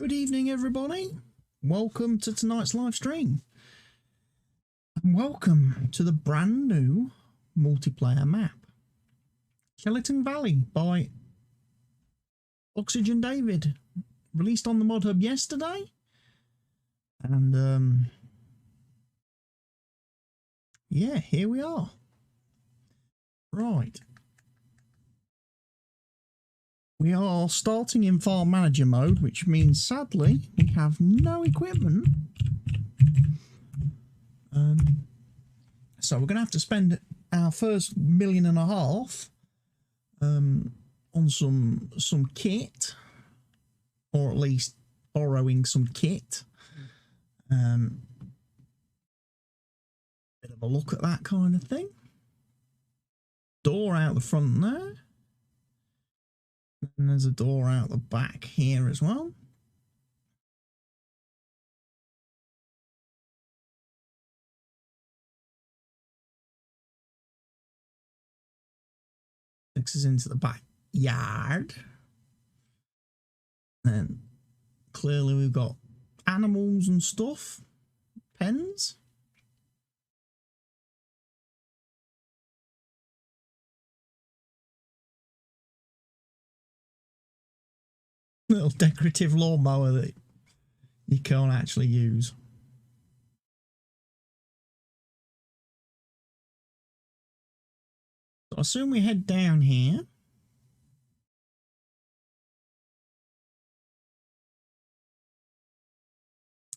Good evening, everybody. Welcome to tonight's live stream. And welcome to the brand new multiplayer map, Chellington Valley by Oxygen David. Released on the Mod Hub yesterday. And yeah, here we are. Right. We are starting in farm manager mode, which means sadly we have no equipment. So we're going to have to spend our first $1.5 million on some kit, or at least borrowing some kit. Bit of a look at that kind of thing. Door out the front there. And there's a door out the back here as well. Takes us into the backyard. And clearly we've got animals and stuff. Pens. Little decorative lawnmower that you can't actually use. So I assume we head down here.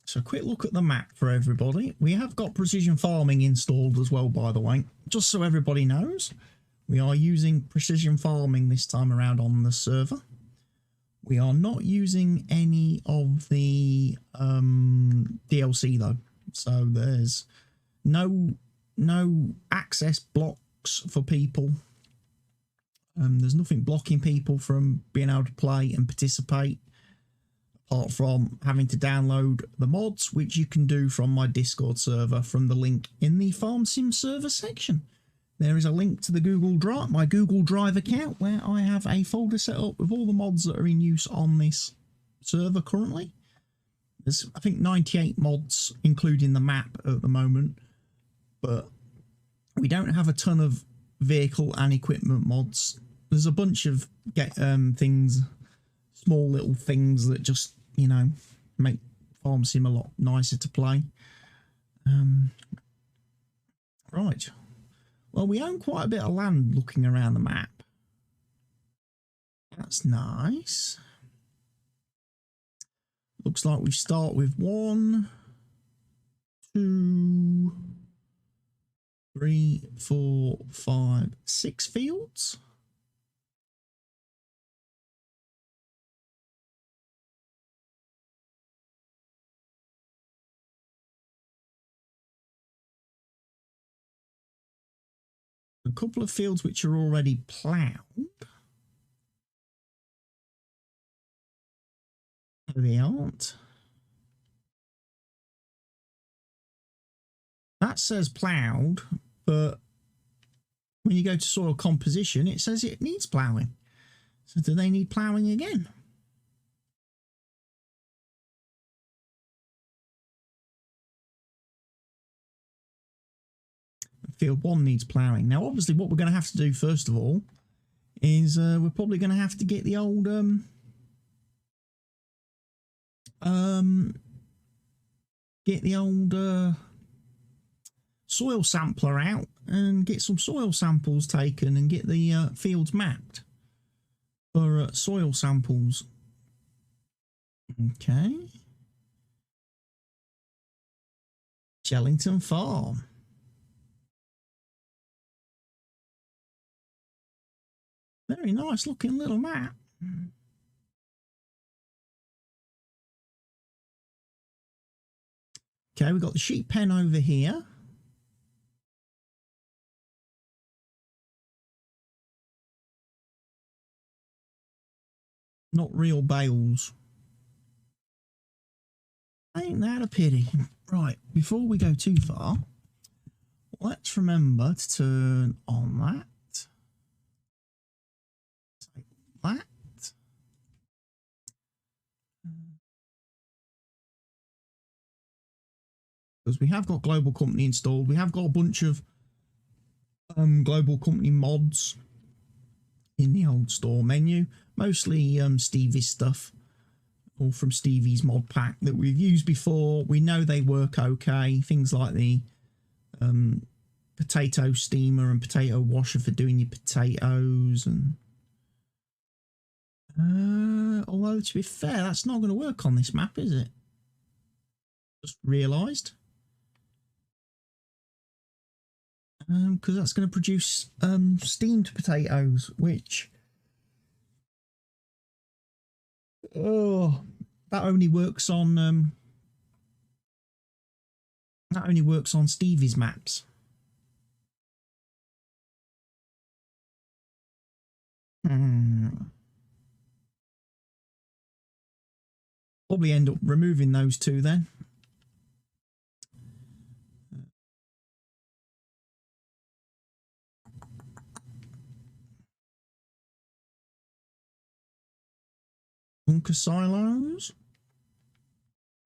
So a quick look at the map for everybody. We have got precision farming installed as well, by the way, just so everybody knows. We are using precision farming this time around on the server. We are not using any of the DLC though, so there's no access blocks for people. There's nothing blocking people from being able to play and participate, apart from having to download the mods, which you can do from my Discord server from the link in the Farm Sim server section. There is a link to the Google Drive, my Google Drive account, where I have a folder set up with all the mods that are in use on this server currently. There's, I think, 98 mods, including the map at the moment, but we don't have a ton of vehicle and equipment mods. There's a bunch of things, small little things that just, you know, make Farm Sim a lot nicer to play. Right. Well, we own quite a bit of land looking around the map. That's nice. Looks like we start with 1, 2, 3, 4, 5, 6 fields. A couple of fields which are already ploughed. They aren't. That says ploughed, but when you go to soil composition, it says it needs ploughing. So do they need ploughing again? Field 1 needs ploughing. Now, obviously, what we're going to have to do first of all is we're probably going to have to get the old soil sampler out and get some soil samples taken and get the fields mapped for soil samples. Okay. Chellington Farm. Very nice looking little map. Okay, we've got the sheep pen over here. Not real bales. Ain't that a pity? Right, before we go too far, let's remember to turn on that. Take that. because we have got Global Company installed. We have got a bunch of Global Company mods in the old store menu, mostly Stevie's stuff, all from Stevie's mod pack that we've used before. We know they work okay. Things like the potato steamer and potato washer for doing your potatoes, and although to be fair, that's not going to work on this map, is it? Just realised. Because that's going to produce steamed potatoes, which that only works on Stevie's maps. Probably end up removing those two then. Bunker silos.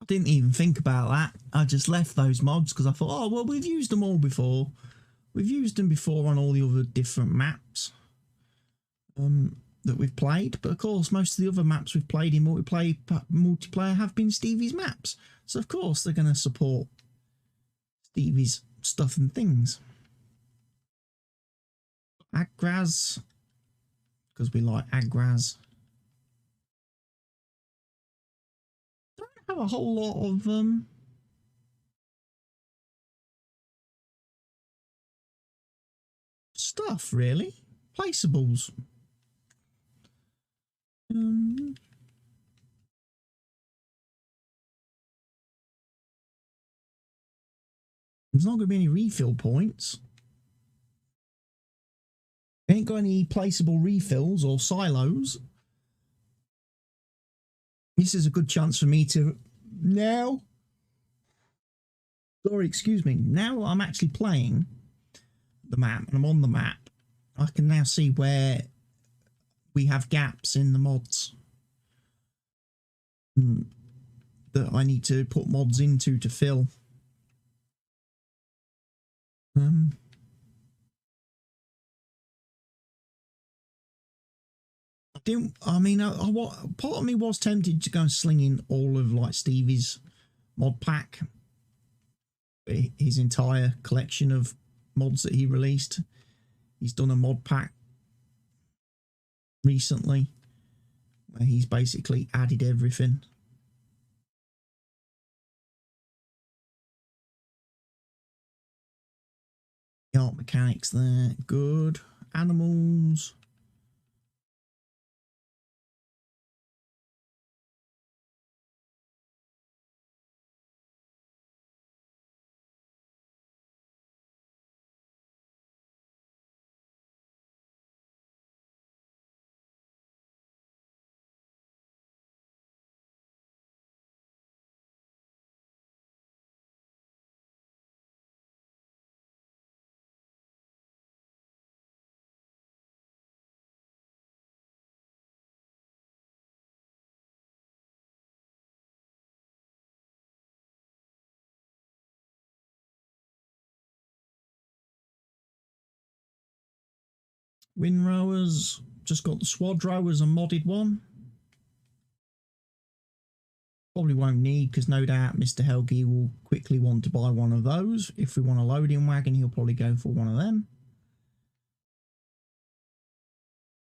I didn't even think about that. I just left those mods because I thought, oh, well, we've used them all before. We've used them before on all the other different maps that we've played. But of course, most of the other maps we've played in multiplayer have been Stevie's maps. So of course, they're going to support Stevie's stuff and things. Agras, because we like Agras. Don't have a whole lot of stuff really. Placeables. There's not going to be any refill points. Ain't got any placeable refills or silos. This is a good chance for me to now. Sorry, excuse me. Now I'm actually playing the map and I'm on the map. I can now see where we have gaps in the mods that I need to put mods into to fill. Part of me was tempted to go and sling in all of like Stevie's mod pack, his entire collection of mods that he released. He's done a mod pack recently where he's basically added everything. The art mechanics there, good. Animals. Windrowers, just got the Swad Rowers, a modded one. Probably won't need, because no doubt Mr. Helgi will quickly want to buy one of those. If we want a loading wagon, he'll probably go for one of them.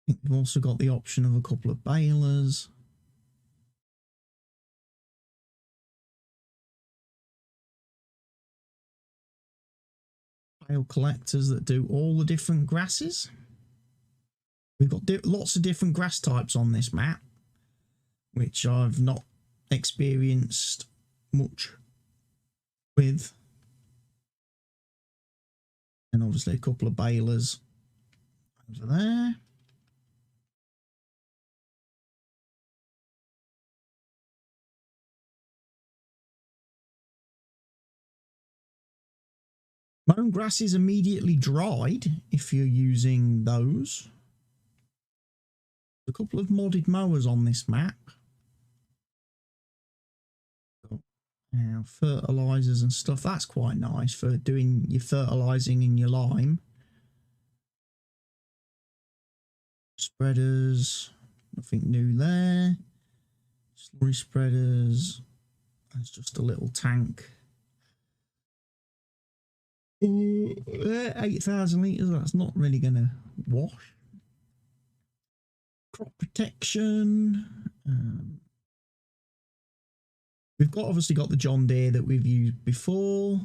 I think we've also got the option of a couple of balers. Bale collectors that do all the different grasses. We've got lots of different grass types on this map, which I've not experienced much with. And obviously a couple of balers over there. Mown grass is immediately dried if you're using those. A couple of modded mowers on this map. Now, fertilizers and stuff, that's quite nice for doing your fertilizing in your lime. Spreaders, nothing new there. Slurry spreaders, that's just a little tank. 8,000 litres, that's not really going to wash. Crop protection. We've obviously got the John Deere that we've used before.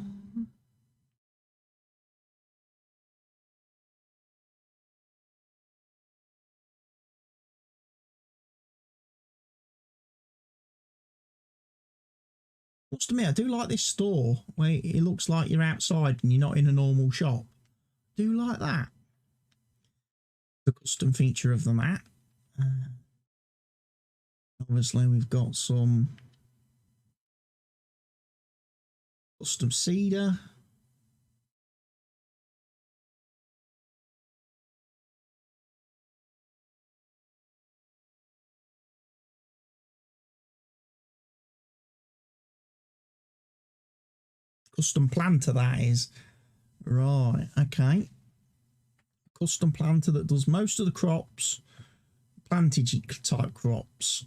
Must admit, I do like this store where it looks like you're outside and you're not in a normal shop. I do like that. The custom feature of the map. Obviously, we've got some custom seeder. Custom planter, that is. Right, okay. Custom planter that does most of the crops. Plantage type crops.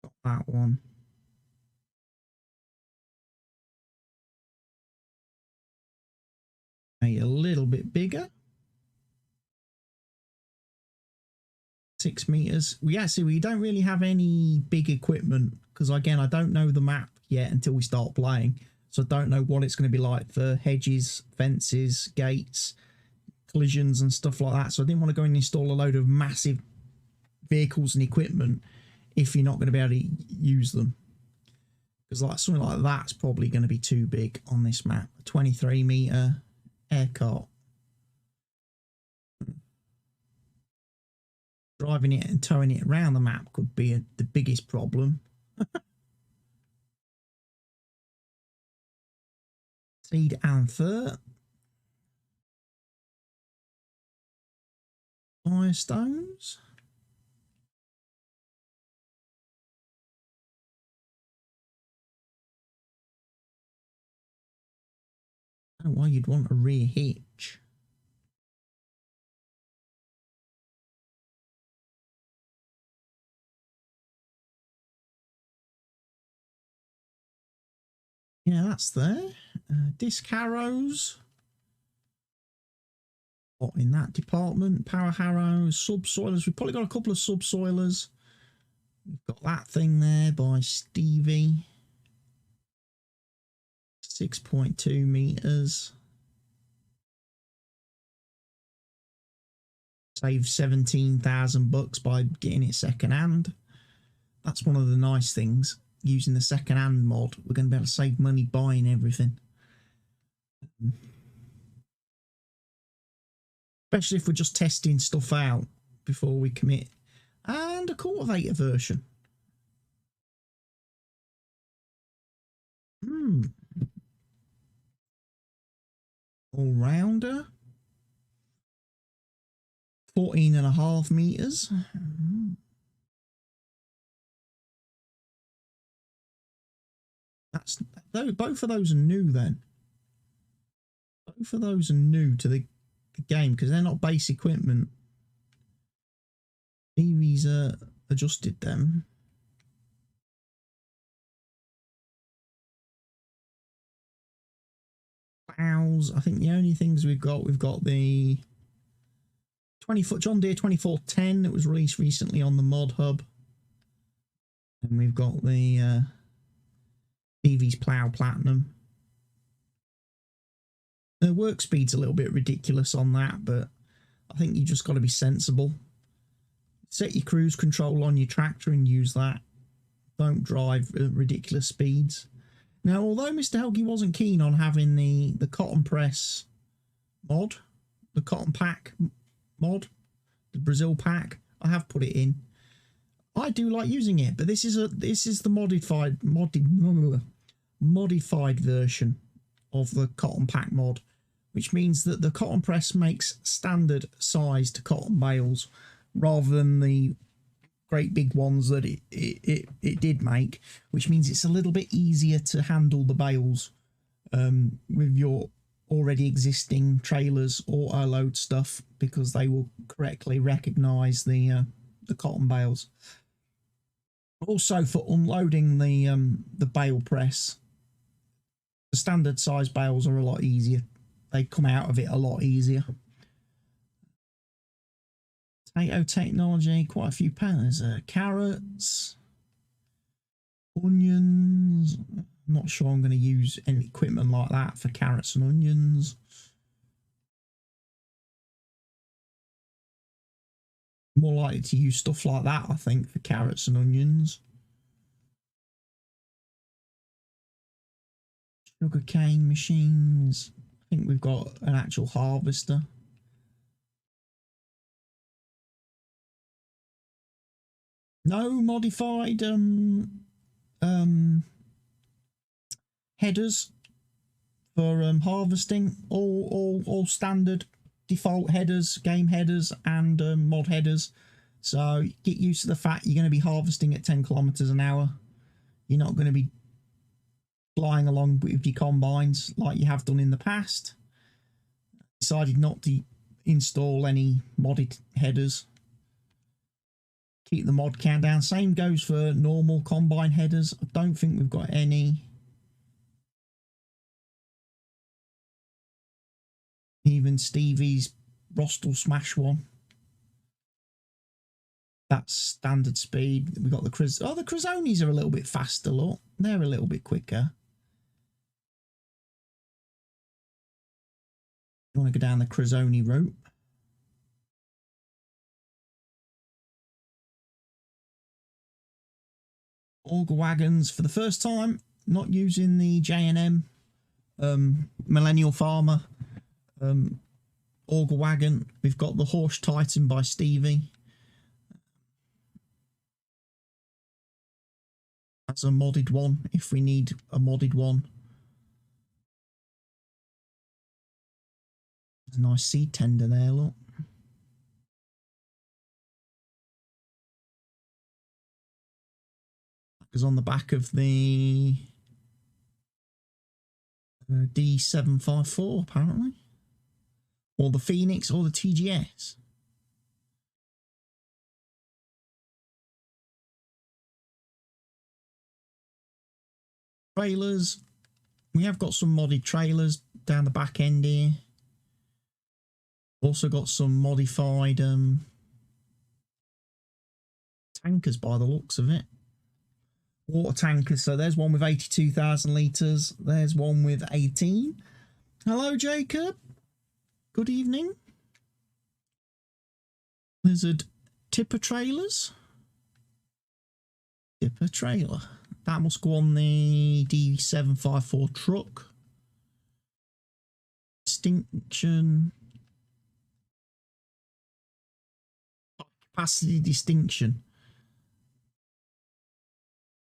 Got that one. Made a little bit bigger. 6 meters. We don't really have any big equipment because, again, I don't know the map yet until we start playing, so I don't know what it's going to be like for hedges, fences, gates, collisions and stuff like that. So I didn't want to go and install a load of massive vehicles and equipment if you're not going to be able to use them, because like something like that's probably going to be too big on this map. A 23 meter air cart. Driving it and towing it around the map could be the biggest problem. Seed and fur. Firestones. I don't know why you'd want a rear hitch. Yeah, that's there. Disc harrows. What in that department? Power harrows, subsoilers. We've probably got a couple of subsoilers. We've got that thing there by Stevie. 6.2 meters. Save 17,000 bucks by getting it second hand. That's one of the nice things. Using the second hand mod, we're going to be able to save money buying everything. Especially if we're just testing stuff out before we commit. And a cultivator version. All-rounder. 14.5 meters. That's both of those are new then. Both of those are new to the game because they're not base equipment. EVs adjusted them. Plows. I think the only things we've got the 20-foot John Deere 2410 that was released recently on the Mod Hub. And we've got the EV's Plow Platinum. The work speed's a little bit ridiculous on that, but I think you just got to be sensible. Set your cruise control on your tractor and use that. Don't drive at ridiculous speeds. Now, although Mr. Helgi wasn't keen on having the cotton press mod, the cotton pack mod, the Brazil pack, I have put it in. I do like using it, but this is the modified version of the cotton pack mod, which means that the cotton press makes standard sized cotton bales rather than the great big ones that it did make, which means it's a little bit easier to handle the bales with your already existing trailers auto load stuff, because they will correctly recognize the cotton bales. Also, for unloading the bale press, the standard size bales are a lot easier. They come out of it a lot easier. Potato technology, quite a few patterns. Carrots, onions. I'm not sure I'm going to use any equipment like that for carrots and onions. More likely to use stuff like that, I think, for carrots and onions. Sugarcane machines. I think we've got an actual harvester. No modified headers for harvesting. All standard default headers, game headers, and mod headers. So get used to the fact you're going to be harvesting at 10 kilometers an hour. You're not going to be flying along with your combines like you have done in the past. Decided not to install any modded headers. Keep the mod count down. Same goes for normal combine headers. I don't think we've got any. Even Stevie's Rostel Smash one. That's standard speed. We've got the the Crizonis are a little bit faster, look. They're a little bit quicker. You want to go down the Crizoni route. Auger wagons for the first time, not using the J&M Millennial Farmer auger wagon. We've got the Horse Titan by Stevie. That's a modded one if we need a modded one. There's a nice seed tender there, look. Because on the back of the D754 apparently, or the Phoenix or the TGS. Trailers, we have got some modded trailers down the back end here. Also got some modified tankers by the looks of it. Water tankers. So there's one with 82,000 litres. There's one with 18. Hello, Jacob. Good evening. Lizard tipper trailers. Tipper trailer. That must go on the D754 truck. Distinction. Capacity distinction.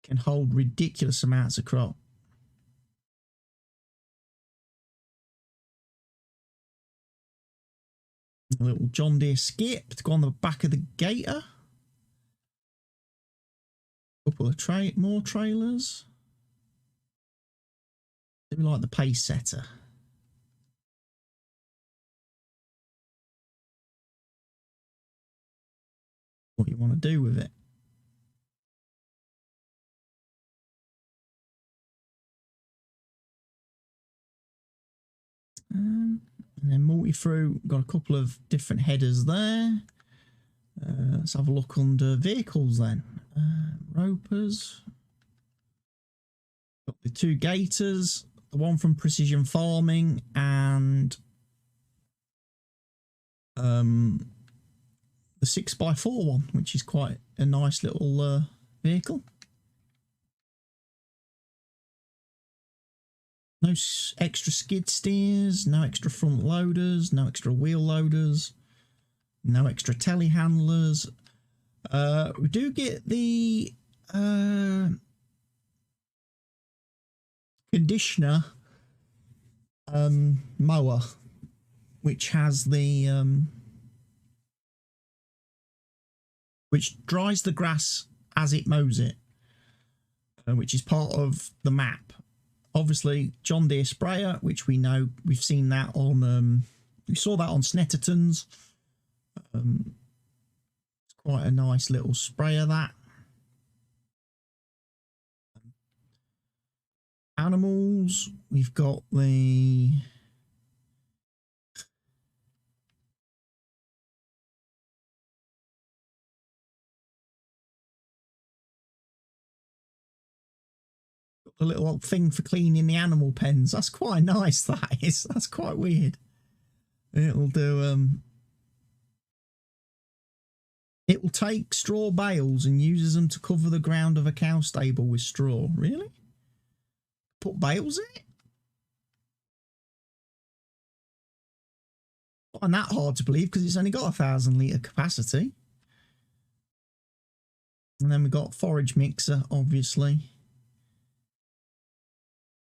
Can hold ridiculous amounts of crop. A little John Deere skip to go on the back of the Gator. Couple of more trailers. Do we like the pace setter? What you want to do with it? And then multi-through, got a couple of different headers there. Let's have a look under vehicles then. Ropers. Got the two Gators, the one from Precision Farming, and the 6x4 one, which is quite a nice little vehicle. No extra skid steers, no extra front loaders, no extra wheel loaders, no extra telehandlers. We do get the conditioner mower, which has the which dries the grass as it mows it, which is part of the map. Obviously, John Deere sprayer, which we know, we've seen that on we saw that on Snetterton's. It's quite a nice little sprayer, that. Animals, we've got the little thing for cleaning the animal pens. That's quite nice, that is. That's quite weird. It'll do it will take straw bales and uses them to cover the ground of a cow stable with straw. Really? Put bales in it? I find that hard to believe because it's only got 1,000 litre capacity. And then we've got forage mixer, obviously.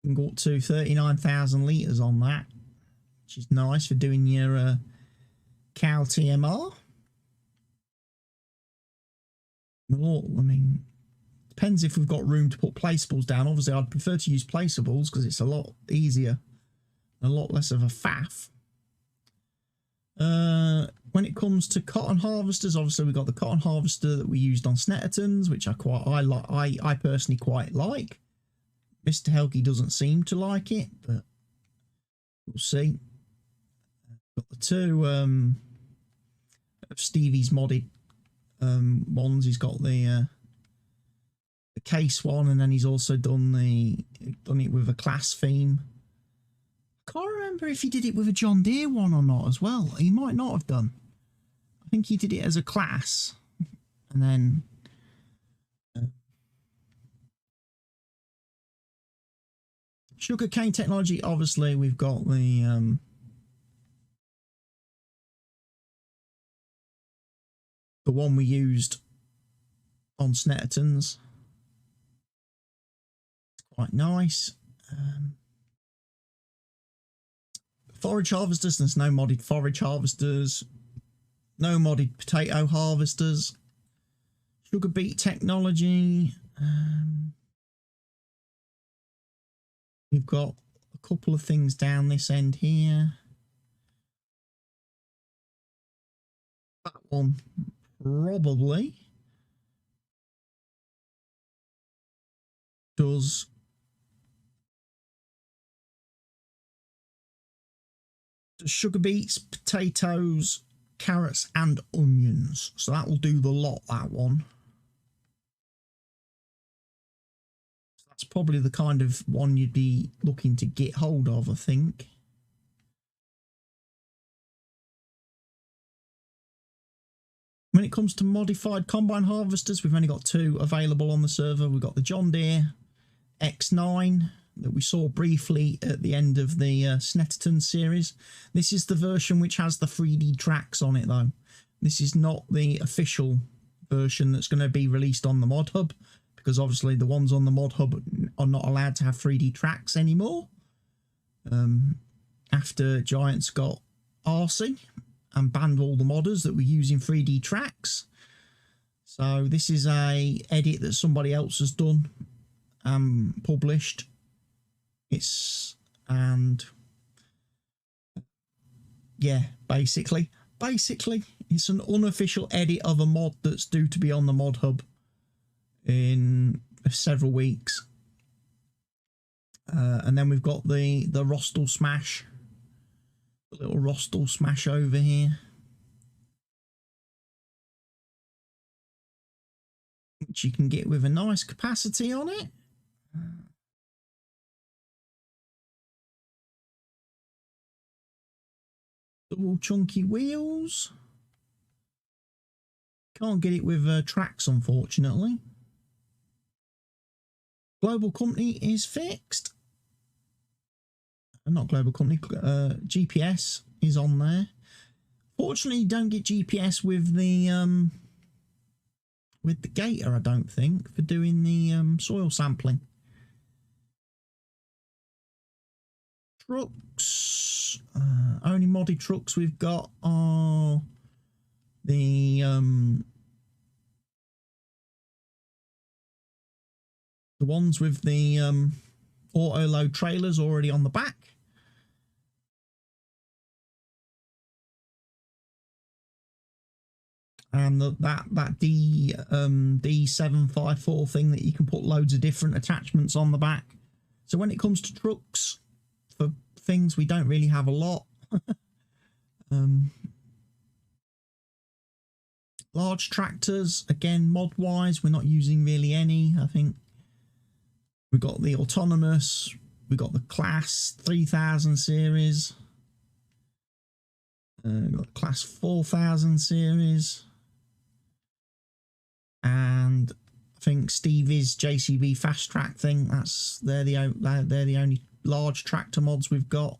You can go up to 39,000 litres on that, which is nice for doing your cow TMR. Well, I mean, depends if we've got room to put placeables down. Obviously, I'd prefer to use placeables because it's a lot easier, a lot less of a faff. When it comes to cotton harvesters, obviously we've got the cotton harvester that we used on Snetterton's, which I personally quite like. Mr. Helgi doesn't seem to like it, but we'll see. Got the two of Stevie's modded ones. He's got the case one, and then he's also done it with a class theme. I can't remember if he did it with a John Deere one or not as well. He might not have done. I think he did it as a class, and then sugarcane technology. Obviously, we've got the one we used on Snetterton's. It's quite nice. Forage harvesters. There's no modded forage harvesters. No modded potato harvesters. Sugar beet technology. We've got a couple of things down this end here. That one probably does sugar beets, potatoes, carrots and onions. So that will do the lot, that one. So that's probably the kind of one you'd be looking to get hold of, I think. When it comes to modified combine harvesters, we've only got two available on the server. We've got the John Deere X9 that we saw briefly at the end of the Snetterton series. This is the version which has the 3D tracks on it, though. This is not the official version that's going to be released on the mod hub, because obviously the ones on the mod hub are not allowed to have 3D tracks anymore. After Giants got arsey and banned all the modders that were using 3D tracks. So this is a edit that somebody else has done and published. Yeah, basically it's an unofficial edit of a mod that's due to be on the mod hub in several weeks. And then we've got the Rostal Smash, the little Rostal Smash over here, which you can get with a nice capacity on it. Double chunky wheels. Can't get it with tracks, unfortunately. Global company is fixed. Not global company. GPS is on there. Fortunately, you don't get GPS with the with the gator, I don't think, for doing the soil sampling. Trucks. Only modded trucks we've got are the ones with the auto load trailers already on the back. And that D754 thing that you can put loads of different attachments on the back. So when it comes to trucks, for things we don't really have a lot. Large tractors, again, mod wise, we're not using really any. I think we've got the autonomous, we've got the class 3000 series, we've got the class 4000 series, and I think Stevie's JCB fast track thing. They're the only large tractor mods we've got.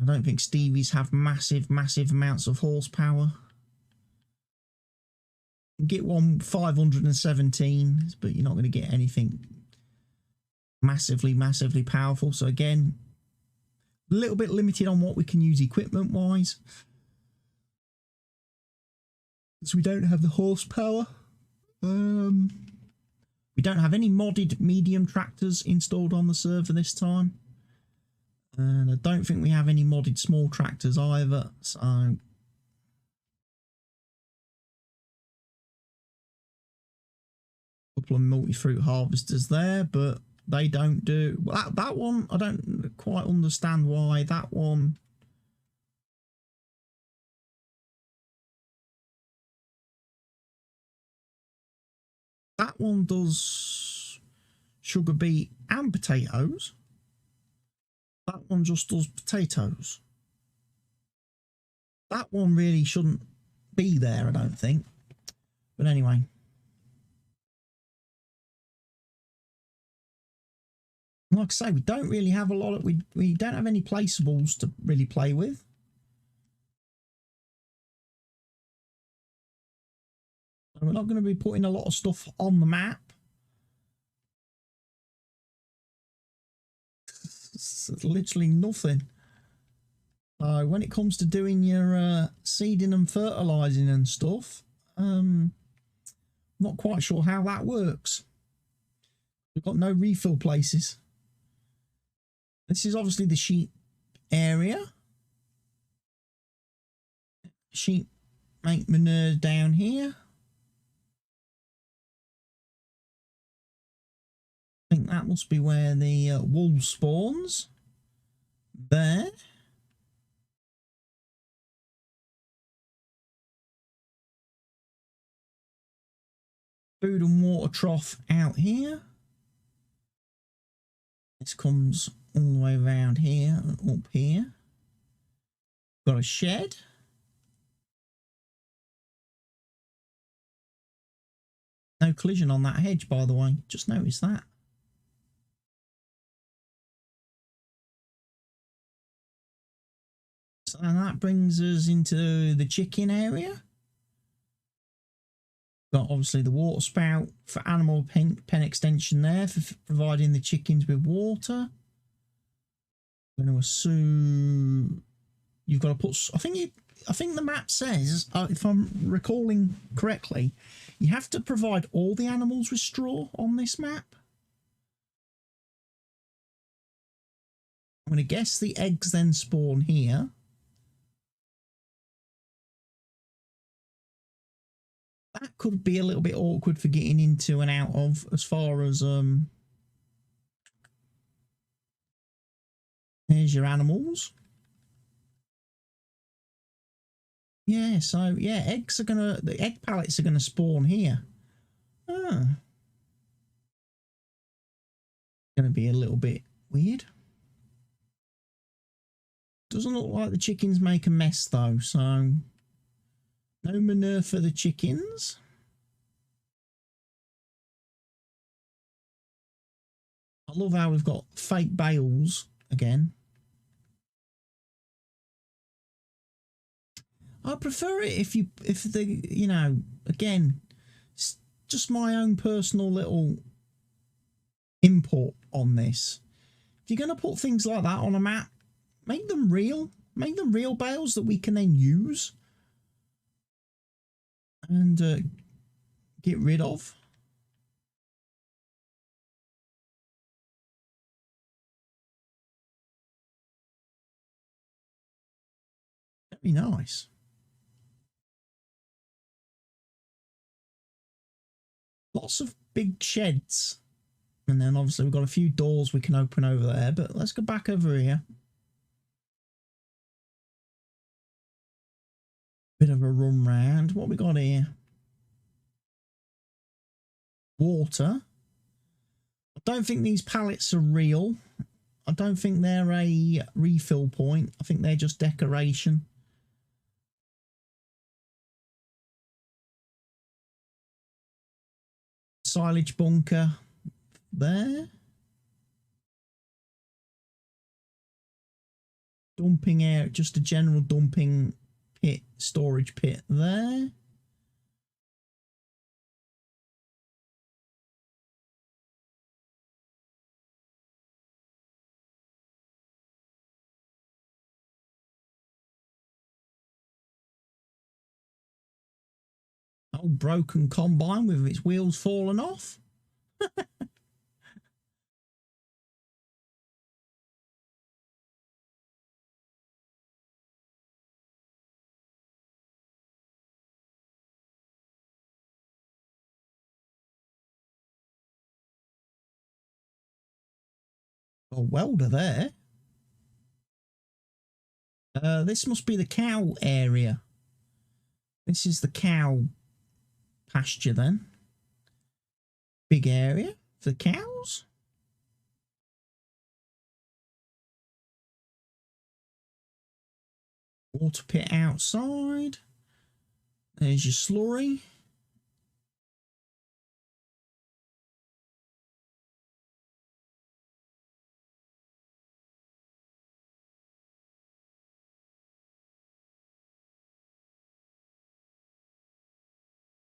I don't think Stevie's have massive amounts of horsepower. You can get one 517, but you're not going to get anything massively powerful. So again, a little bit limited on what we can use equipment wise. So we don't have the horsepower. We don't have any modded medium tractors installed on the server this time. And I don't think we have any modded small tractors either. So a couple of multi-fruit harvesters there, but they don't do... Well, that one, I don't quite understand why that one... That one does sugar beet and potatoes. That one just does potatoes. That one really shouldn't be there, I don't think. But anyway. Like I say, we don't really have a lot of... We don't have any placeables to really play with. We're not going to be putting a lot of stuff on the map. It's literally nothing. When it comes to doing your seeding and fertilizing and stuff, not quite sure how that works. We've got no refill places. This is obviously the sheep area. Sheep make manure down here. I think that must be where the wool spawns. There. Food and water trough out here. This comes all the way around here and up here. Got a shed. No collision on that hedge, by the way. Just noticed that. So that brings us into the chicken area. Got obviously the water spout for animal pen extension there for providing the chickens with water. I'm going to assume you've got to put... I think the map says, if I'm recalling correctly, you have to provide all the animals with straw on this map. I'm going to guess the eggs then spawn here. That could be a little bit awkward for getting into and out of as far as there's your animals. Yeah, so yeah, the egg pallets are gonna spawn here. Gonna be a little bit weird. Doesn't look like the chickens make a mess though, so no manure for the chickens. I love how we've got fake bales again. I prefer it if the, you know, again, it's just my own personal little input on this. If you're going to put things like that on a map, make them real. Make them real bales that we can then use and get rid of. That'd be nice. Lots of big sheds. And then obviously we've got a few doors we can open over there. But let's go back over here. Bit of a run round. What we got here? Water. I don't think these pallets are real. I don't think they're a refill point. I think they're just decoration. Silage bunker there. Dumping area, just a general dumping pit, storage pit there. Old broken combine with its wheels falling off. A welder there. This must be the cow area. This is the cow pasture then. Big area for the cows. Water pit outside. There's your slurry.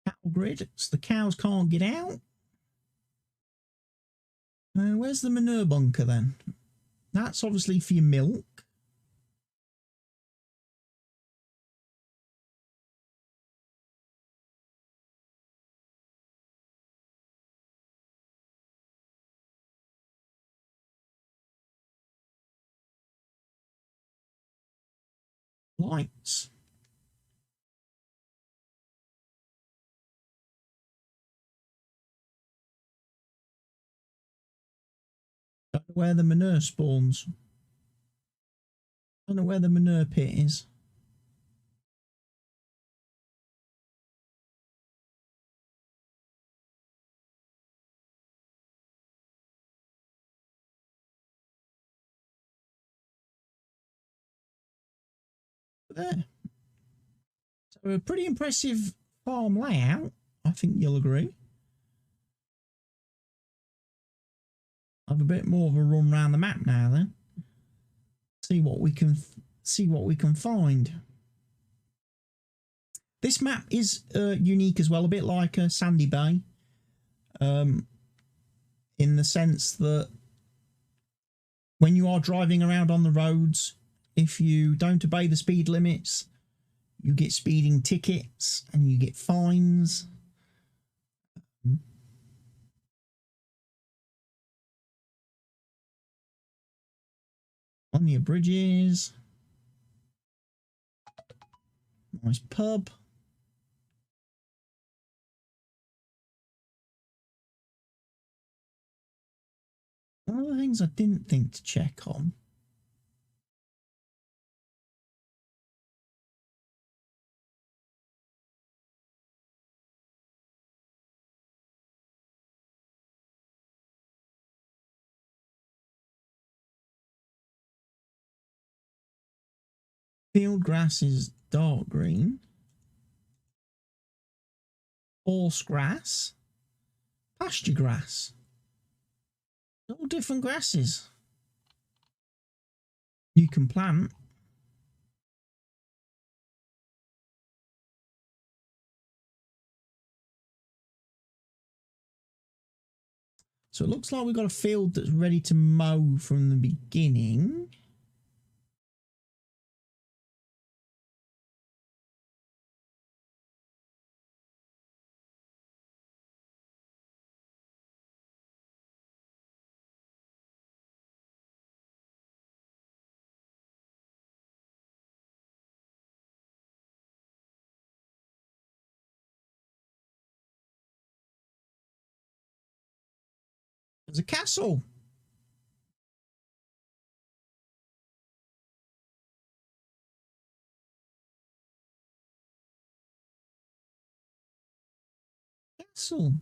Cattle grid, so the cows can't get out. Where's the manure bunker then? That's obviously for your milk. Lights. Don't know where the manure spawns. Don't know where the manure pit is. There. So a pretty impressive farm layout, I think you'll agree. Have a bit more of a run around the map now then. See what we can find. This map is unique as well, a bit like a Sandy Bay. In the sense that when you are driving around on the roads, if you don't obey the speed limits, you get speeding tickets and you get fines. On your bridges. Nice pub. One of the things I didn't think to check on. Field grass is dark green. Horse grass. Pasture grass. All different grasses you can plant. So it looks like we've got a field that's ready to mow from the beginning. There's a castle. Castle.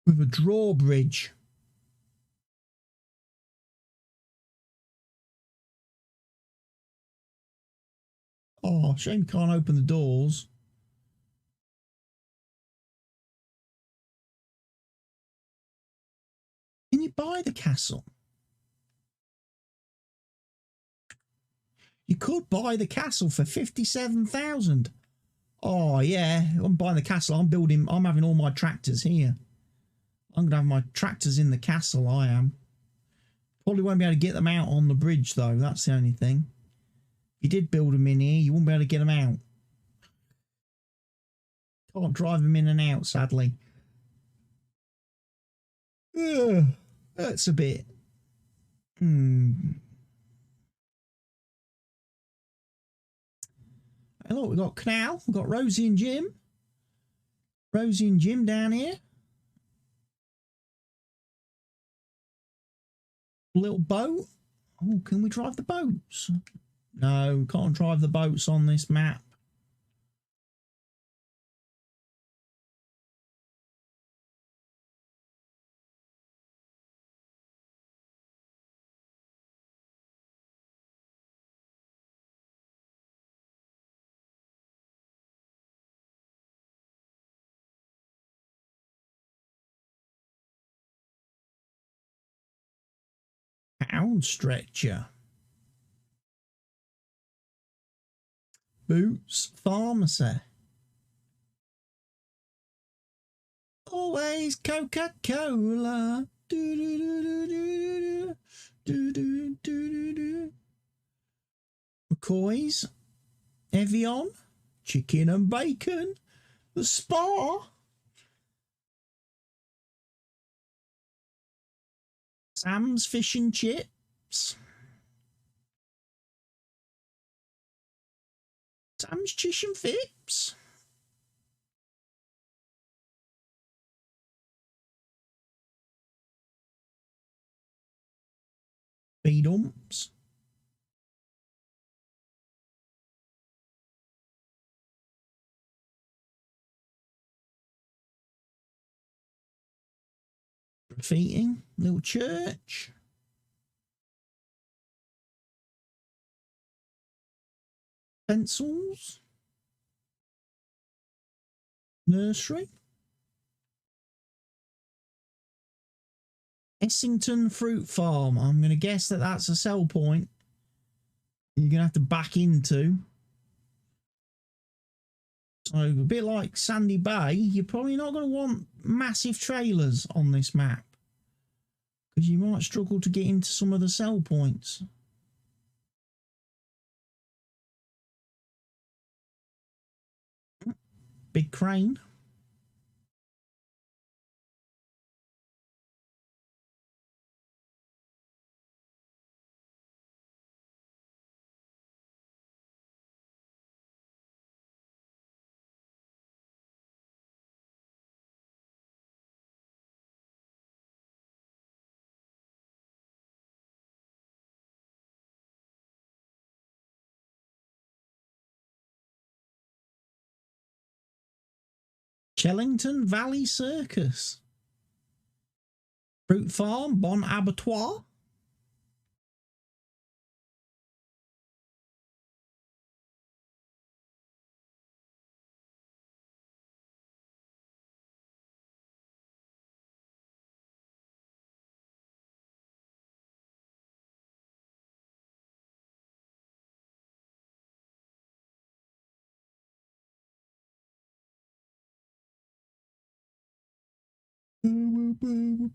With a drawbridge. Oh, shame you can't open the doors. Can you buy the castle? You could buy the castle for 57,000. Oh yeah, I'm buying the castle. I'm having all my tractors here. I'm gonna have my tractors in the castle. I am. Probably won't be able to get them out on the bridge though. That's the only thing. If you did build them in here, you won't be able to get them out. Can't drive them in and out, sadly. Ugh, that's a bit. Hey, look, we've got Canal. We've got Rosie and Jim. Rosie and Jim down here. Little boat. Oh, can we drive the boats? No, can't drive the boats on this map. Pound stretcher. Boots pharmacy. Always Coca-Cola. Do, do, do, do, do, do, do, do, do. McCoy's. Evian. Chicken and bacon. The Spa. Sam's fish and chips. Sam's Chish and Fips. B-dumps. Graffiti. Little church. Pencils. Nursery. Essington Fruit Farm. I'm going to guess that that's a sell point. You're going to have to back into. So a bit like Sandy Bay, you're probably not going to want massive trailers on this map, because you might struggle to get into some of the sell points. Big crane. Chellington Valley Circus. Fruit Farm, Bon Abattoir. Can't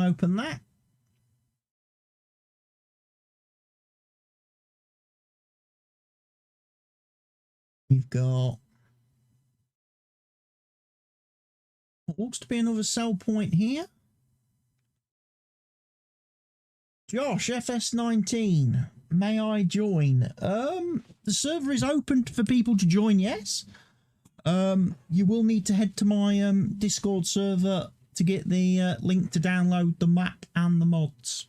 open that. We've got what looks to be another sell point here. Josh, FS19, may I join? The server is open for people to join, yes. You will need to head to my Discord server to get the link to download the map and the mods.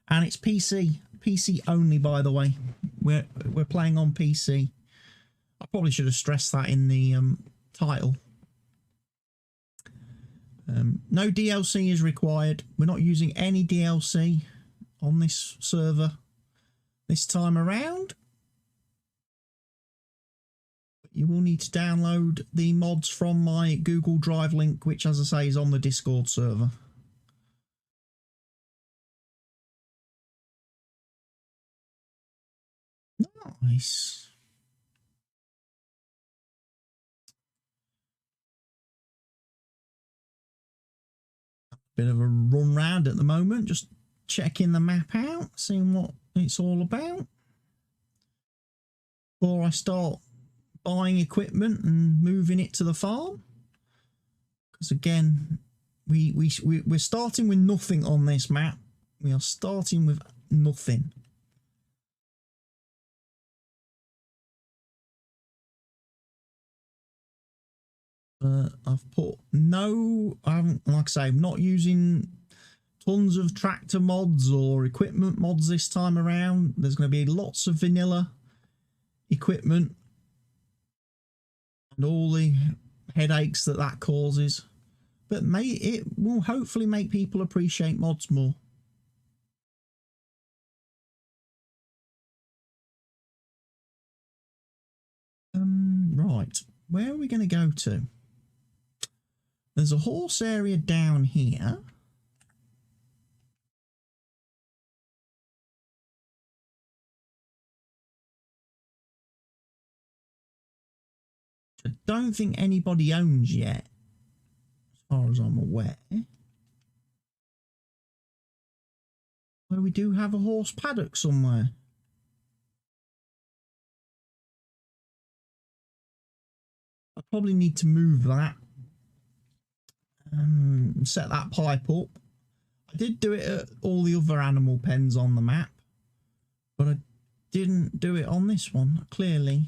And it's PC only, by the way. We're playing on PC. I probably should have stressed that in the title. No DLC is required. We're not using any DLC on this server this time around. You will need to download the mods from my Google Drive link, which, as I say, is on the Discord server. Nice. Bit of a run round at the moment, just checking the map out, seeing what it's all about before I start buying equipment and moving it to the farm. Because again, we're starting with nothing on this map. We are starting with nothing. I've put no, I haven't, like I say, I'm not using tons of tractor mods or equipment mods this time around. There's going to be lots of vanilla equipment and all the headaches that causes. But it will hopefully make people appreciate mods more. Right, where are we going to go to? There's a horse area down here. I don't think anybody owns yet, as far as I'm aware. Well, we do have a horse paddock somewhere. I probably need to move that. Set that pipe up. I did do it at all the other animal pens on the map, but I didn't do it on this one, clearly.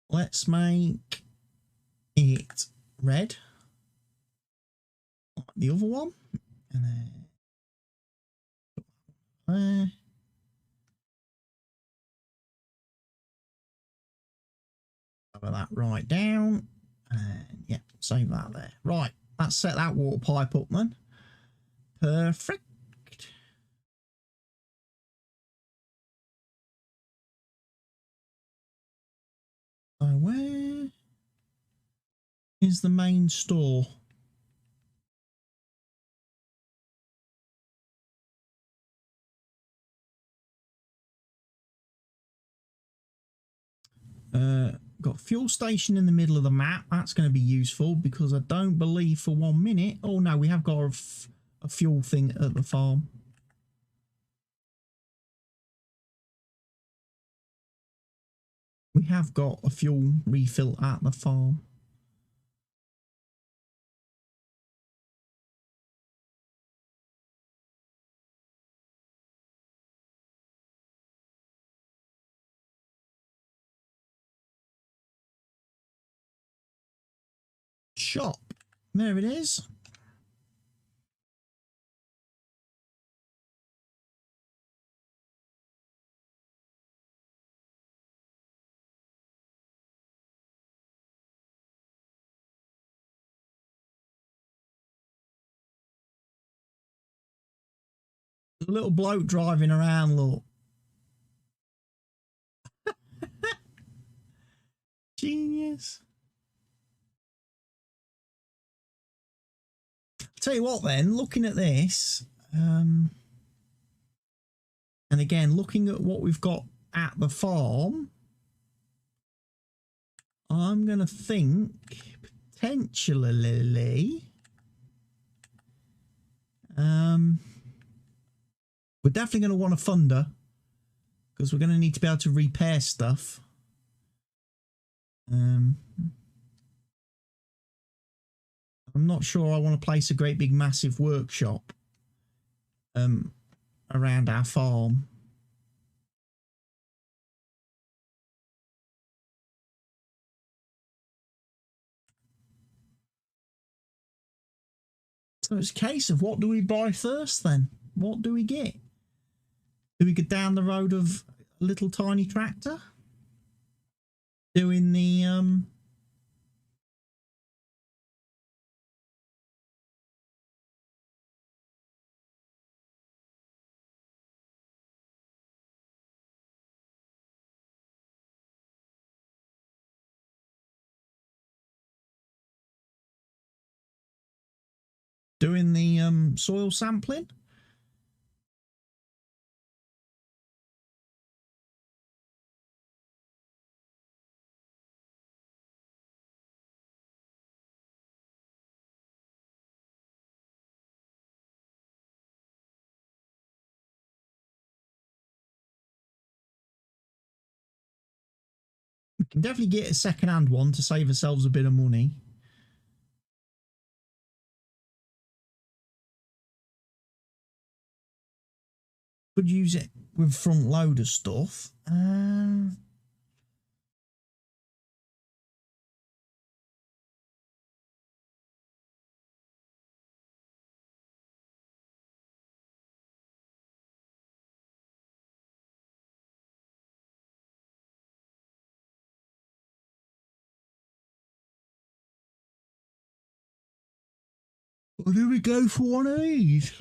Let's make it red, like the other one, and then there. Cover that right down, and yeah, save that there. Right, let's set that water pipe up then. Perfect. So where is the main store? Got fuel station in the middle of the map. That's going to be useful because I don't believe for 1 minute. Oh no, we have got a fuel thing at the farm. We have got a fuel refill at the farm. Shop. There it is. a little bloke driving around, look. Genius. Tell you what then, looking at this, and again, looking at what we've got at the farm, I'm going to think potentially we're definitely going to want a funder because we're going to need to be able to repair stuff. I'm not sure I want to place a great big massive workshop around our farm. So it's a case of what do we buy first then? What do we get? Do we go down the road of a little tiny tractor? Doing the soil sampling? We can definitely get a second-hand one to save ourselves a bit of money. Could use it with front loader stuff. Or do we go for one of these?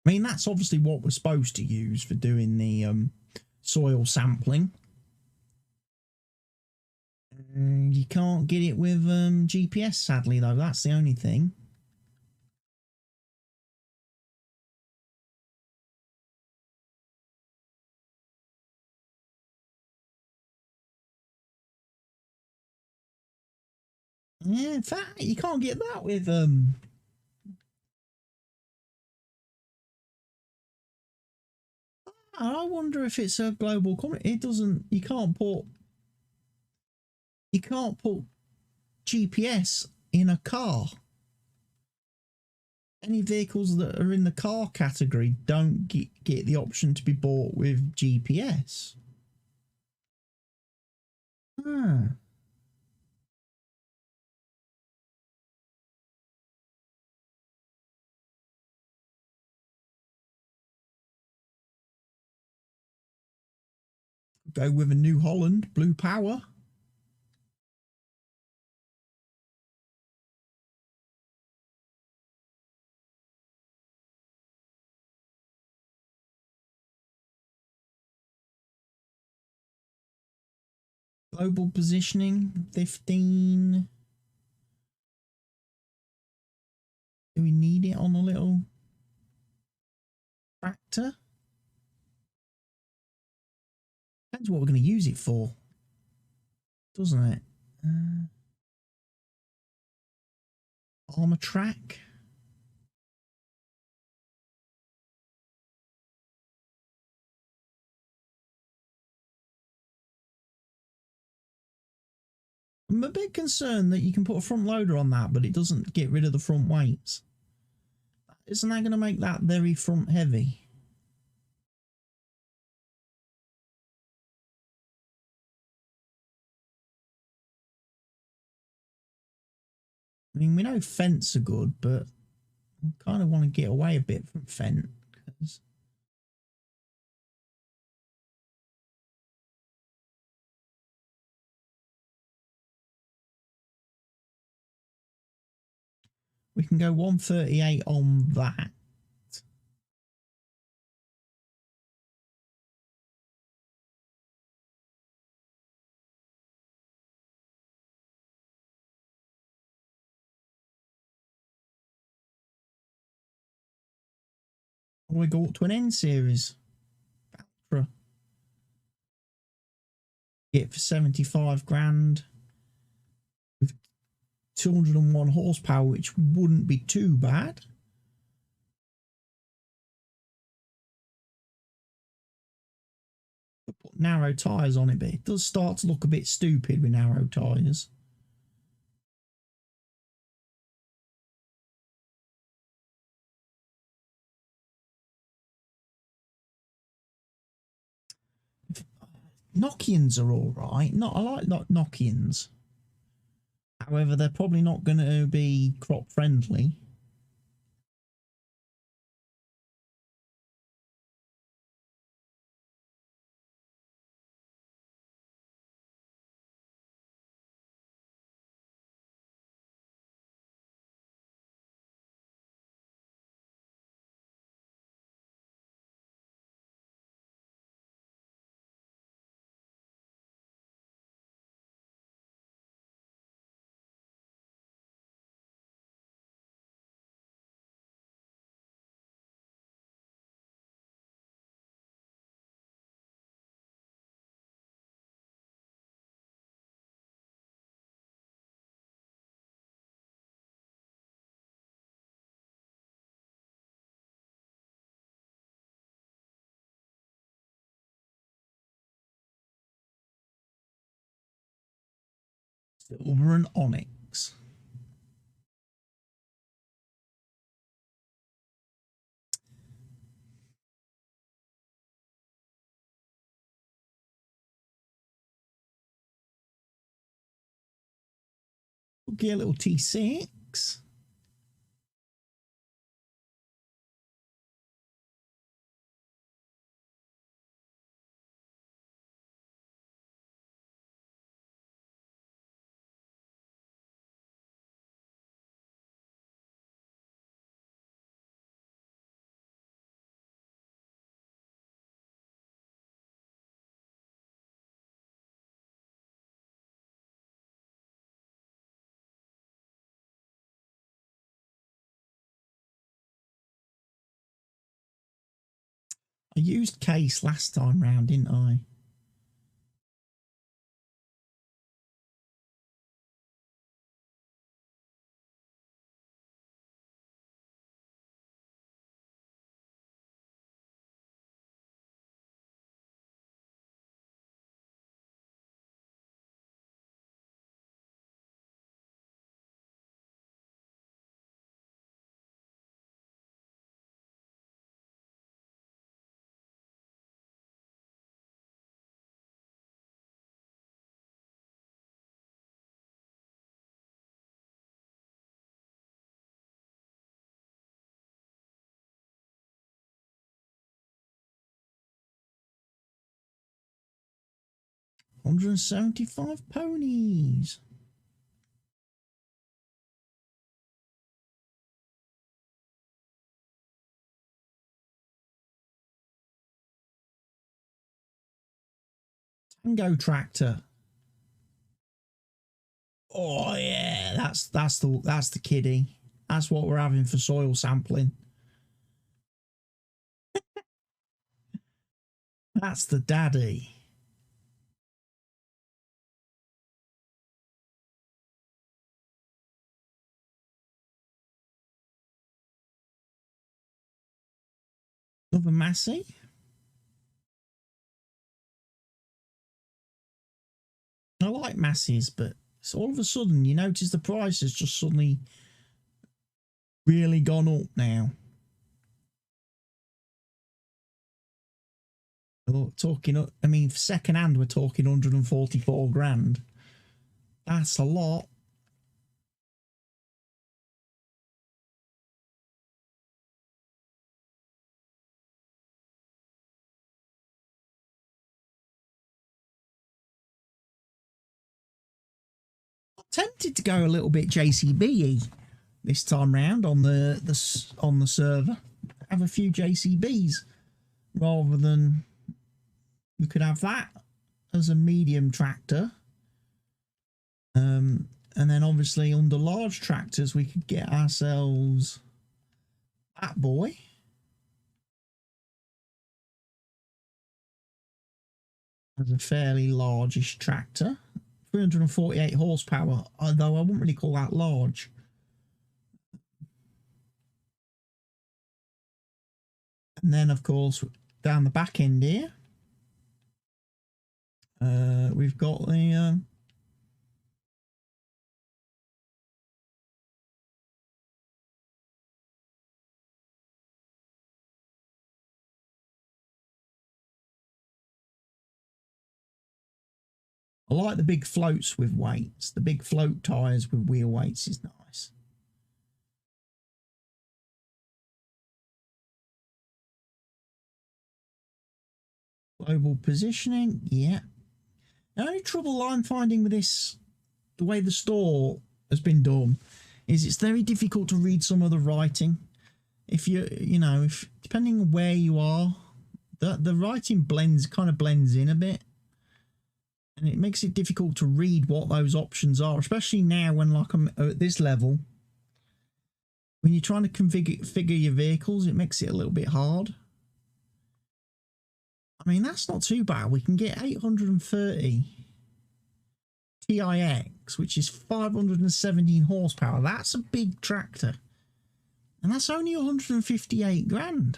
I mean, that's obviously what we're supposed to use for doing the soil sampling. You can't get it with GPS, sadly, though. That's the only thing. Yeah, in fact, you can't get that with I wonder if it's a global comment. It doesn't. You can't put GPS in a car. Any vehicles that are in the car category don't get the option to be bought with GPS. Ah. Go with a New Holland Blue Power. Global positioning 15. Do we need it on a little tractor? Depends what we're going to use it for, doesn't it? Armor track. I'm a bit concerned that you can put a front loader on that, but it doesn't get rid of the front weights. Isn't that going to make that very front heavy? I mean, we know Fents are good, but I kind of want to get away a bit from Fent. Because We can go 138 on that. We go up to an N series. Ultra. Get for 75 grand. With 201 horsepower, which wouldn't be too bad. Put narrow tyres on it, but it does start to look a bit stupid with narrow tyres. Nokians are all right. I like Nokians. However, they're probably not going to be crop friendly. Silver and onyx. We'll get a little T6. I used case last time round, didn't I? $175 ponies. Tango tractor. Oh yeah, that's the kiddie. That's what we're having for soil sampling. That's the daddy. Another Massey. I like Masseys, but so all of a sudden you notice the price has just suddenly really gone up now. Talking, I mean, second hand, we're talking 144 grand. That's a lot. I'm tempted to go a little bit JCB-y. this time round on the server, have a few JCBs rather than we could have that as a medium tractor. And then obviously under large tractors we could get ourselves that boy. As a fairly largish tractor. 348 horsepower, although I wouldn't really call that large. And then of course down the back end here, we've got the I like the big floats with weights. The big float tyres with wheel weights is nice. Global positioning, yeah. The only trouble I'm finding with this, the way the store has been done, is it's very difficult to read some of the writing. If if depending on where you are, the writing kind of blends in a bit. And it makes it difficult to read what those options are, especially now when like I'm at this level. When you're trying to configure your vehicles, it makes it a little bit hard. I mean, that's not too bad. We can get 830 TIX, which is 517 horsepower. That's a big tractor. And that's only 158 grand.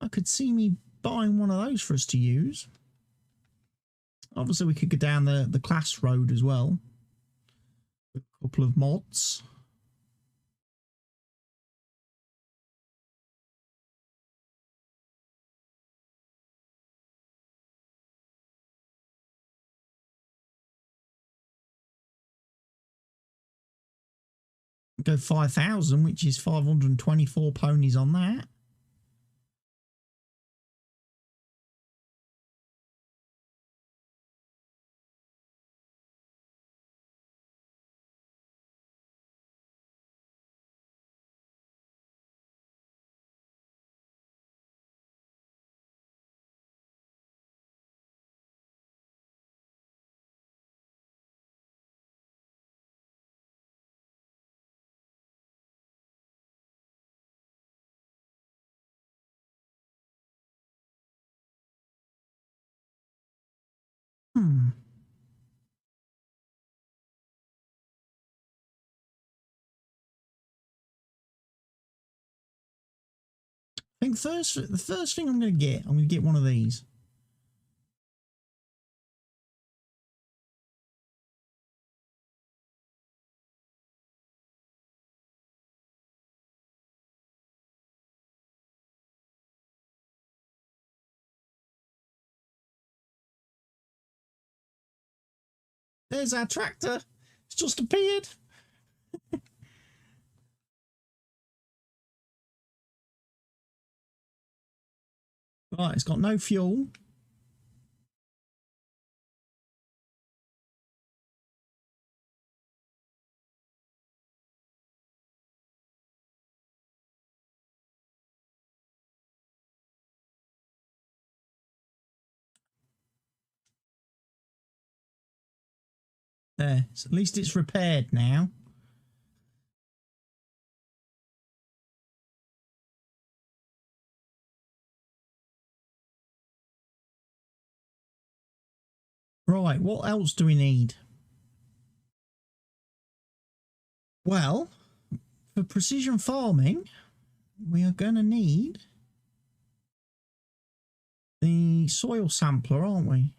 I could see me buying one of those for us to use. Obviously, we could go down the class road as well. A couple of mods. Go 5,000, which is 524 ponies on that. I think the first thing I'm going to get one of these. There's our tractor. It's just appeared. Right, it's got no fuel. There, so at least it's repaired now. Right, what else do we need? Well, for precision farming, we are going to need the soil sampler, aren't we?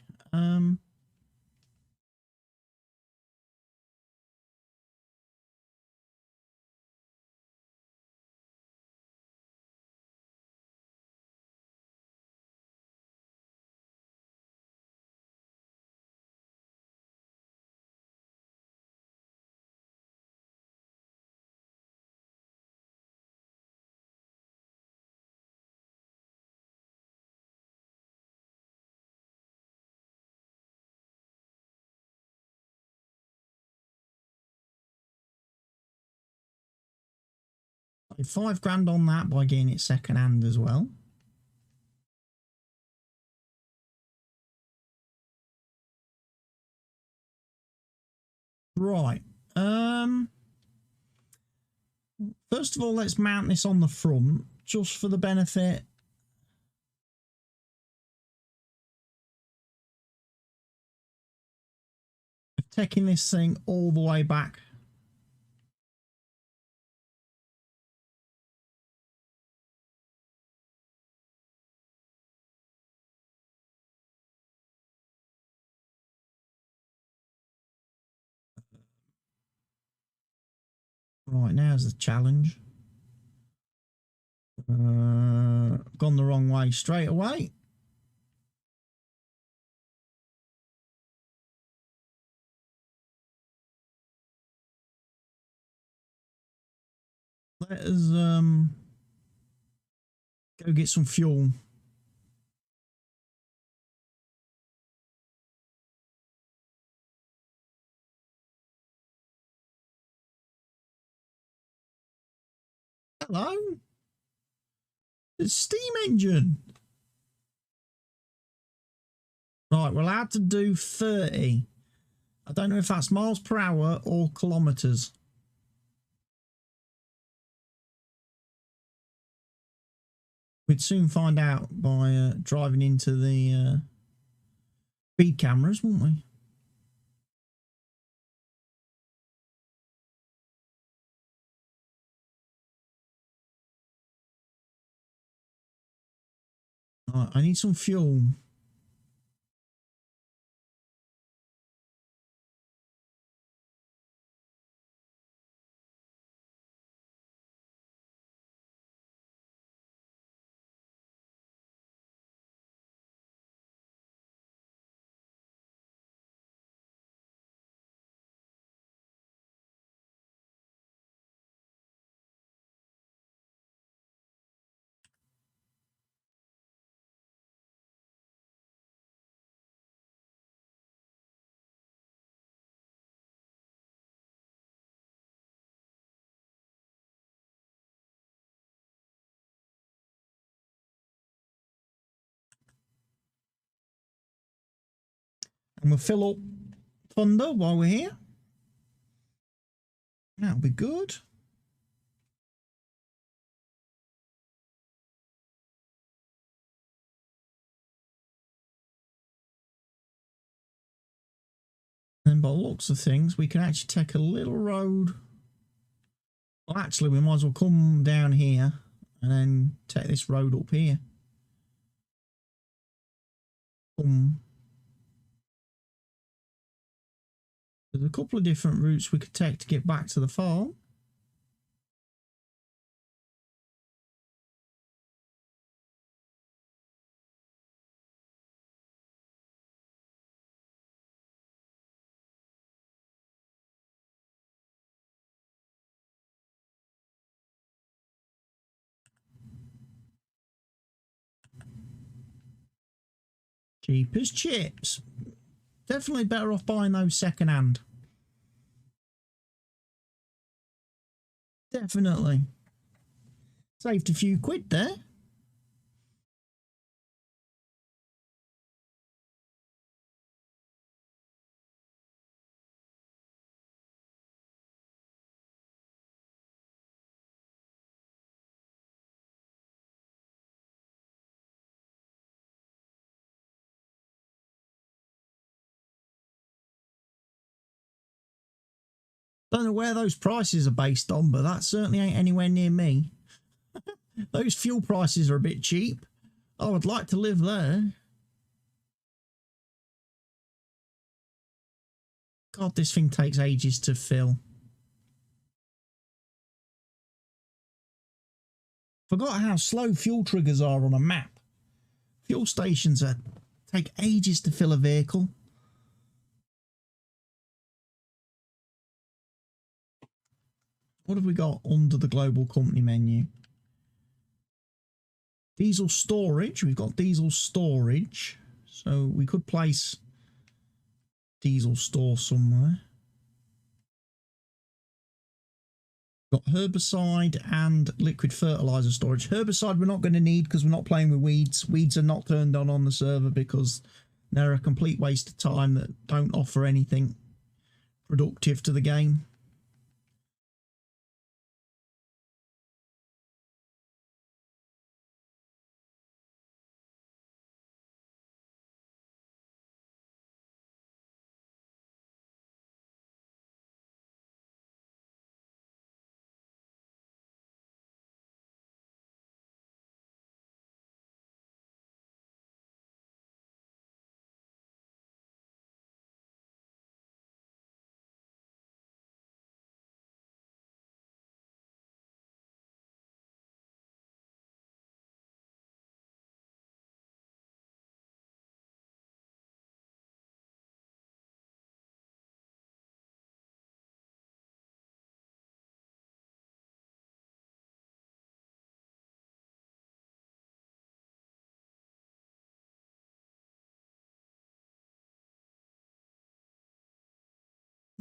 5 grand on that by getting it second hand as well. Right. First of all, let's mount this on the front just for the benefit of taking this thing all the way back. Right, now's the challenge. Gone the wrong way straight away. Let us go get some fuel. Hello? It's steam engine. Right, we're allowed to do 30. I don't know if that's miles per hour or kilometres. We'd soon find out by driving into the speed cameras, wouldn't we? Right, I need some fuel. And we'll fill up Thunder while we're here. That'll be good. And by the looks of things, we can actually take a little road. Well, actually, we might as well come down here and then take this road up here. There's a couple of different routes we could take to get back to the farm. Cheap as chips. Definitely better off buying those second hand. Definitely. Saved a few quid there. Don't know where those prices are based on, but that certainly ain't anywhere near me. Those fuel prices are a bit cheap. I would like to live there. God, this thing takes ages to fill. Forgot how slow fuel triggers are on a map. Fuel stations take ages to fill a vehicle. What have we got under the global company menu? Diesel storage. We've got diesel storage. So we could place diesel store somewhere. Got herbicide and liquid fertilizer storage. Herbicide we're not going to need because we're not playing with weeds. Weeds are not turned on the server because they're a complete waste of time that don't offer anything productive to the game.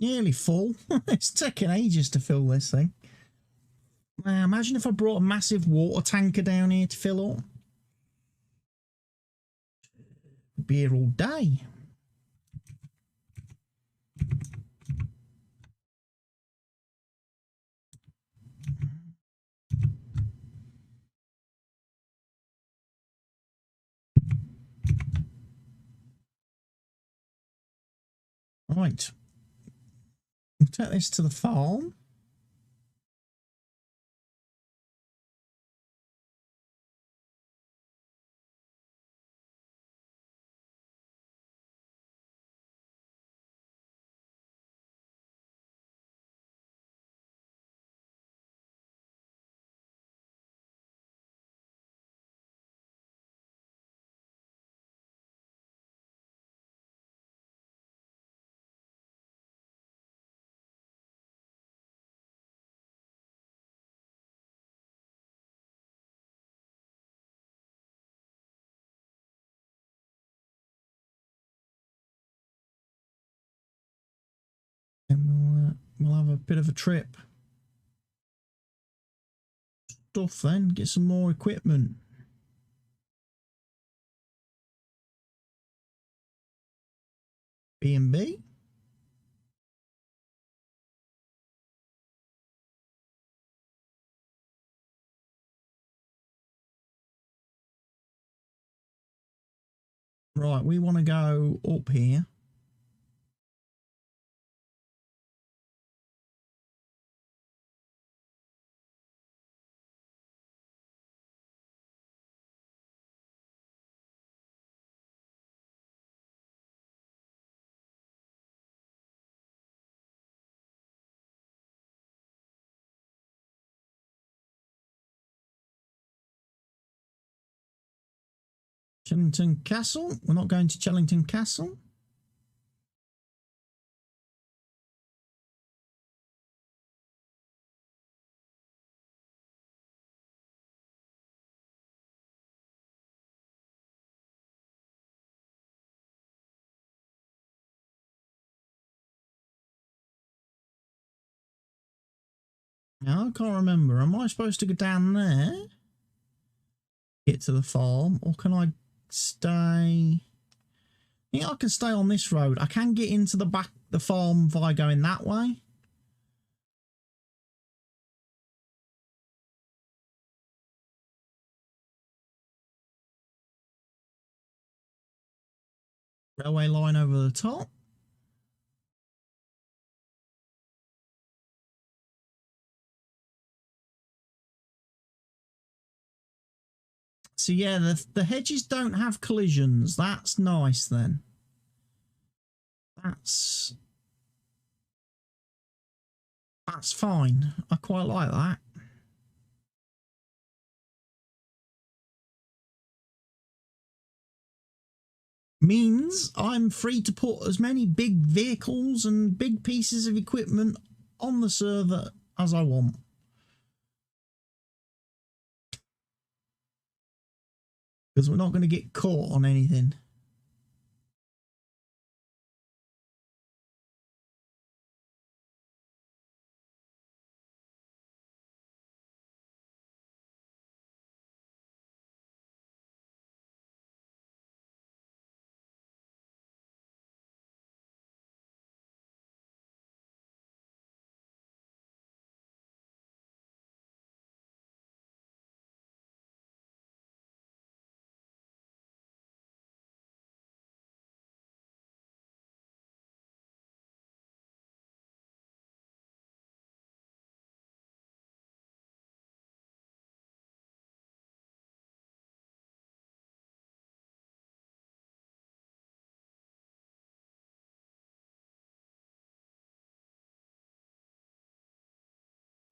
Nearly full. It's taking ages to fill this thing. Imagine if I brought a massive water tanker down here to fill up. Be here all day. Right. We'll take this to the farm. And we'll have a bit of a trip. Stuff then, get some more equipment. B&B. Right, we want to go up here. Chellington Castle. We're not going to Chellington Castle. Now, I can't remember. Am I supposed to go down there? Get to the farm? Or can I stay... Yeah, I can stay on this road. I can get into the back the farm via going that way. Railway line over the top. So yeah, the hedges don't have collisions. That's nice then. That's fine. I quite like that. Means I'm free to put as many big vehicles and big pieces of equipment on the server as I want. Because we're not going to get caught on anything.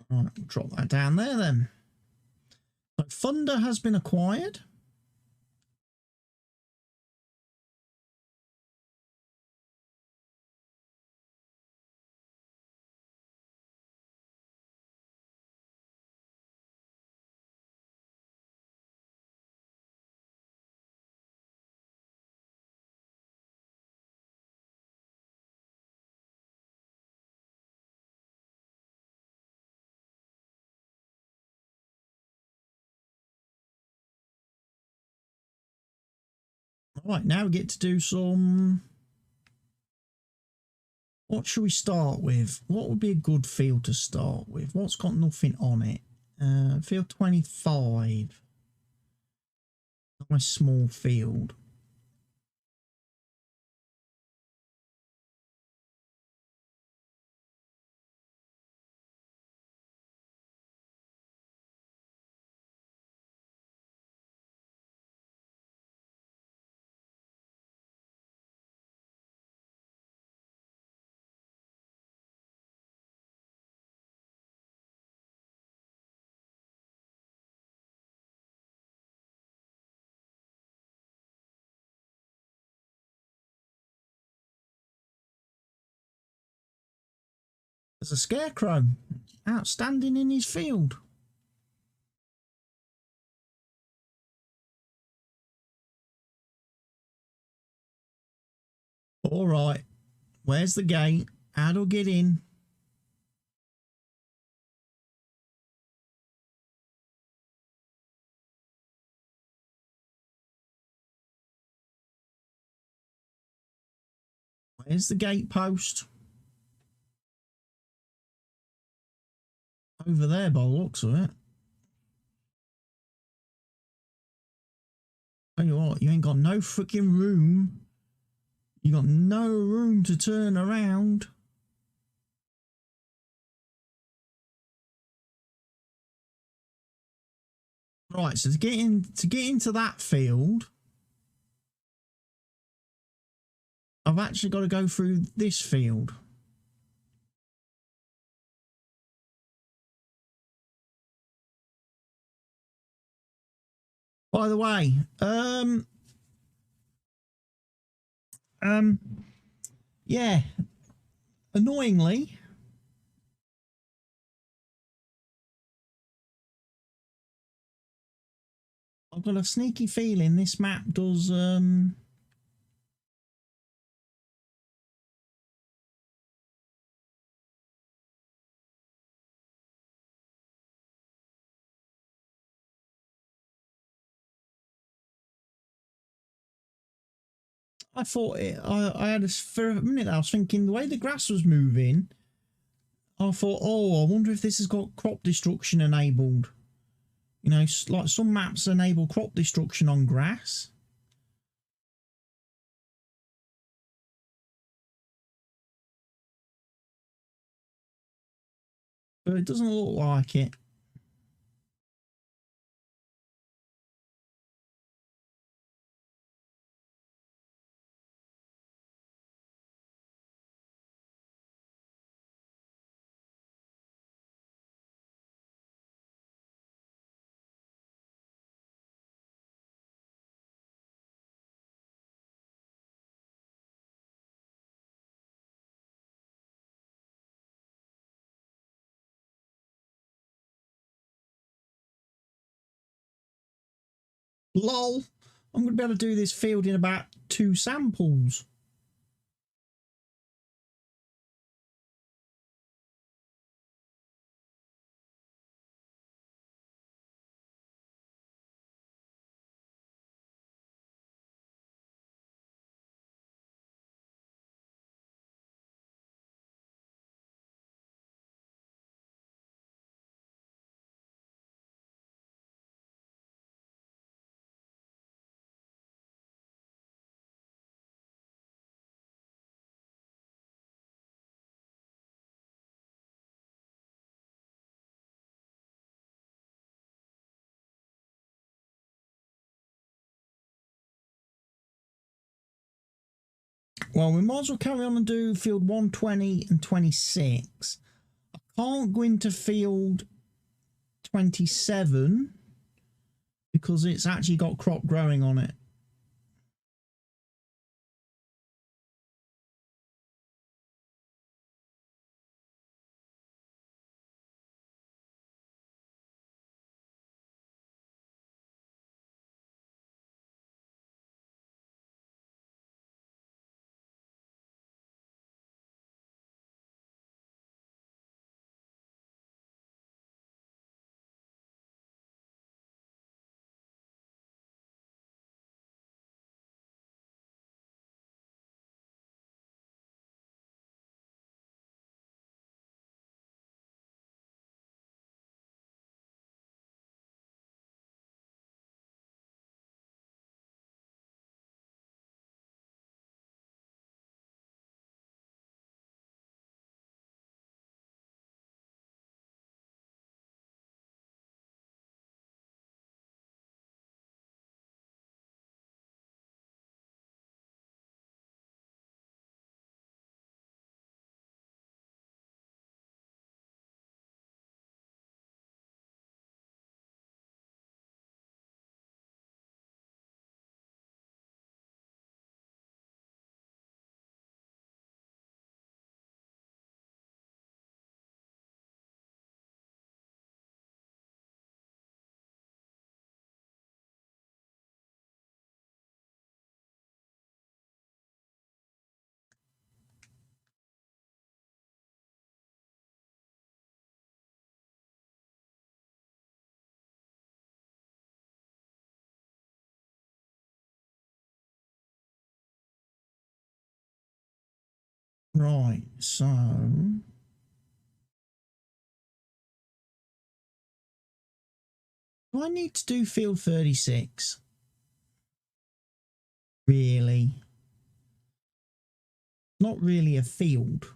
All right, we'll drop that down there then. So Thunder has been acquired. All right, now we get to do some... What should we start with? What would be a good field to start with? What's got nothing on it? Field 25. Nice small field. There's a scarecrow outstanding in his field. All right, where's the gate? How do I get in? Where's the gate post? Over there by the looks of it. Tell you what, you ain't got no freaking room. You got no room to turn around. Right, so to get into that field, I've actually got to go through this field. By the way, yeah, annoyingly, I've got a sneaky feeling this map does, I thought it, I had a, for a minute I was thinking the way the grass was moving, I thought, oh, I wonder if this has got crop destruction enabled. You know, like some maps enable crop destruction on grass. But it doesn't look like it. Lol, I'm going to be able to do this field in about 2 samples. Well, we might as well carry on and do field 120 and 26. I Can't go into field 27 because it's actually got crop growing on it. Right, so do I need to do field 36? Really? Not really a field.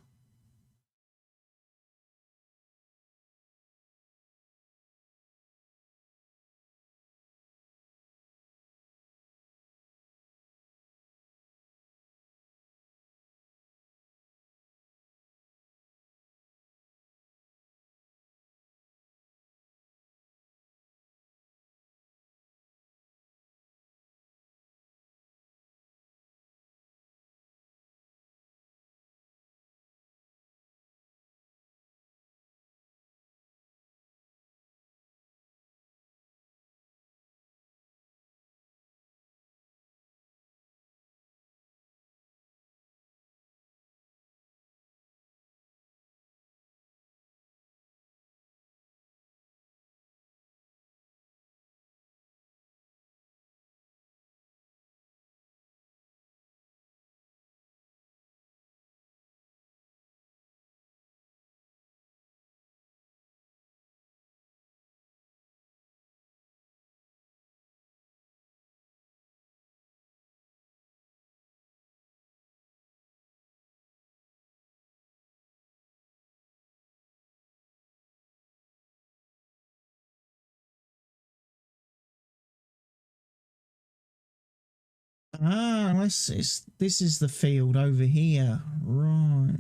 Ah, this is the field over here. Right.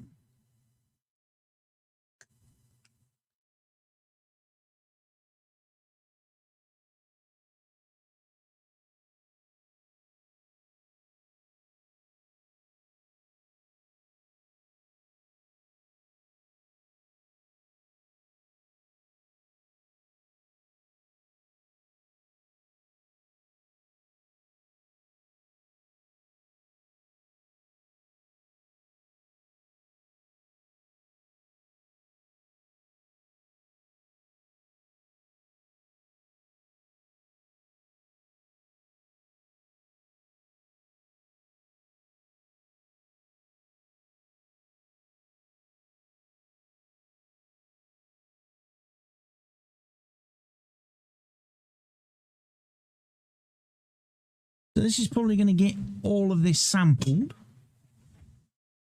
So this is probably going to get all of this sampled.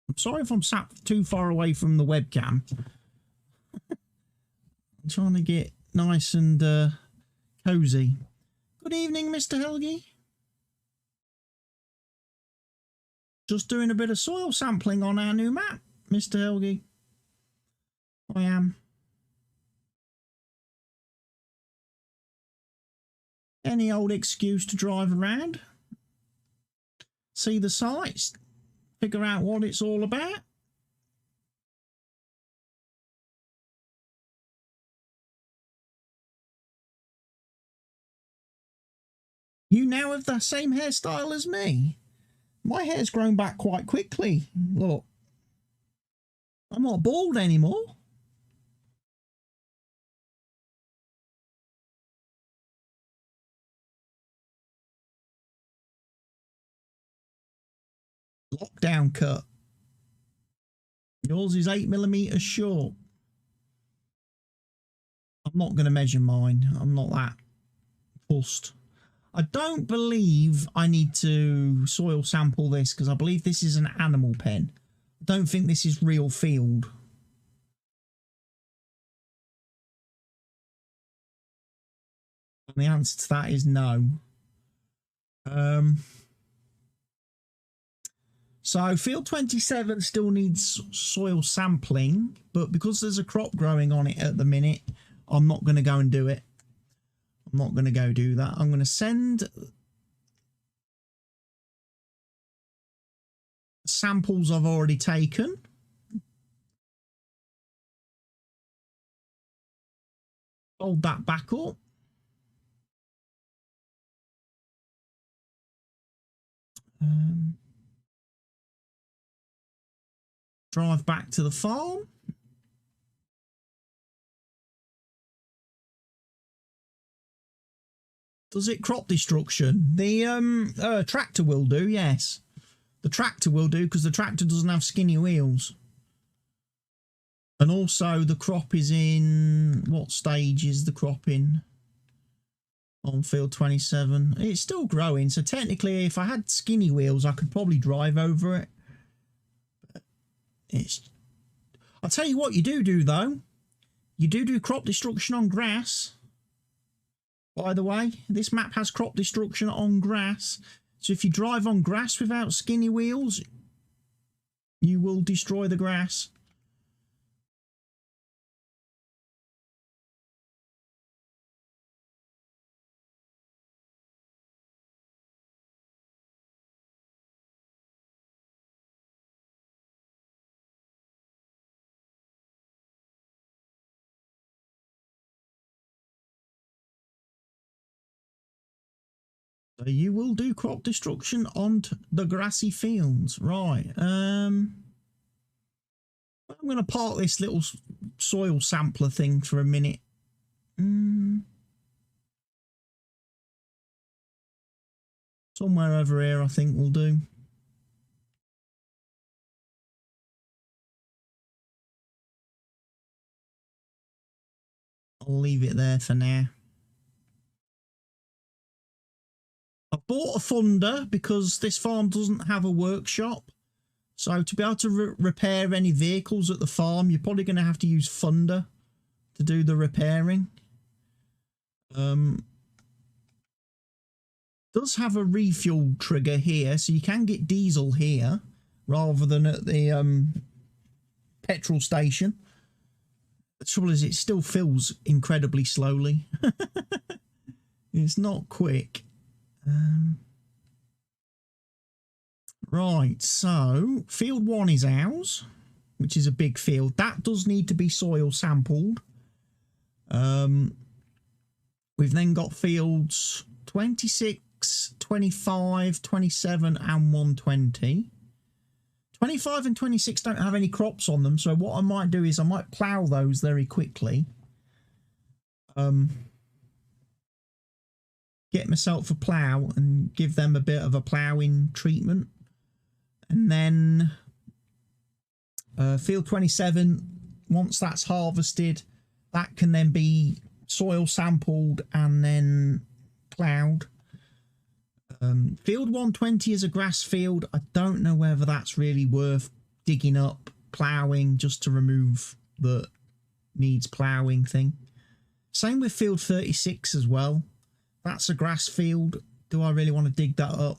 I'm sorry if I'm sat too far away from the webcam. I'm trying to get nice and cozy. Good evening, Mr. Helgi. Just doing a bit of soil sampling on our new map, Mr. Helgi. I am. Any old excuse to drive around, see the sights, figure out what it's all about. You now have the same hairstyle as me. My hair's grown back quite quickly. Look, I'm not bald anymore. Lockdown cut. Yours is 8mm short. I'm not going to measure mine. I'm not that fussed. I don't believe I need to soil sample this because I believe this is an animal pen. I don't think this is real field. And the answer to that is no. So field 27 still needs soil sampling, but because there's a crop growing on it at the minute, I'm not going to go and do it. I'm not going to go do that. I'm going to send samples I've already taken. Hold that back up. Drive back to the farm. Does it crop destruction? The tractor will do, yes. The tractor will do because the tractor doesn't have skinny wheels. And also the crop is in... What stage is the crop in? On field 27. It's still growing, so technically if I had skinny wheels I could probably drive over it. But it's... I'll tell you what you do though. You do crop destruction on grass. By the way, this map has crop destruction on grass. So if you drive on grass without skinny wheels, you will destroy the grass. So you will do crop destruction on the grassy fields. Right. I'm going to park this little soil sampler thing for a minute. Somewhere over here I think will do. I'll leave it there for now. I bought a funder because this farm doesn't have a workshop. So to be able to repair any vehicles at the farm, you're probably going to have to use funder to do the repairing. Does have a refuel trigger here, so you can get diesel here rather than at the petrol station. The trouble is it still fills incredibly slowly. It's not quick. Right, so field 1 is ours, which is a big field. That does need to be soil sampled. We've then got fields 26, 25, 27 and 120. 25 and 26 don't have any crops on them, so what I might do is I might plough those very quickly. Get myself a plough and give them a bit of a ploughing treatment. And then field 27, once that's harvested, that can then be soil sampled and then ploughed. Field 120 is a grass field. I don't know whether that's really worth digging up, ploughing just to remove the needs ploughing thing. Same with field 36 as well. That's a grass field. Do I really want to dig that up?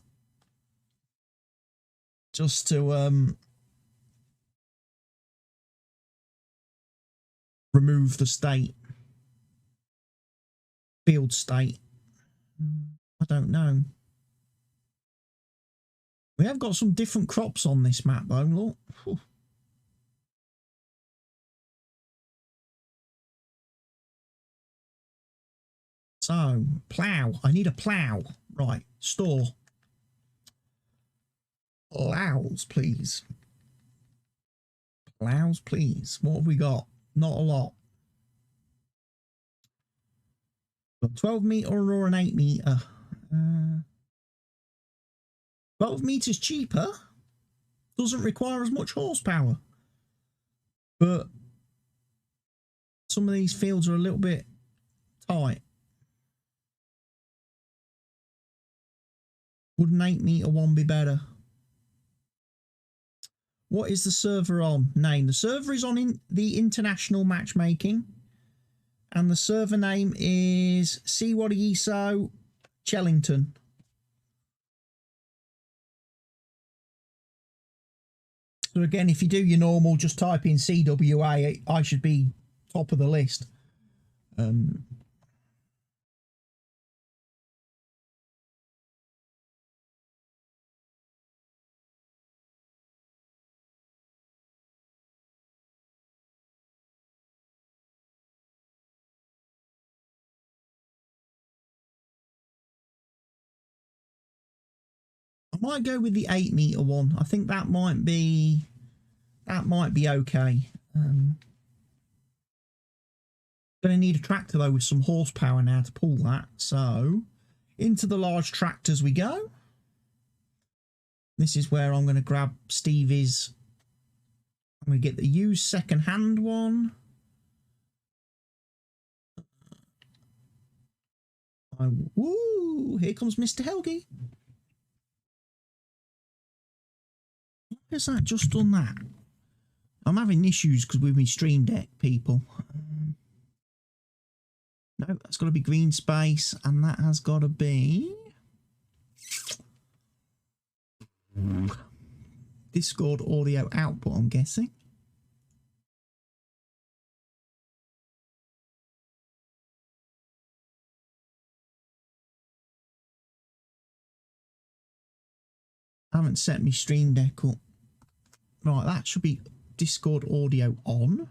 Just to remove the state. Field state. I don't know. We have got some different crops on this map though, look. Whew. So, plough. I need a plough. Right, store. Ploughs, please. Ploughs, please. What have we got? Not a lot. Got 12 metre or an 8 metre. 12 metres cheaper. Doesn't require as much horsepower. But some of these fields are a little bit tight. Would an 8 metre one be better? What is the server on? Name. The server is on the international matchmaking. And the server name is CWATTYESO Chellington. So again, if you do your normal, just type in CWA, I should be top of the list. I might go with the 8 metre one. I think that might be okay. Going to need a tractor though with some horsepower now to pull that. So into the large tractors we go. This is where I'm going to grab Stevie's. I'm going to get the used second-hand one. Woo! Here comes Mr. Helgi. Why has that just done that? I'm having issues because with my Stream Deck, people. No, that's got to be green space, and that has got to be Discord audio output, I'm guessing. I haven't set my Stream Deck up. Right, that should be Discord audio on.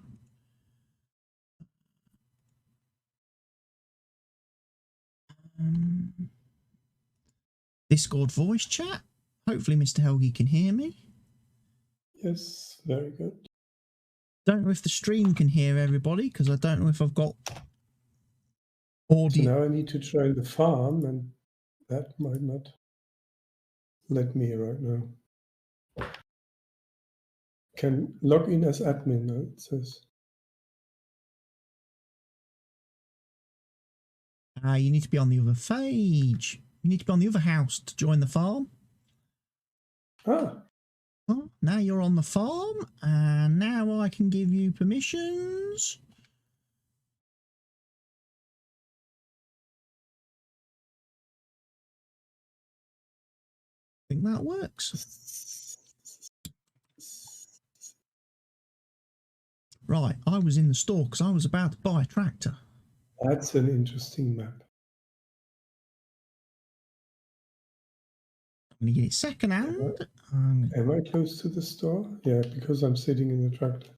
Discord voice chat. Hopefully Mr. Helgi can hear me. Yes, very good. Don't know if the stream can hear everybody because I don't know if I've got audio. So now I need to join the farm, and that might not let me right now. Can log in as admin, no? It says. You need to be on the other page. You need to be on the other house to join the farm. Ah. Oh, now you're on the farm, and now I can give you permissions. I think that works. Right, I was in the store because I was about to buy a tractor. That's an interesting map. I'm going to get it second hand. Am I close to the store? Yeah, because I'm sitting in the tractor.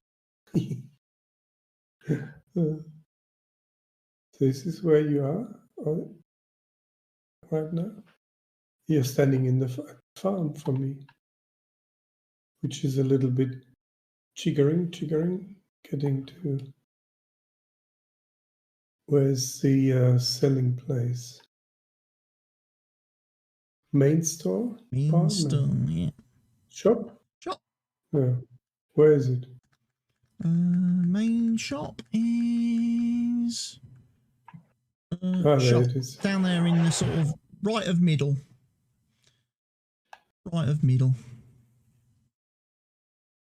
This is where you are right now. You're standing in the farm for me, which is a little bit jiggering, getting to where's the selling place? Main store? Main store, yeah. Shop? Shop. Yeah. Where is it? Main shop is There it is. Down there in the sort of right of middle. Right of middle.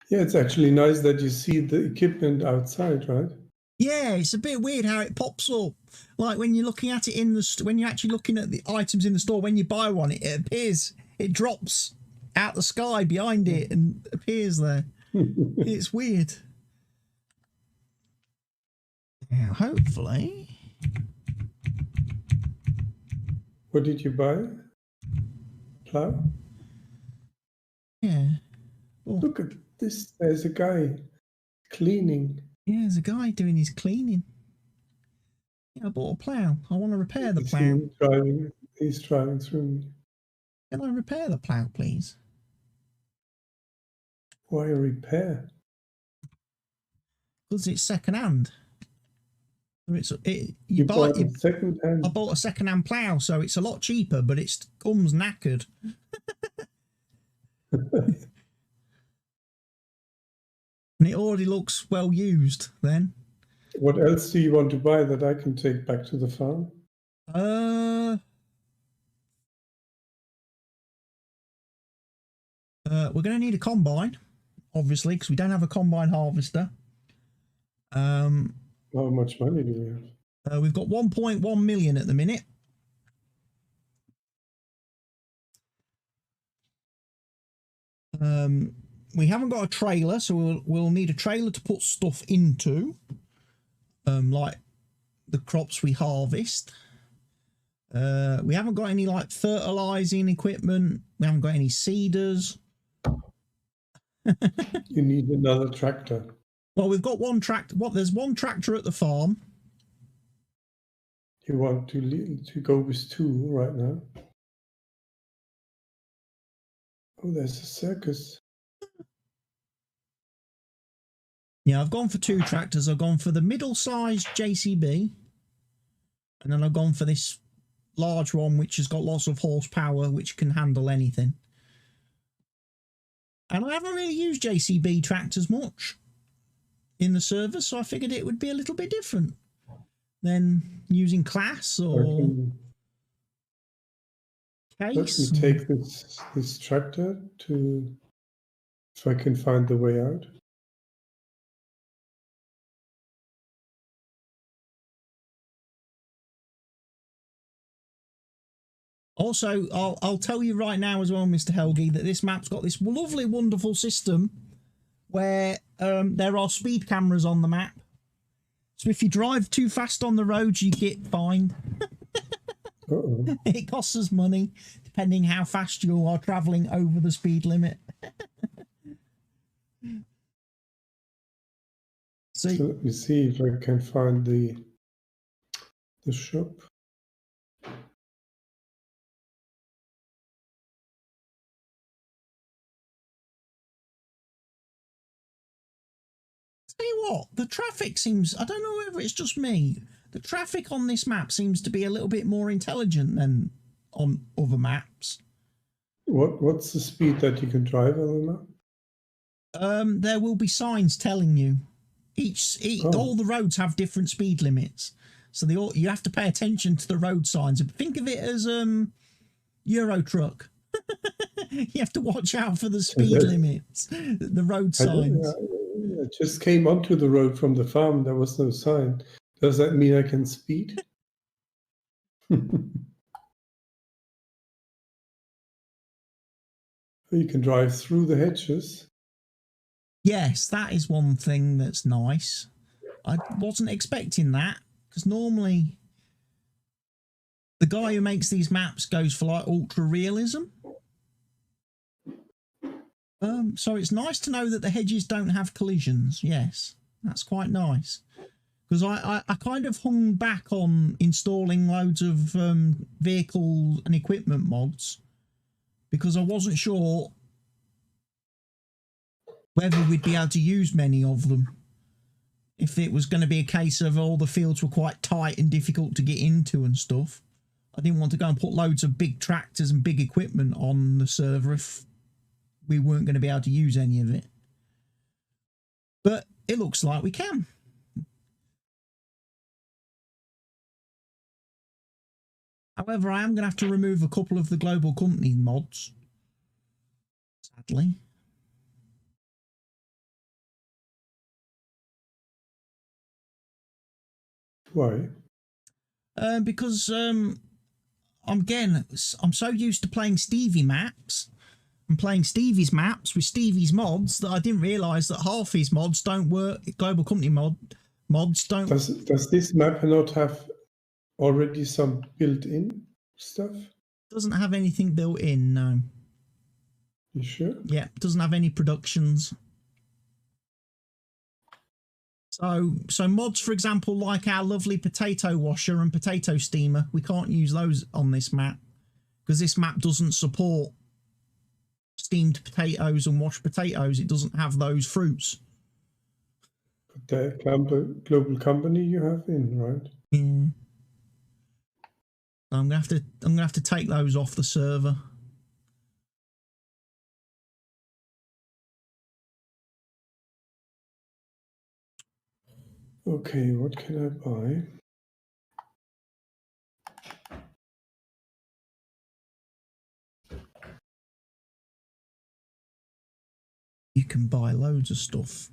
Yeah, it's actually nice that you see the equipment outside, right? Yeah, it's a bit weird how it pops up. Like when you're looking at it in the when you're actually looking at the items in the store, when you buy one, it appears, it drops out the sky behind it and appears there. It's weird. Now, hopefully, What did you buy? Plow? Yeah. Oh, Look at this. There's a guy cleaning. yeah, there's a guy doing his cleaning. Yeah, I bought a plough. I want to repair the He's plough. driving. He's driving through me. Can I repair the plough, please? Why repair? Because it's second hand. You bought it second hand. I bought a second hand plough, so it's a lot cheaper, but it comes knackered. And it already looks well used then. What else do you want to buy that I can take back to the farm? We're going to need a combine, obviously, because we don't have a combine harvester. How much money do we have? We've got 1.1 million at the minute. We haven't got a trailer, so we'll need a trailer to put stuff into, like the crops we harvest. We haven't got any like fertilizing equipment. We haven't got any seeders. You need another tractor. Well, we've got one tractor. There's one tractor at the farm. You want to go with two right now? Oh, there's a circus. Yeah, I've gone for two tractors. I've gone for the middle-sized JCB, and then I've gone for this large one, which has got lots of horsepower, which can handle anything. And I haven't really used JCB tractors much in the service, so I figured it would be a little bit different than using Class or Case. Let me take this tractor if I can find the way out. Also, I'll tell you right now as well, Mr. Helgi, that this map's got this lovely, wonderful system where there are speed cameras on the map. So if you drive too fast on the roads, you get fined. It costs us money, depending how fast you are travelling over the speed limit. So let me see if I can find the shop. Tell you what, the traffic seems, I don't know whether it's just me, the traffic on this map seems to be a little bit more intelligent than on other maps. What's the speed that you can drive on the map? There will be signs telling you. All the roads have different speed limits, so you have to pay attention to the road signs. Think of it as Euro truck. You have to watch out for the speed limits, the road signs. I just came onto the road from the farm. There was no sign. Does that mean I can speed? You can drive through the hedges. Yes, that is one thing that's nice. I wasn't expecting that, because normally the guy who makes these maps goes for like ultra realism. So it's nice to know that the hedges don't have collisions. Yes, that's quite nice. Because I kind of hung back on installing loads of vehicle and equipment mods because I wasn't sure whether we'd be able to use many of them. If it was going to be a case of all the fields were quite tight and difficult to get into and stuff. I didn't want to go and put loads of big tractors and big equipment on the server if we weren't going to be able to use any of it. But it looks like we can. However, I am going to have to remove a couple of the global company mods, sadly. Why? Because I'm so used to playing Stevie maps and playing Stevie's maps with Stevie's mods that I didn't realise that half his mods don't work. Global company mods don't. Does this map not have already some built in? stuff? Doesn't have anything built in, no. You sure? Yeah, doesn't have any productions. So mods, for example, like our lovely potato washer and potato steamer, we can't use those on this map because this map doesn't support steamed potatoes and washed potatoes. It doesn't have those fruits. But the global company you have in, right? Yeah. I'm gonna have to take those off the server. Okay, what can I buy? You can buy loads of stuff.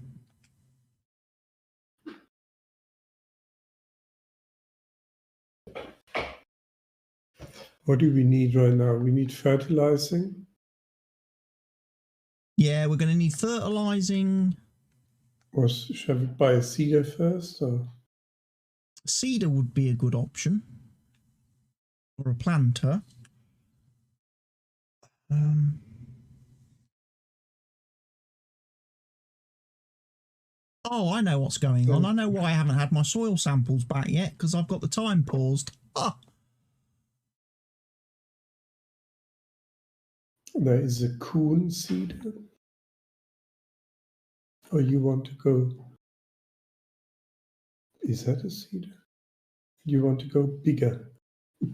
What do we need right now? We need fertilizing. Yeah, we're going to need fertilizing. Or shall we buy a seeder first? Or? Seeder would be a good option. Or a planter. Oh, I know what's going on. I know why I haven't had my soil samples back yet, because I've got the time paused. Ah. There is a Kuhn seeder. Or you want to go... Is that a seeder? You want to go bigger?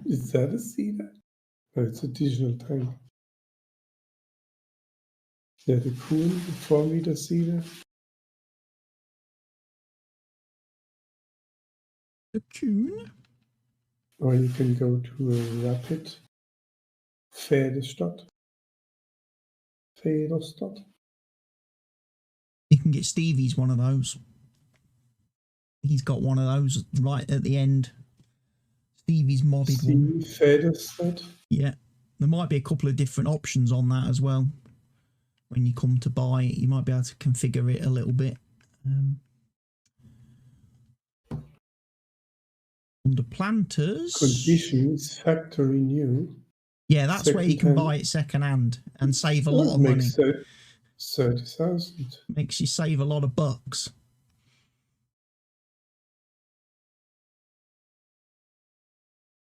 Is that a seeder? No, it's additional tank. Yeah, the Kuhn, the 4-meter seeder. The Kuhn? Or you can go to a rapid Federstadt. You can get Stevie's one of those. He's got one of those right at the end. Stevie's modded one. Federstadt? Yeah. There might be a couple of different options on that as well. When you come to buy it, you might be able to configure it a little bit. Under planters. Conditions, factory new. Yeah, that's where you can buy it second hand and save a lot of money. 30,000. Makes you save a lot of bucks.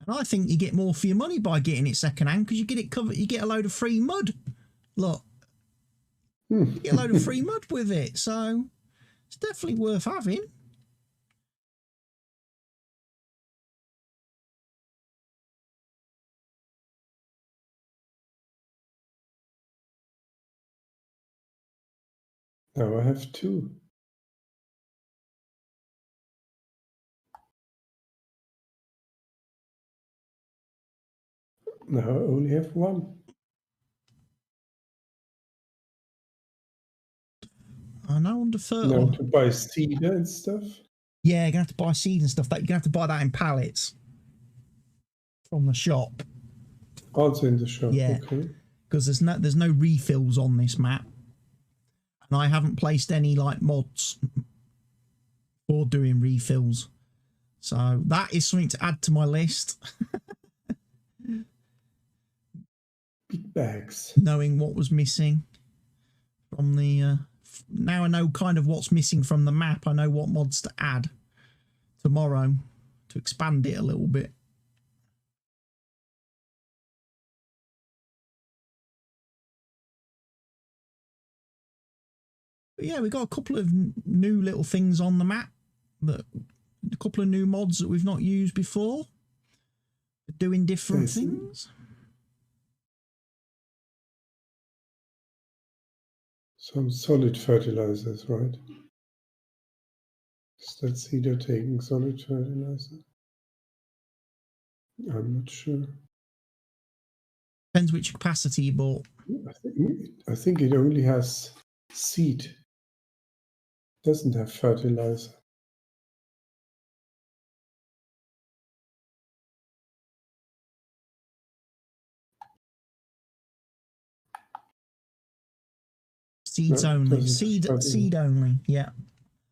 And I think you get more for your money by getting it second hand because you get it covered. You get a load of free mud. Look, you get a load of free mud with it, so it's definitely worth having. Now I have 2. Now I only have 1. I know under fertilizer. Now to buy seed and stuff. Yeah, you're gonna have to buy seed and stuff. That you're gonna have to buy that in pallets from the shop. Also in the shop. Yeah, because there's no refills on this map, and I haven't placed any like mods for doing refills. So that is something to add to my list. Big bags. Knowing what was missing from the... now I know kind of what's missing from the map. I know what mods to add tomorrow to expand it a little bit. But yeah, we got a couple of new little things on the map. A couple of new mods that we've not used before. Doing different things. Some solid fertilizers, right? Is that seeder taking solid fertilizer? I'm not sure. Depends which capacity you bought. I think it only has seed. Doesn't have fertilizer. Seeds only. Seed only. Yeah.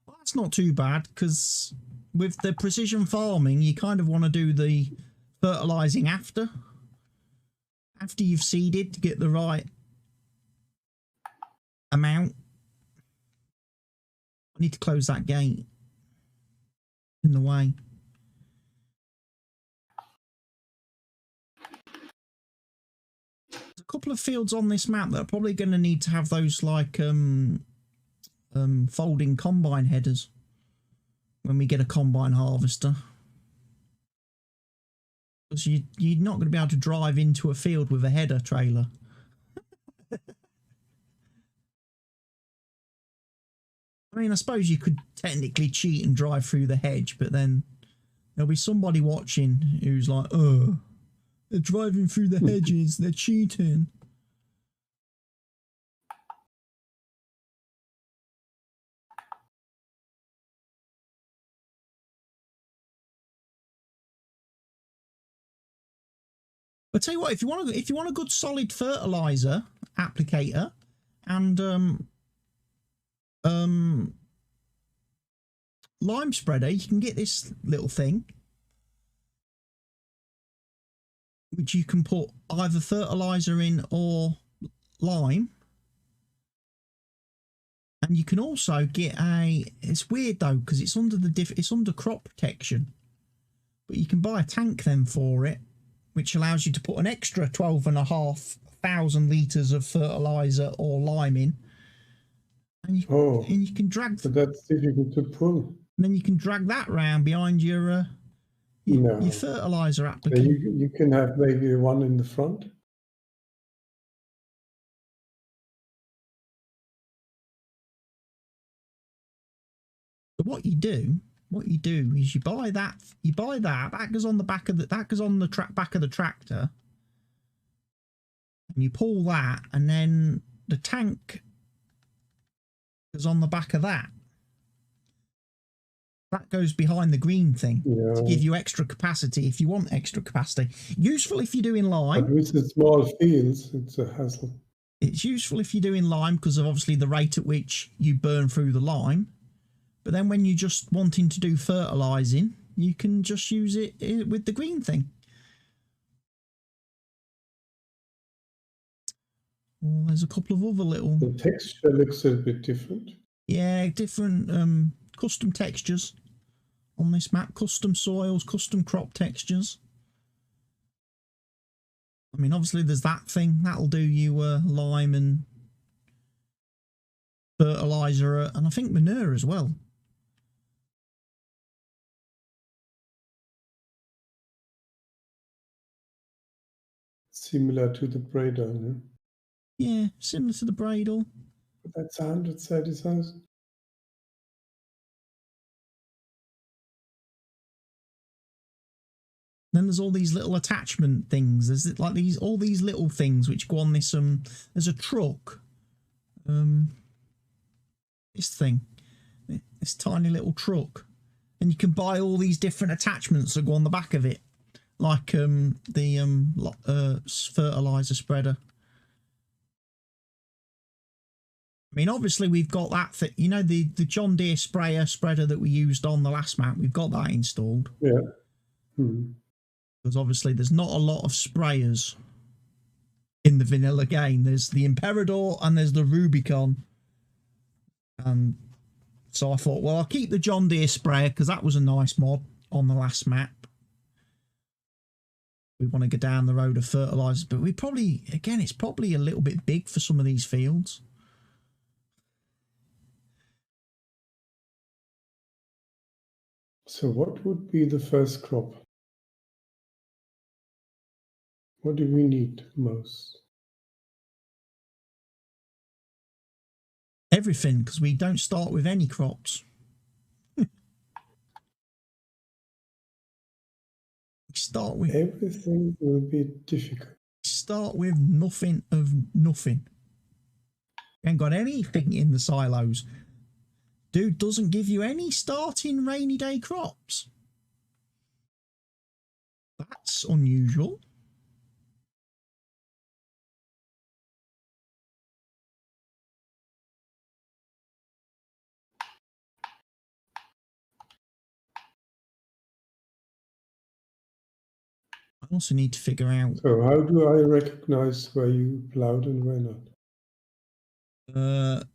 Well, that's not too bad because with the precision farming, you kind of want to do the fertilizing after. after you've seeded to get the right amount. I need to close that gate in the way. There's a couple of fields on this map that are probably going to need to have those like folding combine headers when we get a combine harvester. Because you're not going to be able to drive into a field with a header trailer. I mean, I suppose you could technically cheat and drive through the hedge, but then there'll be somebody watching who's like, oh, they're driving through the hedges, they're cheating. But tell you what, if you want a good solid fertilizer applicator and lime spreader, you can get this little thing which you can put either fertilizer in or lime. And you can also get it's weird though because it's under crop protection, but you can buy a tank then for it, which allows you to put an extra 12,500 litres of fertiliser or lime in. And you can drag... So that's difficult to pull. And then you can drag that round behind your fertiliser applicator. So you can have maybe one in the front. So what you do is you buy that goes on the back of back of the tractor, and you pull that, and then the tank goes on the back of that. That goes behind the green thing to give you extra capacity if you want extra capacity. Useful if you're doing lime. But with the small fields, it's a hassle. It's useful if you're doing lime because of obviously the rate at which you burn through the lime. But then when you're just wanting to do fertilising, you can just use it with the green thing. Well, there's a couple of other little... The texture looks a bit different. Yeah, different custom textures on this map. Custom soils, custom crop textures. I mean, obviously there's that thing. That'll do you lime and fertiliser and I think manure as well. Similar to the Bradle, no? Yeah, similar to the Bradle. But that's 130,000. Then there's all these little attachment things. There's like all these little things which go on this. There's a truck. This thing, this tiny little truck, and you can buy all these different attachments that go on the back of it, like the fertilizer spreader. I mean, obviously we've got that thing, you know, the John Deere spreader that we used on the last map. We've got that installed. Yeah. Because obviously there's not a lot of sprayers in the vanilla game. There's the Imperador and there's the Rubicon. And so I thought, well, I'll keep the John Deere sprayer because that was a nice mod on the last map. We want to go down the road of fertilizers, but we probably, again, it's probably a little bit big for some of these fields. So what would be the first crop? What do we need most? Everything, because we don't start with any crops. We start with... Everything will be difficult. Start with nothing of nothing. We ain't got anything in the silos. Dude doesn't give you any starting rainy day crops. That's unusual. Also need to figure out. So how do I recognize where you plowed and where not?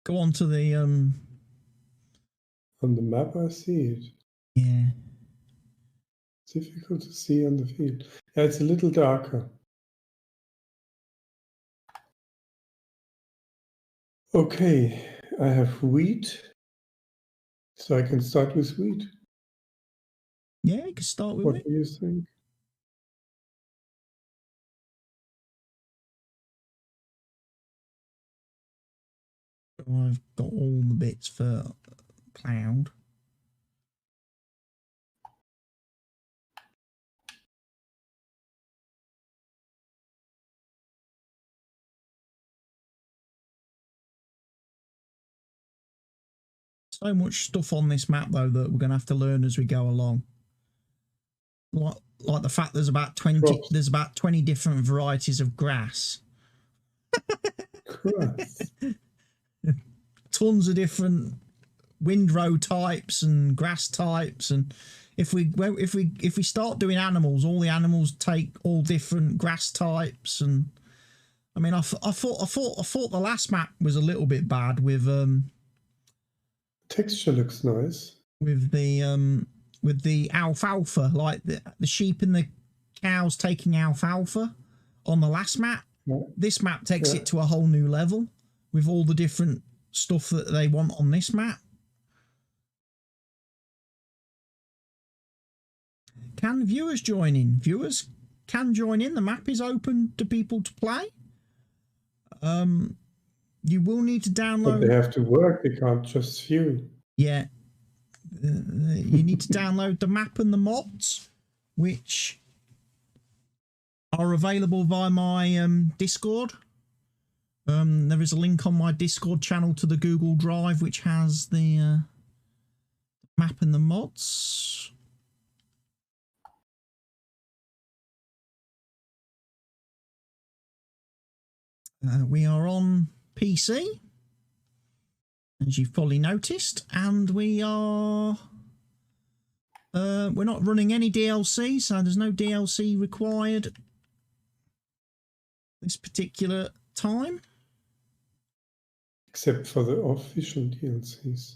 Go on to the On the map, I see it. yeah. It's difficult to see on the field. Yeah, it's a little darker. Okay, I have wheat, so I can start with wheat. Yeah, you can start with What it. do you think? I've got all the bits for ploughed. So much stuff on this map though that we're going to have to learn as we go along. Like the fact there's about 20 Crops. there's about 20 different varieties of grass. Grass. Tons of different windrow types and grass types, and if we start doing animals, all the animals take all different grass types. And I mean, I thought the last map was a little bit bad with Texture looks nice. with the alfalfa, like the sheep and the cows taking alfalfa on the last map. Yeah. This map takes it to a whole new level with all the different stuff that they want on this map. Can viewers join in? Viewers can join in. The map is open to people to play. You will need to download. But they have to work. They can't just view. Yeah. You need to download the map and the mods, which are available via my Discord. There is a link on my Discord channel to the Google Drive, which has the map and the mods. We are on PC, as you've probably noticed, and we are we're not running any DLC, so there's no DLC required this particular time, Except for the official DLCs.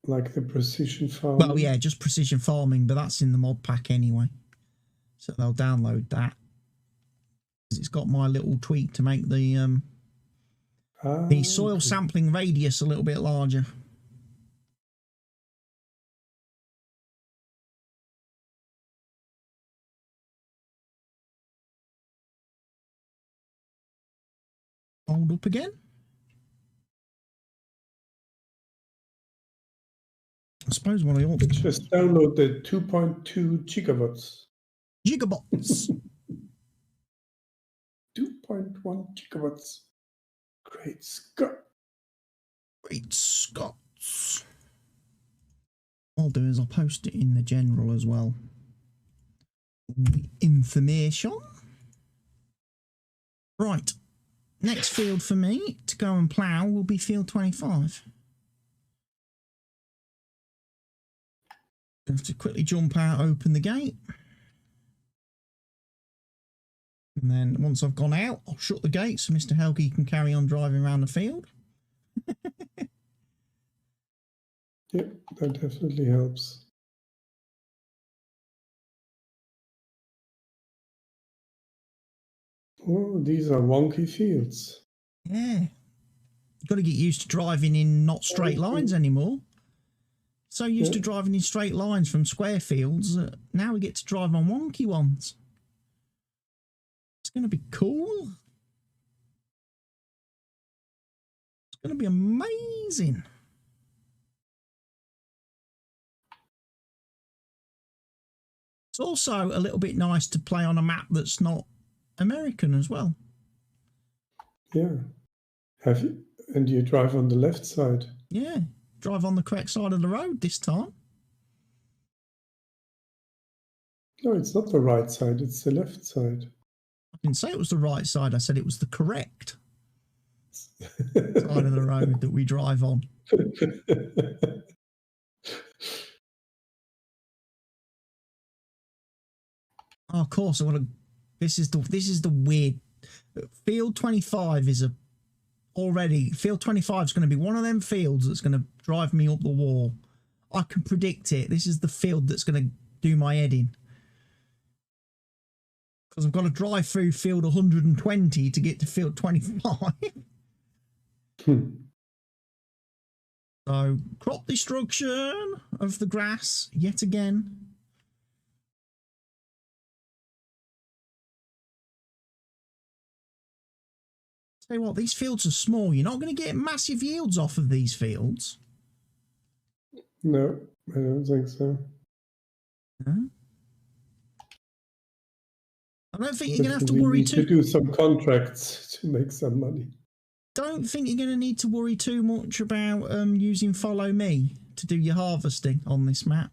Like the precision farming. well, yeah, just precision farming, but that's in the mod pack anyway, so they'll download that. It's got my little tweak to make the soil sampling radius a little bit larger. Hold up again. I suppose what I ought to just download the 2.2 gigawatts. Gigabots. 2.1 gigawatts. Great Scott. Great Scots. What I'll do is I'll post it in the general as well. All the information. Right. Next field for me to go and plough will be field 25. I have to quickly jump out, open the gate. And then once I've gone out, I'll shut the gate so Mr. Helgi can carry on driving around the field. Yep, that definitely helps. Oh, these are wonky fields. Yeah. You've got to get used to driving in not straight lines anymore. So used to driving in straight lines from square fields. Now we get to drive on wonky ones. It's going to be cool. It's going to be amazing. It's also a little bit nice to play on a map that's not American as well. Yeah. Have you? And you drive on the left side. Yeah. Drive on the correct side of the road this time. No, it's not the right side. It's the left side. I didn't say it was the right side. I said it was the correct side of the road that we drive on. Oh, of course, I want to. This is the weird. Field 25 is Field 25 is going to be one of them fields that's going to drive me up the wall. I can predict it. This is the field that's going to do my head in. Because I've got to drive through field 120 to get to field 25. So, crop destruction of the grass yet again. Tell you what, these fields are small. You're not going to get massive yields off of these fields. No, I don't think so. No? I don't think you're going to have to worry too. To do some contracts to make some money. Don't think you're going to need to worry too much about using Follow Me to do your harvesting on this map.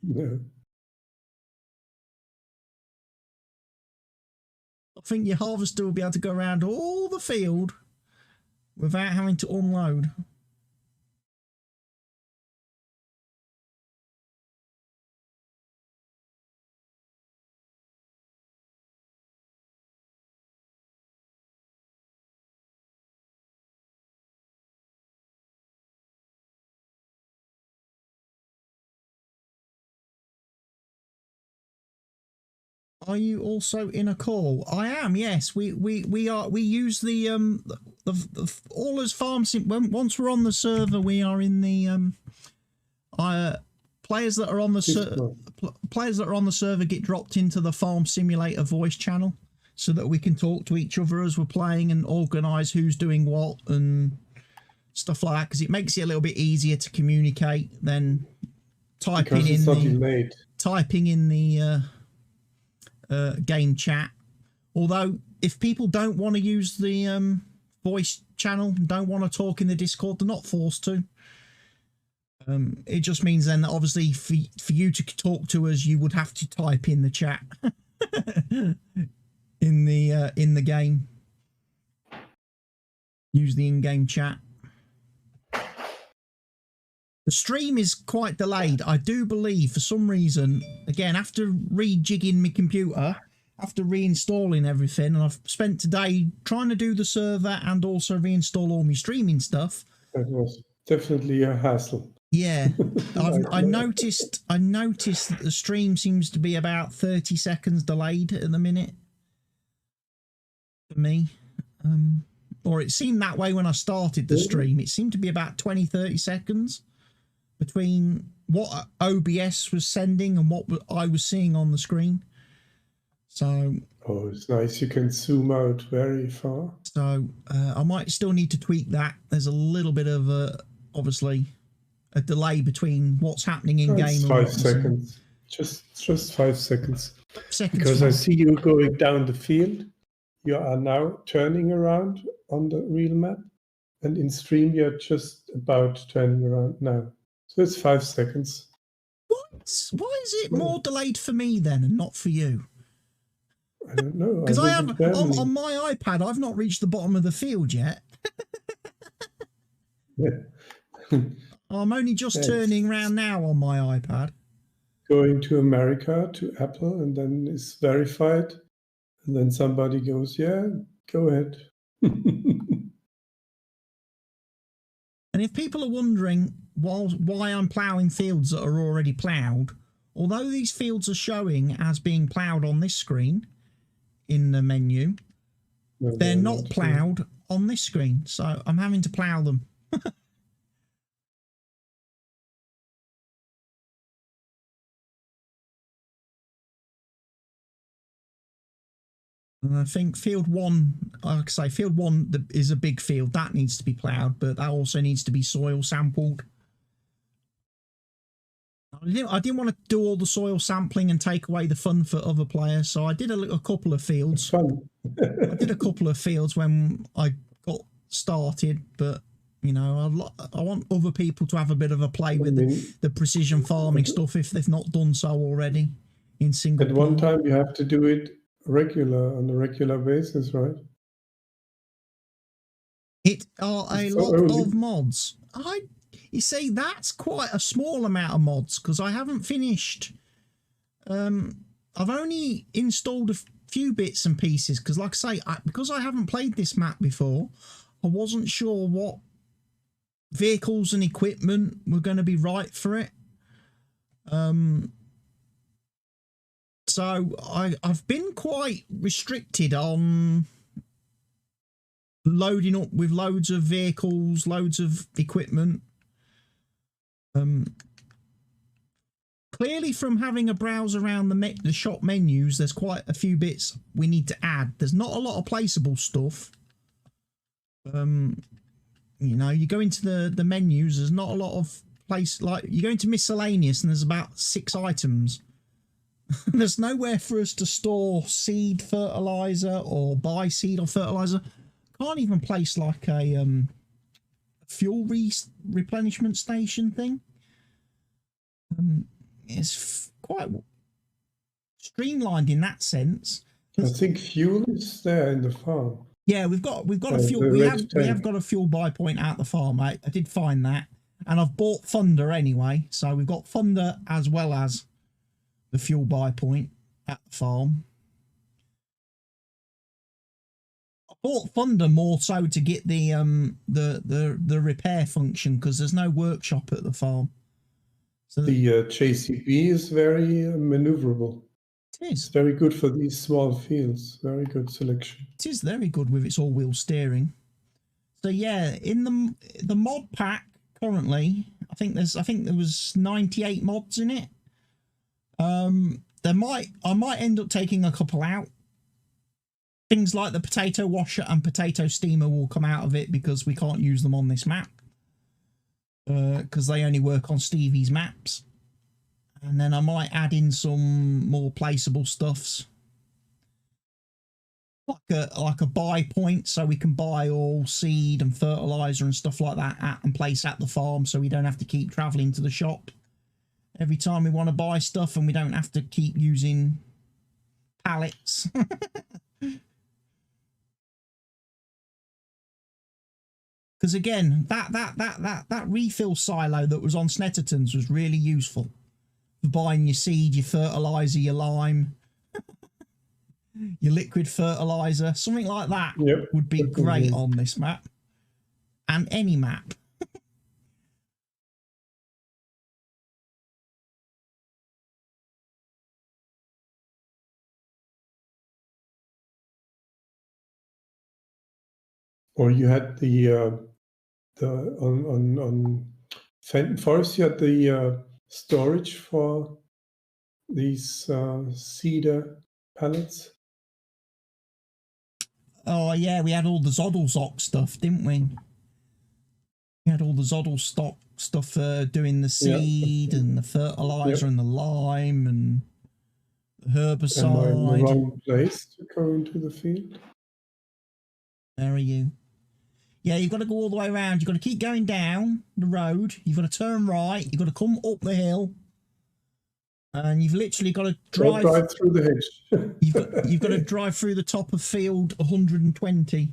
No. I think your harvester will be able to go around all the field without having to unload. Are you also in a call? I am. Yes, we are. We use the all as farm sim. Once we're on the server, we are in the players that are on the players that are on the server get dropped into the farm simulator voice channel, so that we can talk to each other as we're playing and organise who's doing what and stuff like that. Because it makes it a little bit easier to communicate than typing in the game chat. Although if people don't want to use the voice channel, don't want to talk in the Discord, they're not forced to. It just means then that obviously for you to talk to us, you would have to type in the chat in the game. Use the in-game chat. The stream is quite delayed. I do believe for some reason, again, after rejigging my computer, after reinstalling everything, and I've spent today trying to do the server and also reinstall all my streaming stuff. That was definitely a hassle. Yeah, I noticed that the stream seems to be about 30 seconds delayed at the minute for me. Or it seemed that way when I started the stream. It seemed to be about 20-30 seconds between what OBS was sending and what I was seeing on the screen. So, oh, it's nice. You can zoom out very far. So I might still need to tweak that. There's a little bit of obviously a delay between what's happening in game. 5 seconds. Just 5 seconds. Because I see you going down the field. You are now turning around on the real map, and in stream you're just about turning around now. So it's 5 seconds. What? Why is it more delayed for me then and not for you? I don't know. Because I have on my iPad, I've not reached the bottom of the field yet. Yeah. I'm only just turning around now on my iPad. Going to America, to Apple, and then it's verified. And then somebody goes, yeah, go ahead. And if people are wondering why I'm ploughing fields that are already ploughed, although these fields are showing as being ploughed on this screen in the menu, they're not ploughed on this screen. So I'm having to plough them. And I think field one, like I say, field one is a big field. That needs to be ploughed, but that also needs to be soil sampled. I didn't want to do all the soil sampling and take away the fun for other players, so I did a couple of fields. I did a couple of fields when I got started, but you know, I want other people to have a bit of a play with the precision farming stuff if they've not done so already in single. At one time, you have to do it on a regular basis, right? It are a lot of mods. You see, that's quite a small amount of mods because I haven't finished I've only installed a few bits and pieces because, like I say, because I haven't played this map before, I wasn't sure what vehicles and equipment were going to be right for it. So I've been quite restricted on loading up with loads of vehicles, loads of equipment. Clearly, from having a browse around the shop menus, there's quite a few bits we need to add. There's not a lot of placeable stuff. You know, you go into the menus, there's not a lot of place. Like, you go into miscellaneous and there's about 6 items. There's nowhere for us to store seed fertilizer or buy seed or fertilizer. Can't even place like a fuel replenishment station thing. It's quite streamlined in that sense. I think fuel is there in the farm. Yeah, we've got a fuel. We have got a fuel buy point at the farm. I did find that, and I've bought Thunder anyway. So we've got Thunder as well as the fuel buy point at the farm. I bought Thunder more so to get the repair function because there's no workshop at the farm. So the JCB is very maneuverable. It is. It's very good for these small fields. Very good selection. It is very good with its all-wheel steering. So yeah, in the mod pack currently, I think there was 98 mods in it. I might end up taking a couple out. Things like the potato washer and potato steamer will come out of it because we can't use them on this map. Because they only work on Stevie's maps. And then I might add in some more placeable stuffs. Like a buy point, so we can buy all seed and fertilizer and stuff like that and place at the farm, so we don't have to keep travelling to the shop every time we want to buy stuff, and we don't have to keep using pallets. Because again, that refill silo that was on Snetterton's was really useful for buying your seed, your fertilizer, your lime, your liquid fertilizer, something like that. Yep, would be great on this map and any map. Or you had on Fenton Forest, you had the storage for these cedar pallets. Oh yeah, we had all the Zoddlezock stuff, didn't we? We had all the Zoddle stock stuff for doing the seed and the fertilizer and the lime and the herbicide. Am I in the wrong place to go into the field? There are you. Yeah, you've got to go all the way around. You've got to keep going down the road. You've got to turn right. You've got to come up the hill. And you've literally got to drive through the hedge. you've got to drive through the top of field 120.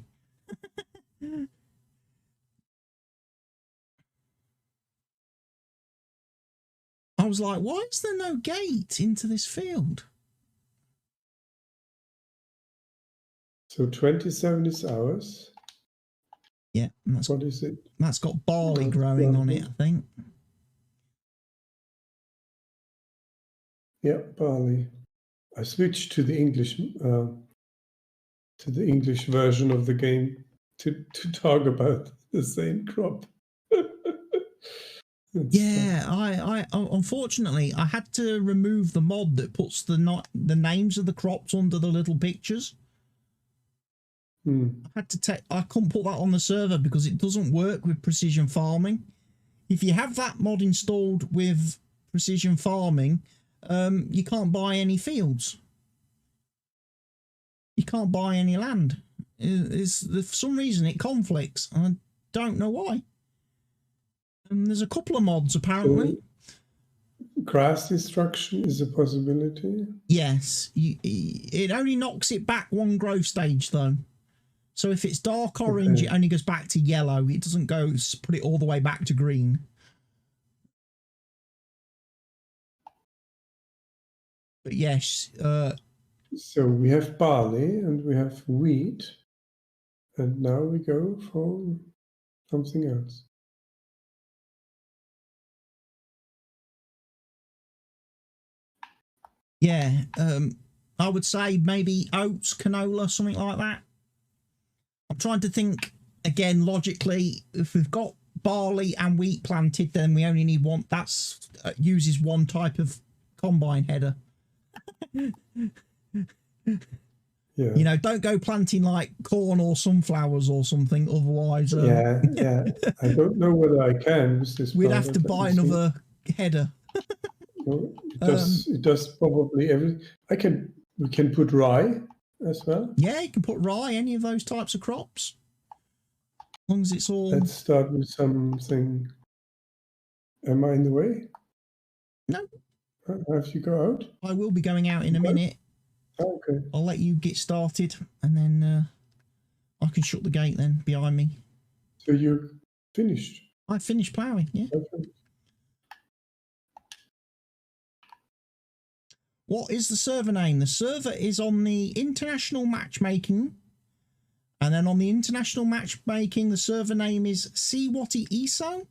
I was like, why is there no gate into this field? So 27 is ours. Yeah, and that's, what is it? That's got barley growing on it, I think. Yeah, barley. I switched to the English version of the game to talk about the same crop. Yeah, I unfortunately I had to remove the mod that puts the names of the crops under the little pictures. I couldn't put that on the server because it doesn't work with precision farming. If you have that mod installed with precision farming, you can't buy any fields. You can't buy any land. For some reason it conflicts, and I don't know why. And there's a couple of mods apparently. So grass destruction is a possibility. Yes, it only knocks it back one growth stage though. So if it's dark orange, it only goes back to yellow. It doesn't put it all the way back to green. But yes, so we have barley and we have wheat, and now we go for something else. yeah, I would say maybe oats, canola, something like that. I'm trying to think again logically. If we've got barley and wheat planted, then we only need one. That's uses one type of combine header. Yeah. You know, don't go planting like corn or sunflowers or something. Otherwise, yeah. I don't know whether I can with this. we'd have to buy another header. No, it does probably every. We can put rye as well. Yeah, you can put rye, any of those types of crops, as long as it's all. Let's start with something. Am I in the way? No. Have you go out? I will be going out in a minute. Okay. I'll let you get started, and then I can shut the gate then behind me. So you finished? I finished ploughing, yeah. Okay. What is the server name? The server is on the international matchmaking. And then on the international matchmaking, the server name is CWATTYESO,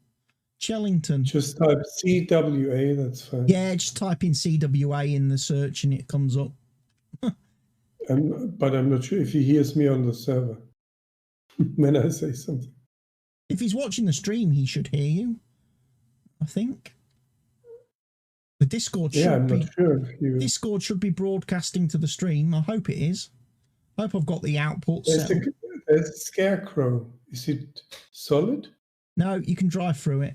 Chellington. Just type CWA, that's fine. Yeah, just type in CWA in the search and it comes up. But I'm not sure if he hears me on the server when I say something. If he's watching the stream, he should hear you, I think. The Discord should I'm not sure if you... Discord should be broadcasting to the stream. I hope it is. I hope I've got the output set. There's a scarecrow. Is it solid? No, you can drive through it.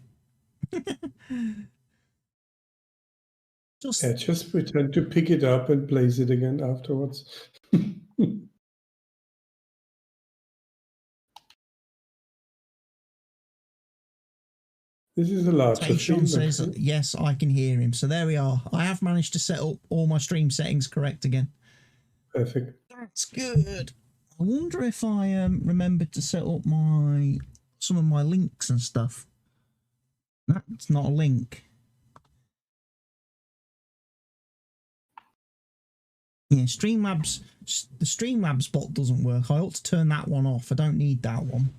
Just pretend to pick it up and place it again afterwards. This is a larger Tayshawn says, yes, I can hear him. So there we are. I have managed to set up all my stream settings correct again. Perfect. That's good. I wonder if I remembered to set up some of my links and stuff. That's not a link. Yeah, Streamlabs. The Streamlabs bot doesn't work. I ought to turn that one off. I don't need that one.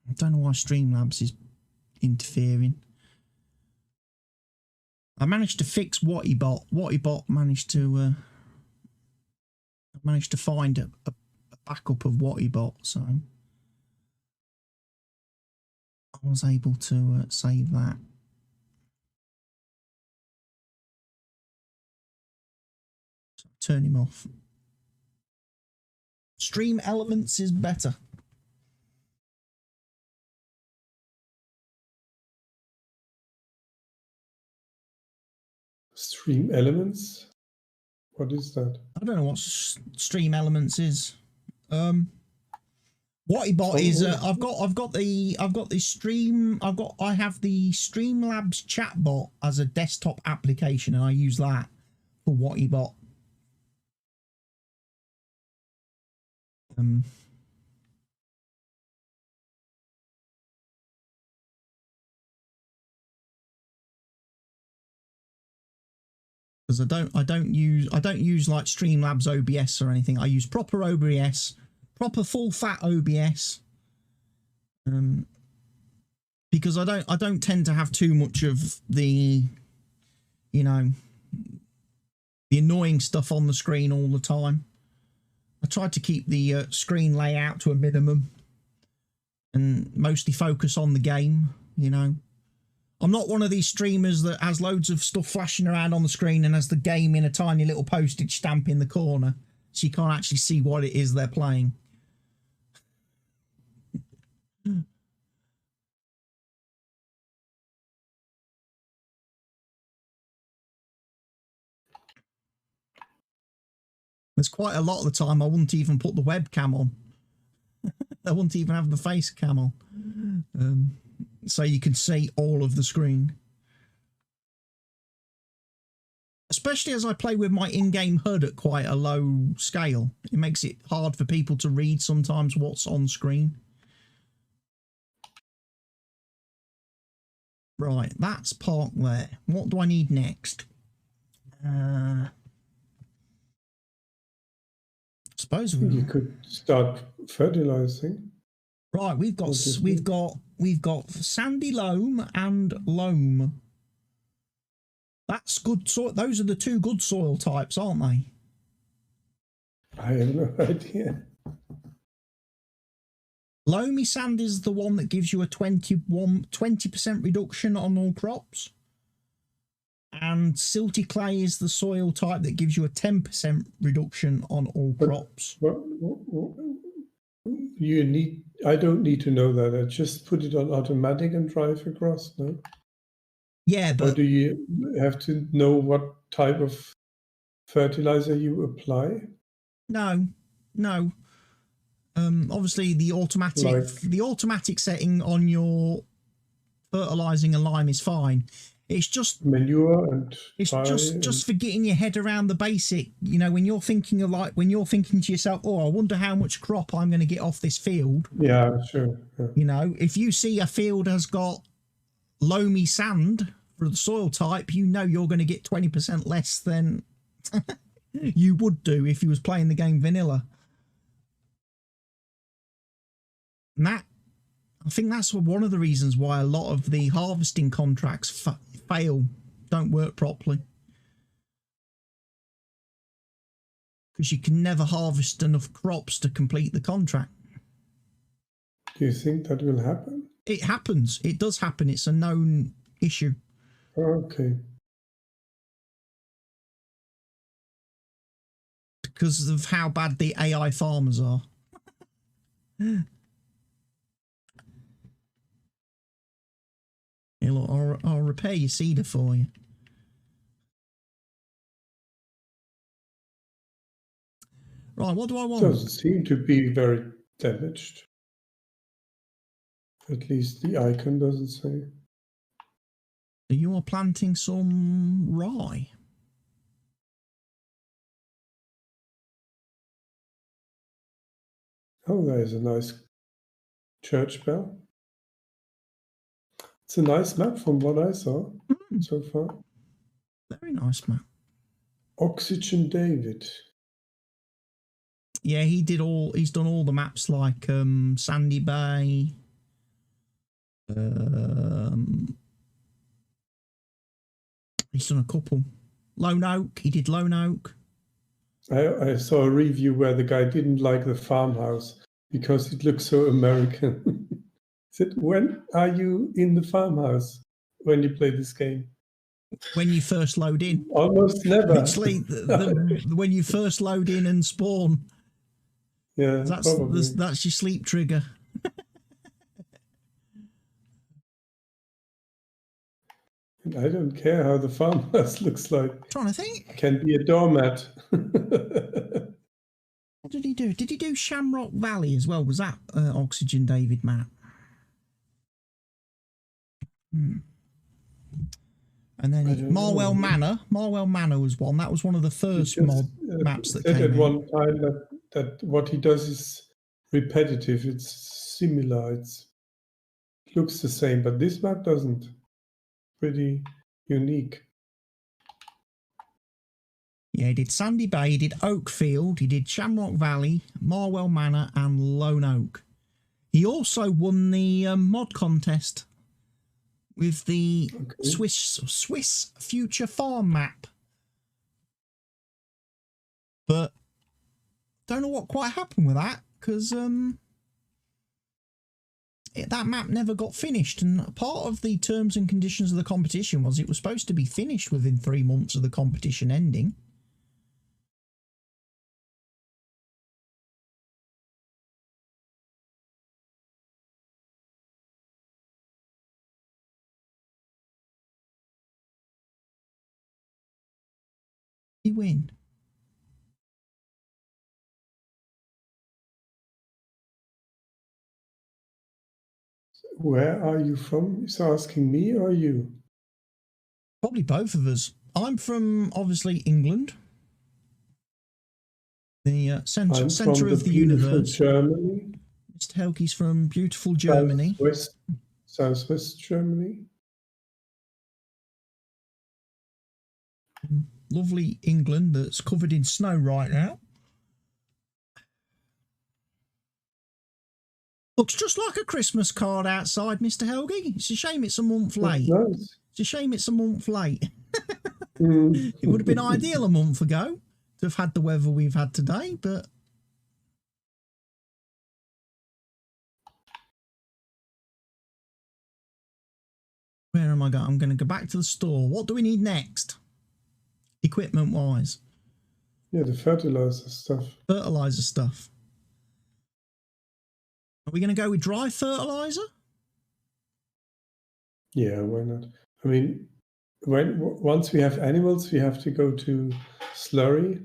I don't know why Streamlabs is interfering. I managed to fix WATTYBot. WATTYBot managed to find a backup of WATTYBot, so I was able to save that. So turn him off. Stream Elements is better. Stream Elements? What is that? I don't know what Stream Elements is. WATTYBot is I have the Streamlabs chatbot as a desktop application, and I use that for WATTYBot. Because I don't use like Streamlabs OBS or anything. I use proper OBS, proper full fat OBS. Because I don't tend to have too much of the, you know, the annoying stuff on the screen all the time. I try to keep the screen layout to a minimum and mostly focus on the game, you know. I'm not one of these streamers that has loads of stuff flashing around on the screen and has the game in a tiny little postage stamp in the corner, so you can't actually see what it is they're playing. There's quite a lot of the time I wouldn't even put the webcam on. I wouldn't even have the face cam on. So you can see all of the screen. Especially as I play with my in-game HUD at quite a low scale. It makes it hard for people to read sometimes what's on screen. Right, that's parked there. What do I need next? Suppose You could start fertilizing. right. We've got sandy loam and loam. That's good soil. Those are the two good soil types, aren't they? I have no idea. Loamy sand is the one that gives you a 20% reduction on all crops. And silty clay is the soil type that gives you a 10% reduction on all crops. You need. I don't need to know that. I just put it on automatic and drive across. No. Yeah, but or do you have to know what type of fertilizer you apply? no. Obviously, the automatic setting on your fertilizing a lime is fine. It's just manure and it's just for getting your head around the basic. You know, when you're thinking to yourself, "Oh, I wonder how much crop I'm going to get off this field." Yeah, sure. Yeah. You know, if you see a field has got loamy sand for the soil type, you know you're going to get 20% less than you would do if you was playing the game vanilla. And that, I think that's one of the reasons why a lot of the harvesting contracts fail, don't work properly. Because you can never harvest enough crops to complete the contract. Do you think that will happen? It happens. It does happen. It's a known issue. Okay. Because of how bad the AI farmers are. Yeah, look, I'll repair your seeder for you. Right, what do I want? Doesn't seem to be very damaged. At least the icon doesn't say. You are planting some rye. Oh, there's a nice church bell. It's a nice map from what I saw so far. Very nice map. Oxygen David. Yeah, he's done all the maps like Sandy Bay. He's done a couple. Lone Oak, he did Lone Oak. I saw a review where the guy didn't like the farmhouse because it looks so American. He said, when are you in the farmhouse when you play this game? When you first load in. Almost never. Literally, when you first load in and spawn. Yeah, that's your sleep trigger. I don't care how the farmhouse looks like. I'm trying to think. It can be a doormat. What did he do? Did he do Shamrock Valley as well? Was that Oxygen David map? And then Marwell Manor. Marwell Manor was one. That was one of the first maps that came at in. one time that what he does is repetitive. It's similar. It looks the same, but this map doesn't. Pretty unique. Yeah, he did Sandy Bay, he did Oakfield, he did Shamrock Valley, Marwell Manor, and Lone Oak. He also won the mod contest with the Swiss Future Farm map. But don't know what quite happened with that, because that map never got finished, and part of the terms and conditions of the competition was it was supposed to be finished within 3 months of the competition ending. You win. Where are you from? He's asking me or you? Probably both of us. I'm from, obviously, England. The centre of the universe. Germany. Mr. Helke's from beautiful Germany. Southwest Germany. Lovely England that's covered in snow right now. Looks just like a Christmas card outside, Mr. Helgi. It's a shame it's a month late. Nice. It's a shame it's a month late. Mm. It would have been ideal a month ago to have had the weather we've had today, but where am I going? I'm going to go back to the store. What do we need next? Equipment wise. Yeah, the fertilizer stuff. Fertilizer stuff. Are we going to go with dry fertilizer? Yeah, why not? I mean, once we have animals, we have to go to slurry.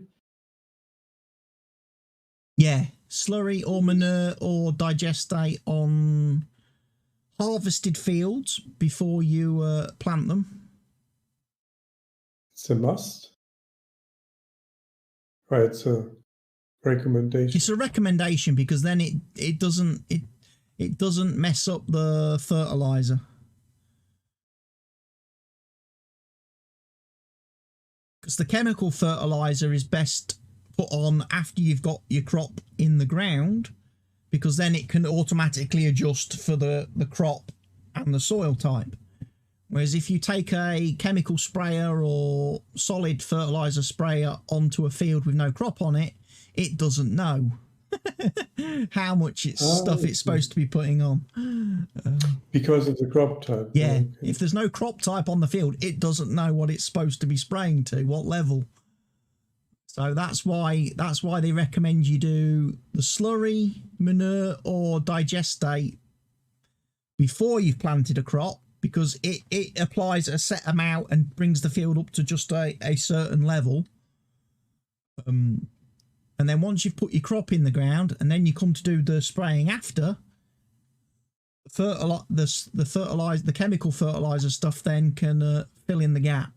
Yeah, slurry or manure or digestate on harvested fields before you plant them. It's a must. Right, it's a recommendation. It's a recommendation because then it doesn't mess up the fertilizer. Because the chemical fertilizer is best put on after you've got your crop in the ground, because then it can automatically adjust for the crop and the soil type. Whereas if you take a chemical sprayer or solid fertilizer sprayer onto a field with no crop on it, it doesn't know how much stuff it's supposed to be putting on. Because of the crop type. Yeah, Okay. if there's no crop type on the field, it doesn't know what it's supposed to be spraying to, what level. So that's why they recommend you do the slurry, manure or digestate before you've planted a crop, because it applies a set amount and brings the field up to just a certain level. And then once you've put your crop in the ground and then you come to do the spraying after, the chemical fertilizer stuff then can fill in the gap.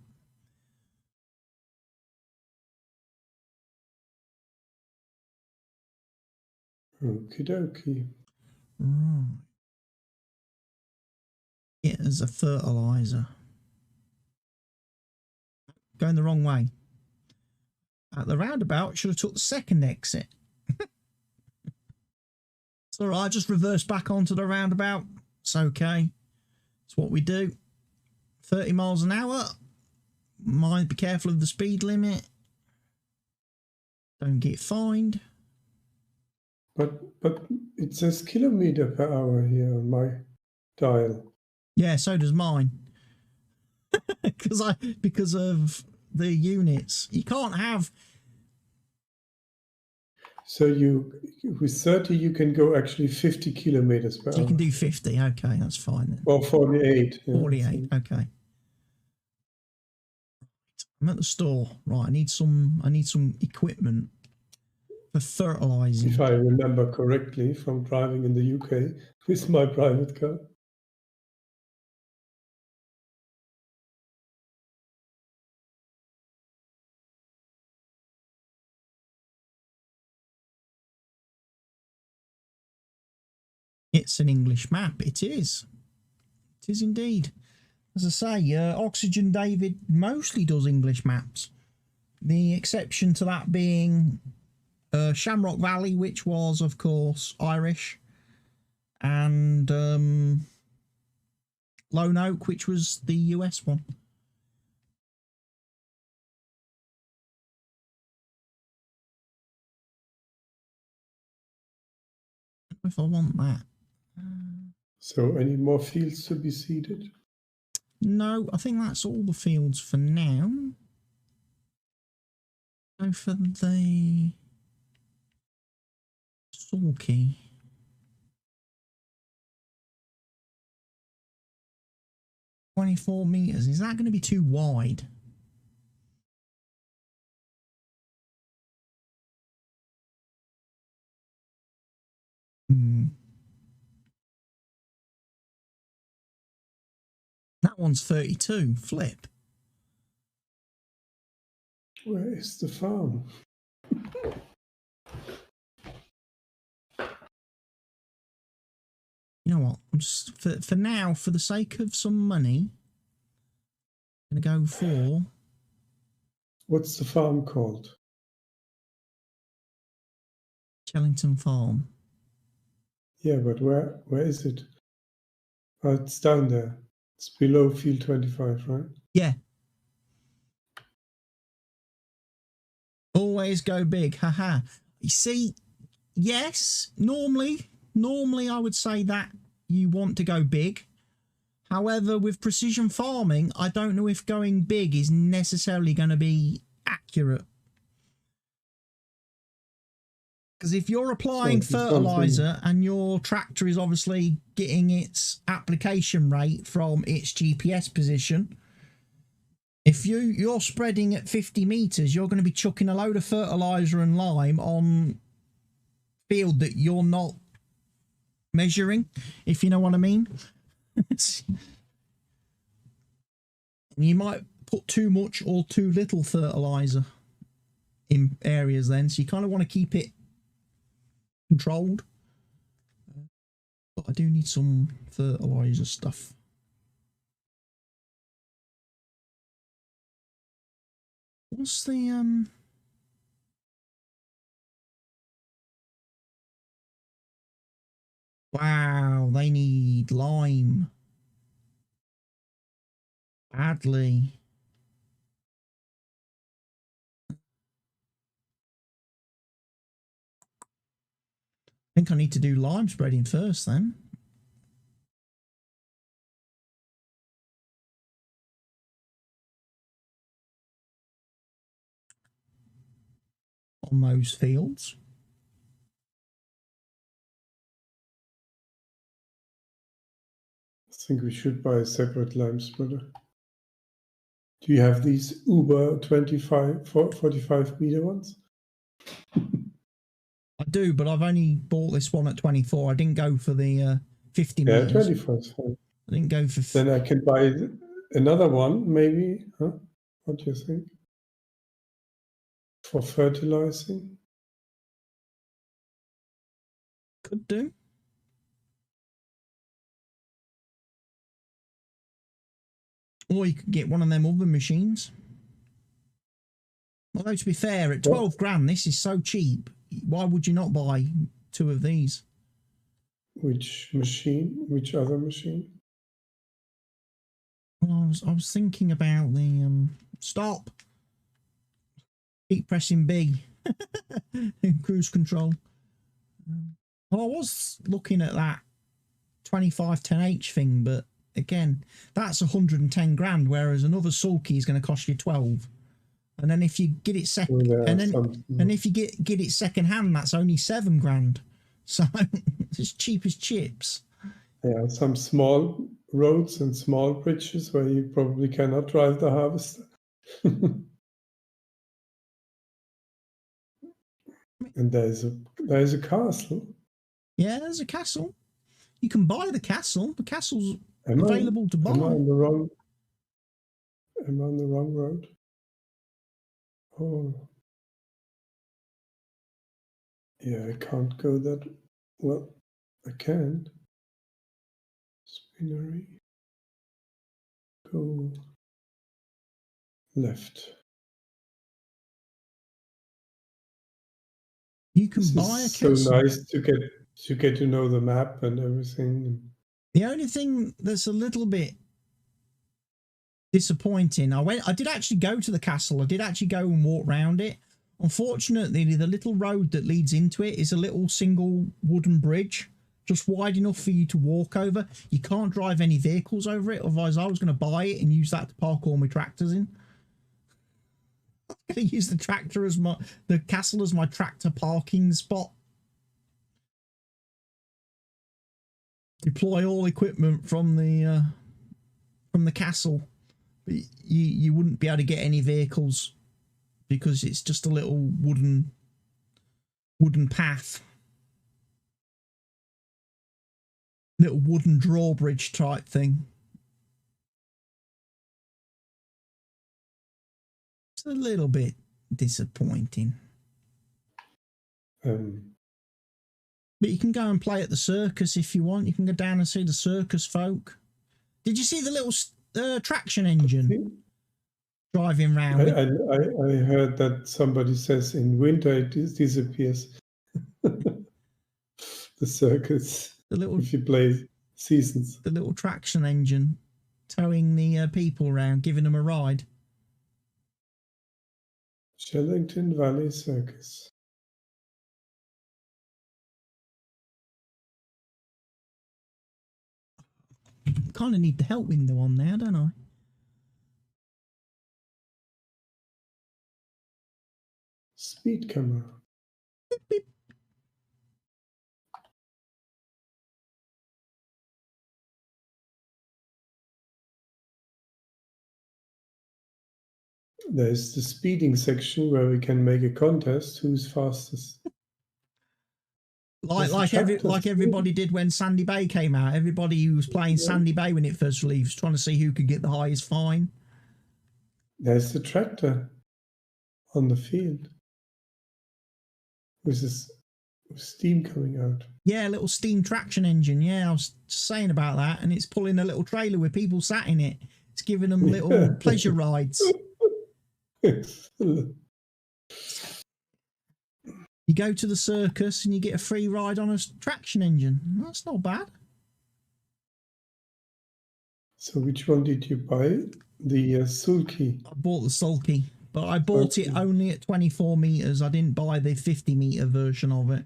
Okie dokie. Right. It as a fertilizer. Going the wrong way. At the roundabout, should have took the second exit. It's all right, just reverse back onto the roundabout. It's okay. It's what we do. 30 miles an hour. Mind, be careful of the speed limit. Don't get fined. But it says kilometer per hour here on my dial. Yeah, so does mine. because of the units. You can't have. So with 30 you can go actually 50 kilometers per hour. You can do 50. Okay, that's fine then. Or 48. Yeah. 48. Okay. I'm at the store. Right, I need some equipment for fertilizing. If I remember correctly from driving in the UK with my private car. It's an English map. It is. It is indeed. As I say, Oxygen David mostly does English maps. The exception to that being Shamrock Valley, which was, of course, Irish, and Lone Oak, which was the US one. I don't know if I want that. So any more fields to be seeded? No, I think that's all the fields for now. Go for the Sulky. $24 meters. Is that going to be too wide? That one's 32. Flip. Where is the farm? You know what? I'm just for now, for the sake of some money, I'm gonna go for What's the farm called? Chellington Farm. Yeah, but where is it? Oh, it's down there. It's below field 25, right? Yeah. Always go big. Haha. You see, yes, normally I would say that you want to go big. However, with precision farming, I don't know if going big is necessarily going to be accurate. Because if you're applying fertilizer and your tractor is obviously getting its application rate from its GPS position, if you're spreading at 50 meters, you're going to be chucking a load of fertilizer and lime on field that you're not measuring, if you know what I mean. You might put too much or too little fertilizer in areas then, so you kind of want to keep it controlled. But I do need some fertilizer stuff. What's the wow, they need lime badly. I think I need to do lime spreading first then. On those fields. I think we should buy a separate lime spreader. Do you have these Uber 45 meter ones? I do, but I've only bought this one at 24. I didn't go for the 50 Yeah, meters. 24 is fine. I didn't go for... Then I can buy another one, maybe. Huh? What do you think? For fertilizing? Could do. Or you could get one of them other machines. Although, to be fair, at 12 grand, this is so cheap. Why would you not buy two of these? Which machine? Which other machine? Well, I was thinking about the... Stop! Keep pressing B. Cruise control. Well, I was looking at that 2510H thing, but again, that's 110 grand, whereas another sulky is going to cost you 12. And then if you get it second, and if you get it second hand, that's only 7 grand. So it's cheap as chips. Yeah, some small roads and small bridges where you probably cannot drive the harvester. And there's a castle. Yeah, there's a castle. You can buy the castle. The castle's available to buy. Am I on the wrong road? Oh. Yeah, I can't go that well. I can. Spinnery. Go left. You can buy a castle. So nice to get to know the map and everything. The only thing that's a little bit disappointing, I did actually go to the castle. I did actually go and walk around it. Unfortunately, the little road that leads into it is a little single wooden bridge, just wide enough for you to walk over. You can't drive any vehicles over it. Otherwise, I was going to buy it and use that to park all my tractors in. I'm going to use the castle as my tractor parking spot. Deploy all equipment from the castle. But you wouldn't be able to get any vehicles because it's just a little wooden path. Little wooden drawbridge type thing. It's a little bit disappointing. But you can go and play at the circus if you want. You can go down and see the circus folk. Did you see the little traction engine? driving I, round. I heard that somebody says in winter it disappears. The circus. The little If you play seasons. The little traction engine towing the people around, giving them a ride. Chellington Valley Circus. Kind of need the help window on there, don't I? Speed camera. Beep, beep. There's the speeding section where we can make a contest who's fastest. Like everybody did when Sandy Bay came out. Everybody who was playing Sandy Bay when it first released was trying to see who could get the highest fine. There's the tractor on the field with this steam coming out. Yeah, a little steam traction engine. Yeah, I was saying about that, and it's pulling a little trailer with people sat in it. It's giving them little pleasure rides. You go to the circus and you get a free ride on a traction engine. That's not bad. So which one did you buy? The sulky? I bought the sulky, but I bought it only at 24 meters. I didn't buy the 50-meter version of it.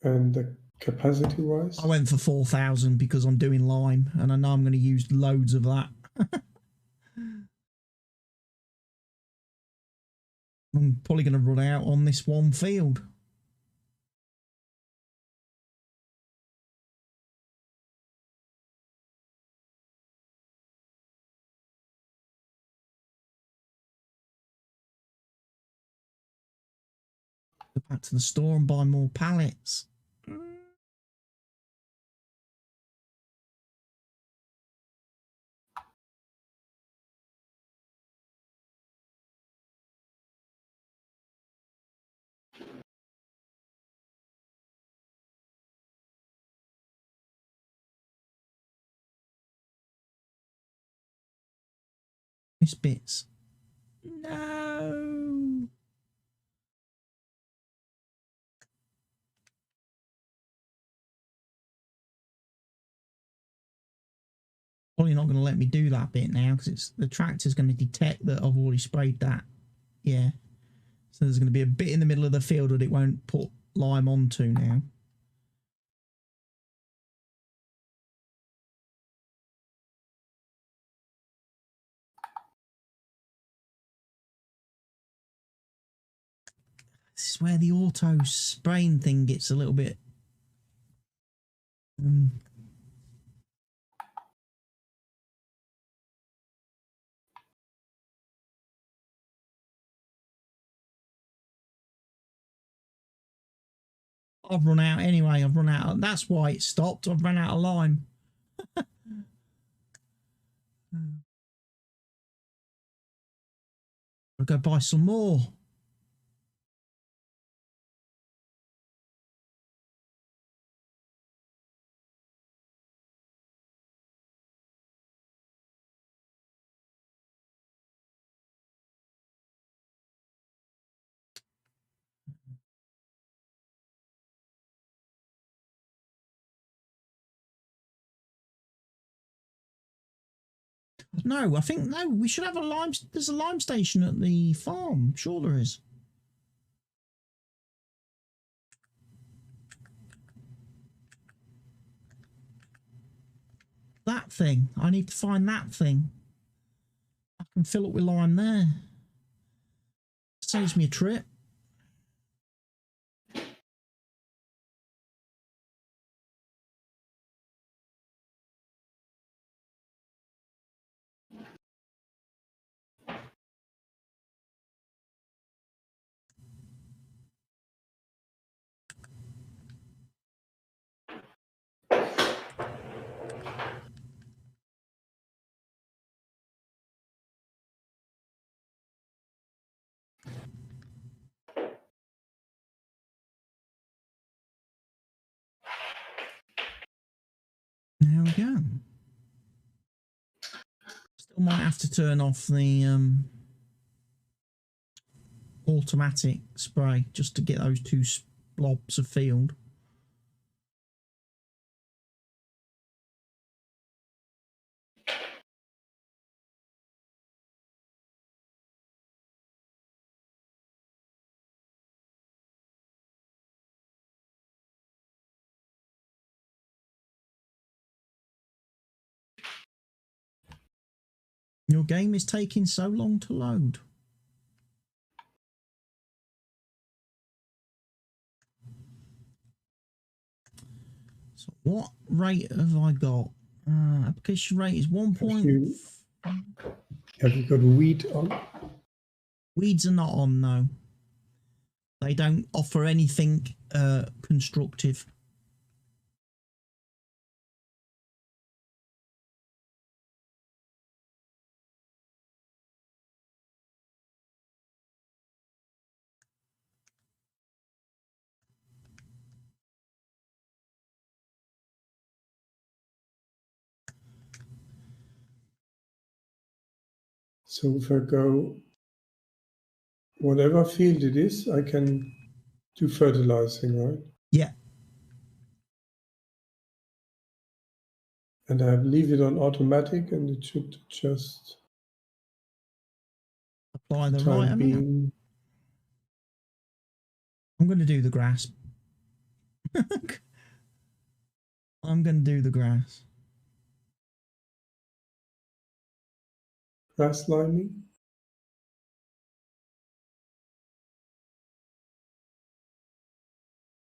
And the capacity wise? I went for 4,000 because I'm doing lime and I know I'm going to use loads of that. I'm probably going to run out on this one field. Go back to the store and buy more pallets. Miss bits. No. Probably not going to let me do that bit now because the tractor's going to detect that I've already sprayed that. Yeah. So there's going to be a bit in the middle of the field that it won't put lime onto now. This is where the auto spraying thing gets a little bit... I've run out anyway. I've run out. That's why it stopped. I've run out of lime. I'll go buy some more. No, I think, no, we should have a lime. There's a lime station at the farm. I'm sure there is. That thing. I need to find that thing. I can fill up with lime there. Saves me a trip. There we go. Still might have to turn off the automatic spray just to get those two blobs of field. Your game is taking so long to load. So what rate have I got? Application rate is 1. Have you got weed on? Weeds are not on, no. They don't offer anything constructive. So if I go, whatever field it is, I can do fertilizing, right? Yeah. And I leave it on automatic, and it should just Apply the right amount. being. I'm going to do the grass. I'm going to do the grass. Grass liming.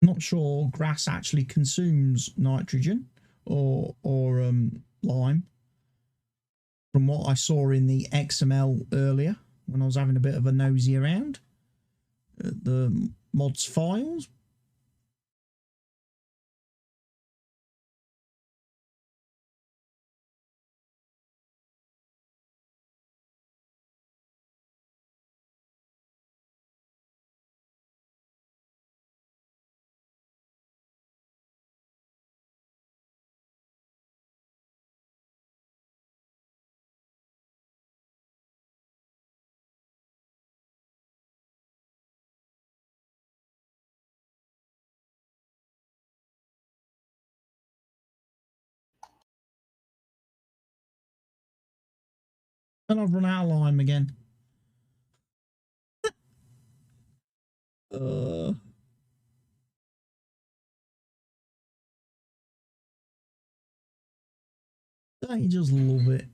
Not sure grass actually consumes nitrogen or lime. From what I saw in the XML earlier, when I was having a bit of a nosy around at the mods files. And I've run out of lime again. Don't you just love it?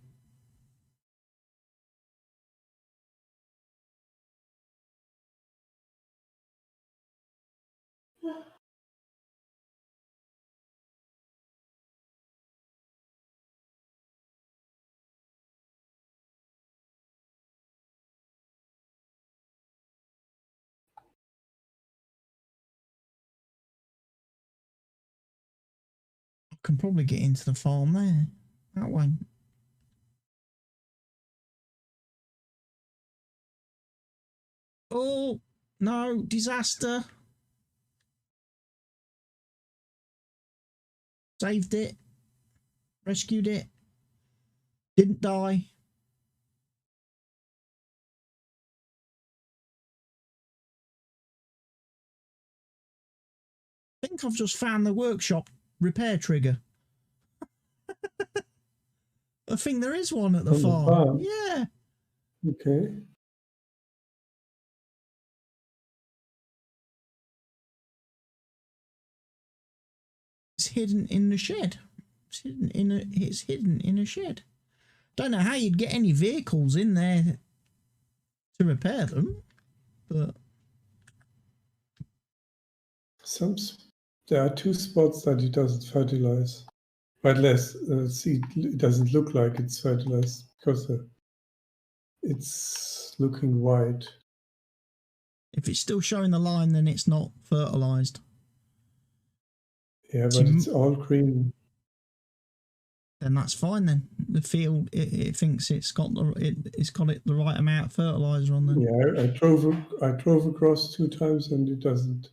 I can probably get into the farm there. That way. Oh, no, disaster. Saved it. Rescued it. Didn't die. I think I've just found the workshop repair trigger. I think there is one at the farm. Yeah. Okay. It's hidden in the shed. It's hidden in a shed. Don't know how you'd get any vehicles in there to repair them, but there are 2 spots that it doesn't fertilize. But less seed, it doesn't look like it's fertilized because it's looking white. If it's still showing the line, then it's not fertilized. Yeah, but it's all green. Then that's fine. Then the field it thinks it's got the right amount of fertilizer on there. Yeah, I drove across 2 times and it doesn't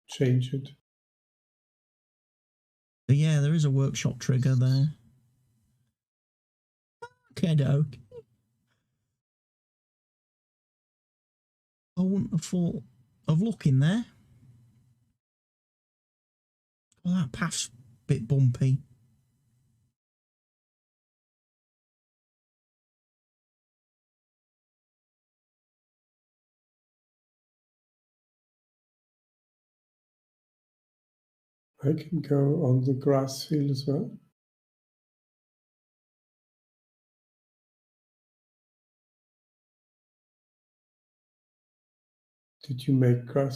change it. But yeah, there is a workshop trigger there. Okay, doke. I wouldn't have thought of looking there. Well, that path's a bit bumpy. I can go on the grass field as well. Did you make crop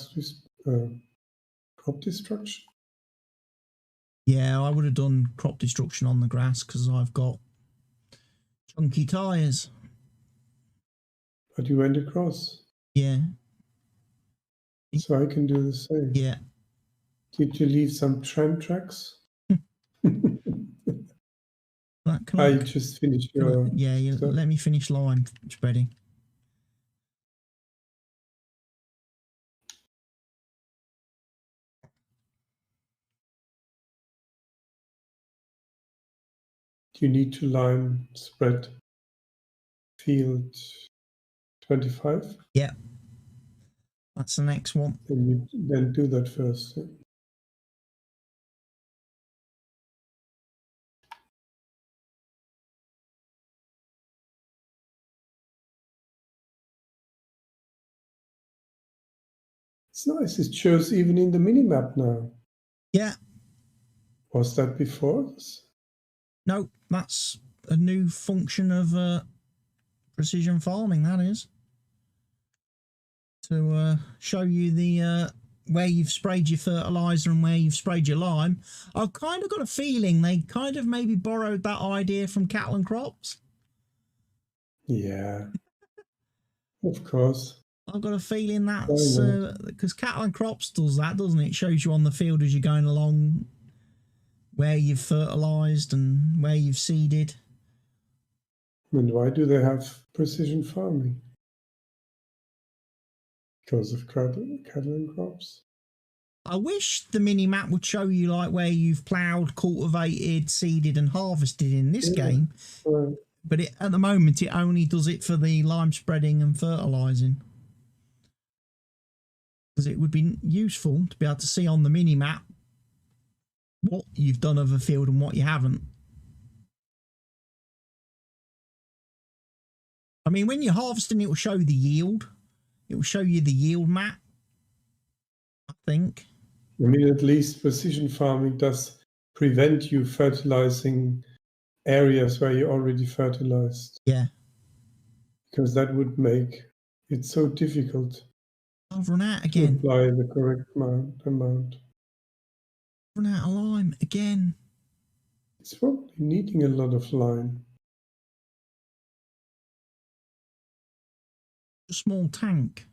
destruction? Yeah, I would have done crop destruction on the grass because I've got chunky tyres. But you went across. Yeah. So I can do the same. Yeah. Did you leave some tram tracks? I just finished your... let me finish lime spreading. You need to lime spread field 25? Yeah. That's the next one. Then do that first. It's nice. It shows even in the minimap now. Yeah. Was that before? No, that's a new function of precision farming, that is. To show you the where you've sprayed your fertiliser and where you've sprayed your lime. I've kind of got a feeling they kind of maybe borrowed that idea from cattle and crops. Yeah, of course. I've got a feeling that's because cattle and crops does that, doesn't it? It shows you on the field as you're going along where you've fertilised and where you've seeded. And why do they have precision farming? Because of cattle and crops. I wish the mini map would show you like where you've ploughed, cultivated, seeded and harvested in this game. Right. But at the moment, it only does it for the lime spreading and fertilising. Because it would be useful to be able to see on the mini map what you've done of a field and what you haven't. I mean, when you're harvesting, it will show the yield. It will show you the yield map, I think. I mean, at least precision farming does prevent you fertilizing areas where you already fertilized. Yeah. Because that would make it so difficult. I've run out again. To apply the correct amount. Run out of lime again. It's probably needing a lot of lime. A small tank.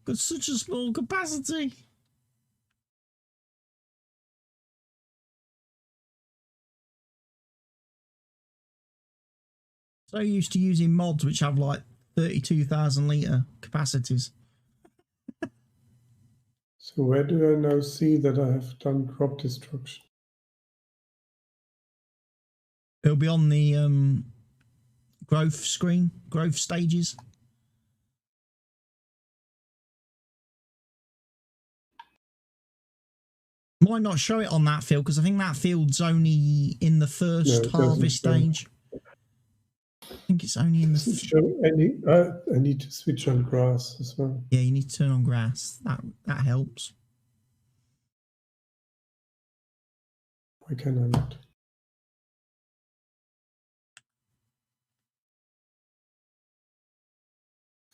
Got such a small capacity. So used to using mods which have like 32,000 litre capacities. So where do I now see that I have done crop destruction? It'll be on the growth screen, growth stages. Might not show it on that field because I think that field's only in the first harvest stage. I think it's only in the... show any, I need to switch on grass as well. Yeah, you need to turn on grass. That helps. Why can I not?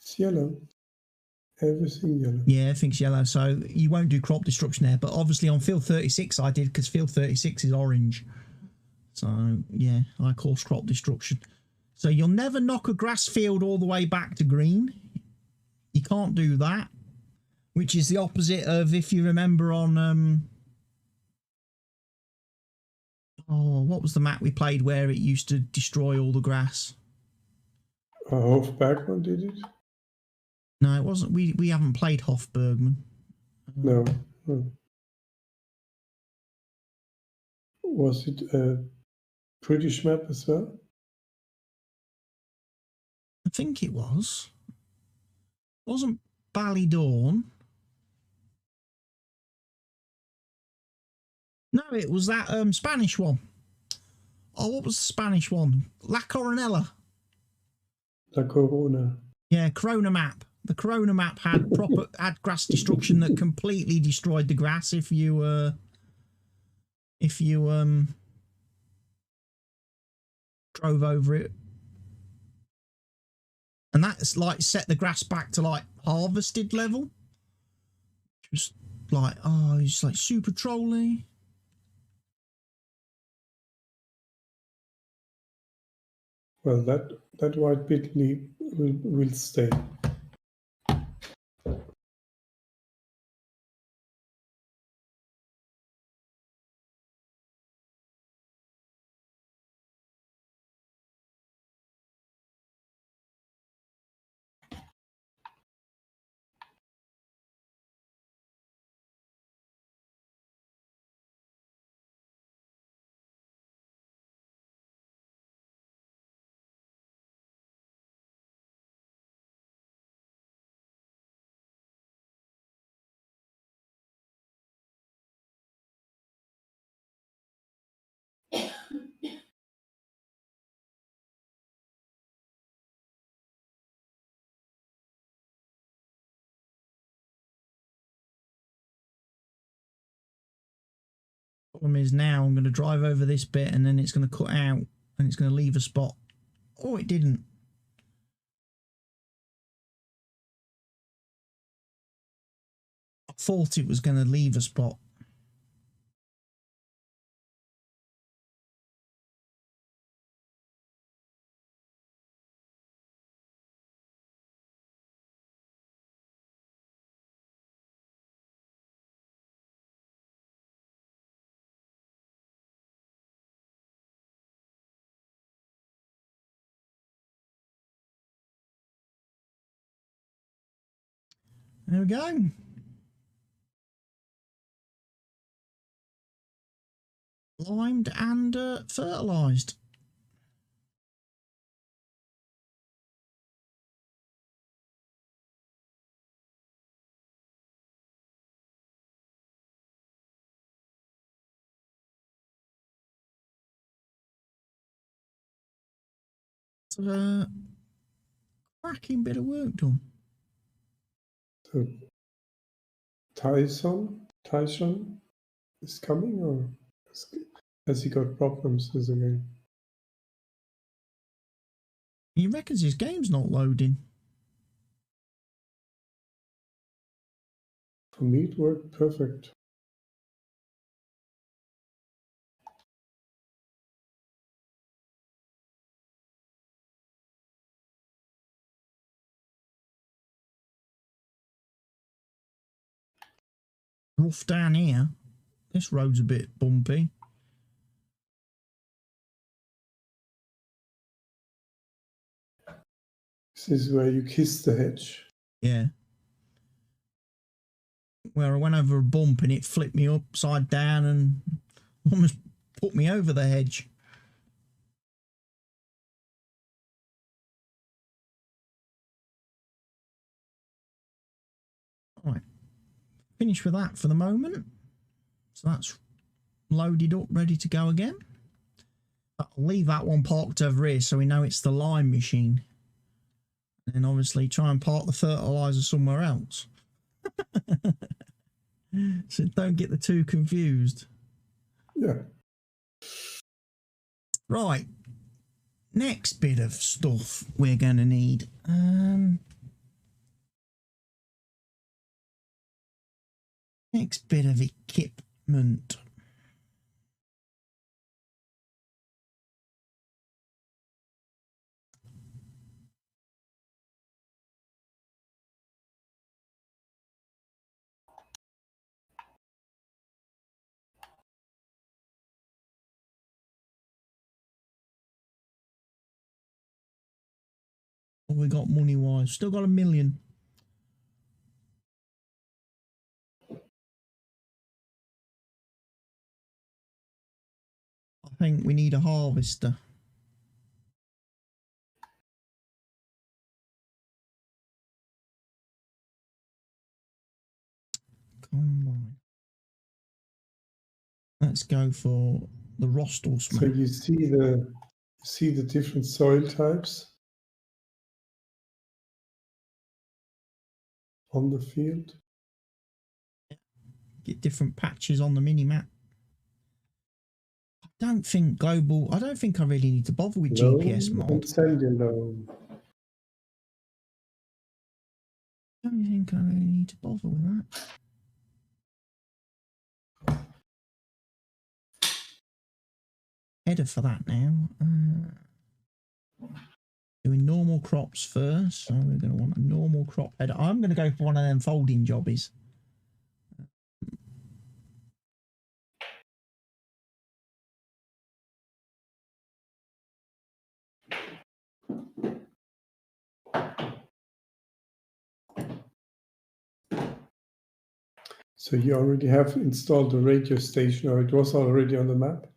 It's yellow. Everything yellow. Yeah, everything's yellow. So you won't do crop destruction there. But obviously on field 36 I did because field 36 is orange. So yeah, I caused crop destruction. So you'll never knock a grass field all the way back to green. You can't do that. Which is the opposite of, if you remember on... oh, what was the map we played where it used to destroy all the grass? Hofbergman did it? No, it wasn't. We haven't played Hofbergman. No. Was it a British map as well? I think it was. Wasn't Ballydawn. No, it was that Spanish one. Oh, what was the Spanish one? La Coronella. La Corona. Yeah, Corona map. The Corona map had had grass destruction that completely destroyed the grass if you drove over it. And that's like set the grass back to like harvested level. Just like, oh, it's like super trolly. Well, that white bit will stay. Problem is now I'm going to drive over this bit and then it's going to cut out and it's going to leave a spot. Oh, it didn't. I thought it was going to leave a spot. There we go. Limed and fertilised. Cracking bit of work done. So Tyson is coming, or has he got problems with the game? He reckons his game's not loading. For me, it worked perfect. Rough down here. This road's a bit bumpy. This is where you kiss the hedge. Yeah. Where I went over a bump and it flipped me upside down and almost put me over the hedge. Right. Finished with that for the moment. So that's loaded up, ready to go again. I'll leave that one parked over here so we know it's the lime machine. And obviously try and park the fertiliser somewhere else. So don't get the two confused. Yeah. Right. Next bit of stuff we're going to need. Next bit of equipment. What we got money wise? Still got $1 million. I think we need a harvester. Let's go for the Rostals So map. you see the different soil types on the field. Get different patches on the mini map. I don't think I really need to bother with GPS Loam and mod. sandy loam. I don't think I really need to bother with that. Header for that now. Doing normal crops first, so we're going to want a normal crop header. I'm going to go for one of them folding jobbies. So you already have installed the radio station, or it was already on the map?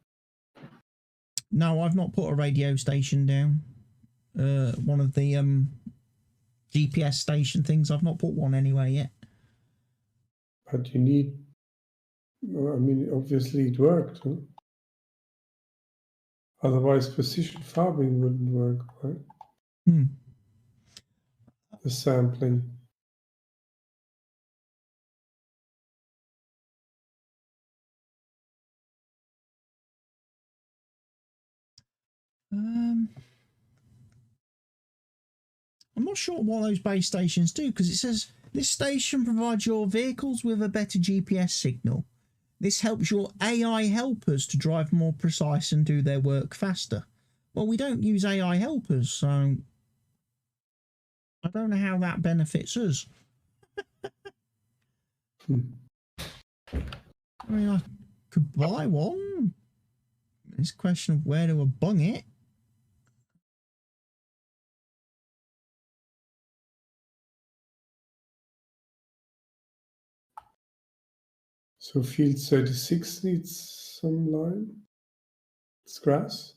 No, I've not put a radio station down. One of the GPS station things. I've not put one anywhere yet. But you need, I mean, obviously it worked, huh? Otherwise precision farming wouldn't work, right? The sampling. I'm not sure what those base stations do, because it says this station provides your vehicles with a better GPS signal. This helps your AI helpers to drive more precise and do their work faster. Well, we don't use AI helpers, so I don't know how that benefits us. I mean, I could buy one. It's a question of where do I bung it. So field 36 needs some lime. It's grass.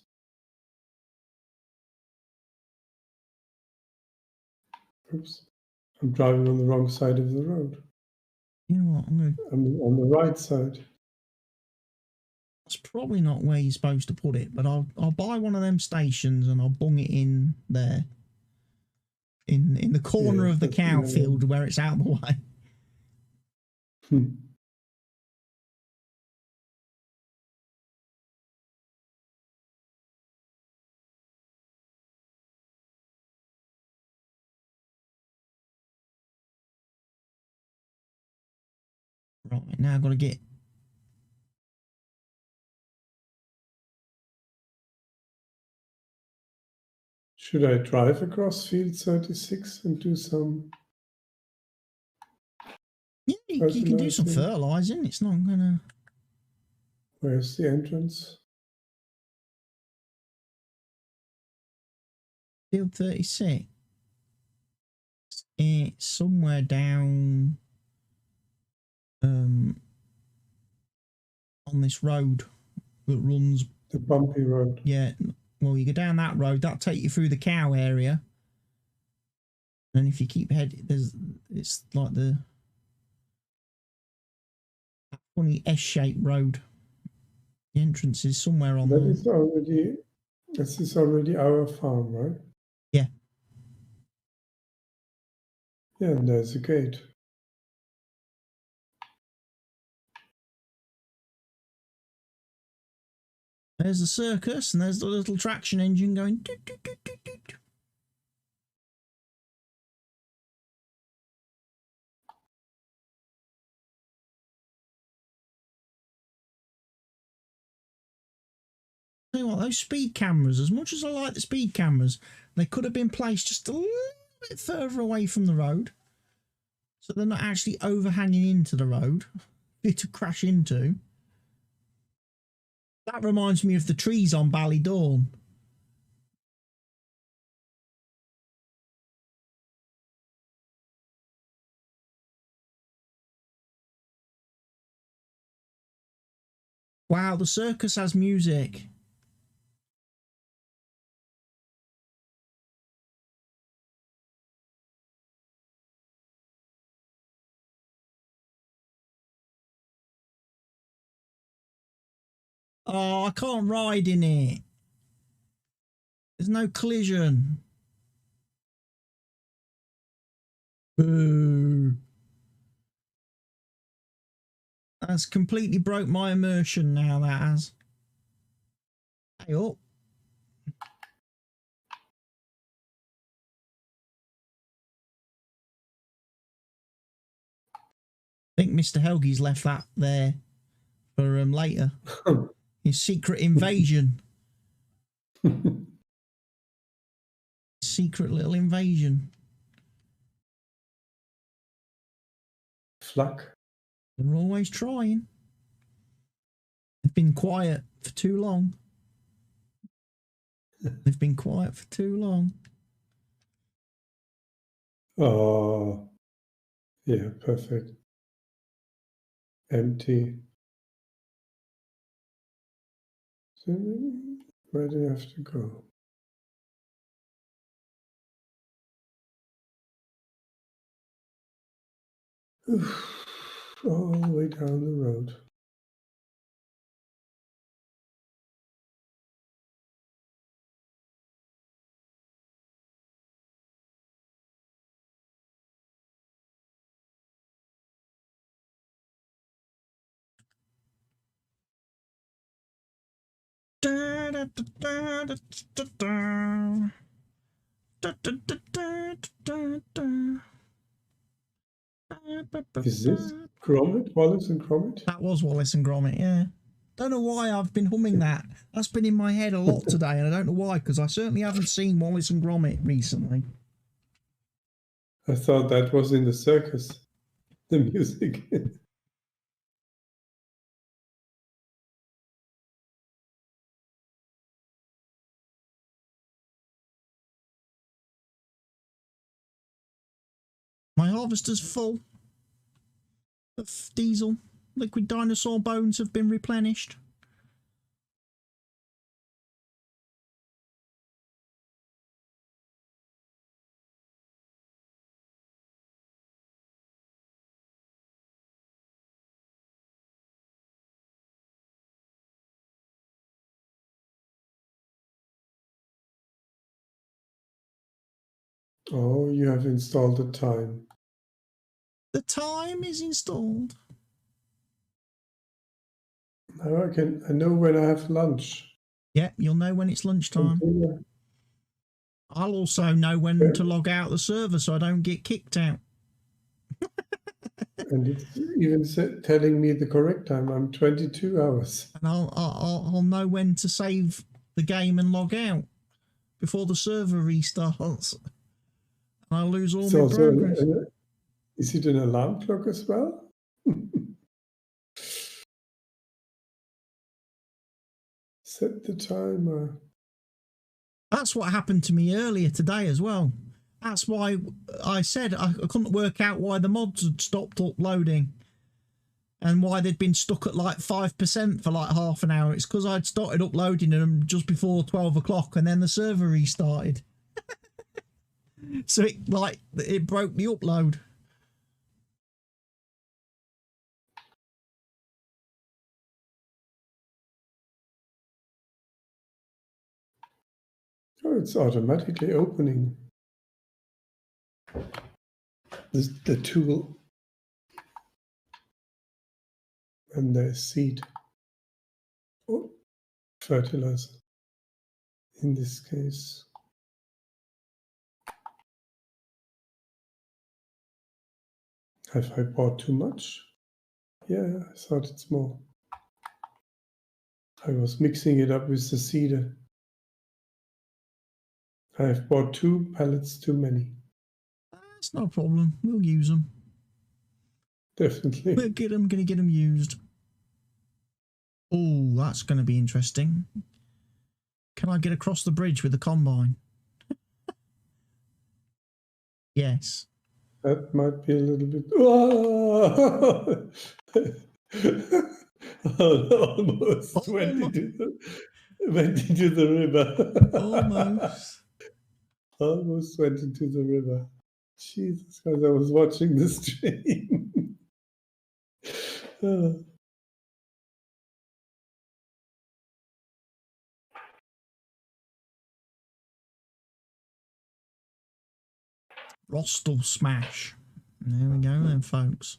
Oops. I'm driving on the wrong side of the road. You know what? I'm on the right side. That's probably not where you're supposed to put it, but I'll buy one of them stations and I'll bung it in there. In the corner of the cow field where it's out of the way. Right, now I've got to get... Should I drive across field 36 and do some... Yeah, you can do some fertilising. It's not going to... Where's the entrance? Field 36. It's somewhere down... on this road that runs... The bumpy road. Yeah, well, you go down that road, that'll take you through the cow area. And if you keep heading, it's like the funny S-shaped road. The entrance is somewhere on there. This is already our farm, right? Yeah. Yeah, and there's a gate. There's the circus, and there's the little traction engine going... Doot, doot, doot, doot, doot. Tell you what, those speed cameras, as much as I like the speed cameras, they could have been placed just a little bit further away from the road, so they're not actually overhanging into the road to crash into. That reminds me of the trees on Ballydawn. Wow, the circus has music. Oh, I can't ride in it. There's no collision. Boo. That's completely broke my immersion now, that has. Hey up. I think Mr. Helgi's left that there for later. His secret invasion. Secret little invasion. Flak. They're always trying. They've been quiet for too long. They've been quiet for too long. Oh, yeah, perfect. Empty. So where do you have to go? All the way down the road. Is this Gromit? Wallace and Gromit? That was Wallace and Gromit, yeah. Don't know why I've been humming that. That's been in my head a lot today, and I don't know why, because I certainly haven't seen Wallace and Gromit recently. I thought that was in the circus, the music. My harvester's full of diesel. Liquid dinosaur bones have been replenished. Oh, you have installed the time. The time is installed. Now I know when I have lunch. Yeah, you'll know when it's lunchtime. I'll also know when to log out the server so I don't get kicked out. And it's even telling me the correct time. I'm 22 hours. And I'll know when to save the game and log out before the server restarts. And I'll lose all my progress. Is it an alarm clock as well? Set the timer. That's what happened to me earlier today as well. That's why I said I couldn't work out why the mods had stopped uploading and why they'd been stuck at like 5% for like half an hour. It's because I'd started uploading them just before 12 o'clock and then the server restarted. So it broke the upload. Oh, it's automatically opening the tool. And there's seed. Oh, fertilizer. In this case. Have I bought too much? Yeah, I thought it's more. I was mixing it up with the cedar. I've bought 2 pallets too many. That's no problem. We'll use them. Definitely. We're going to get them used. Oh, that's going to be interesting. Can I get across the bridge with the combine? Yes. That might be a little bit. Oh! Almost went into the river. Almost. Almost went into the river. Jesus Christ, I was watching the stream. Rostal smash. There we go then, folks.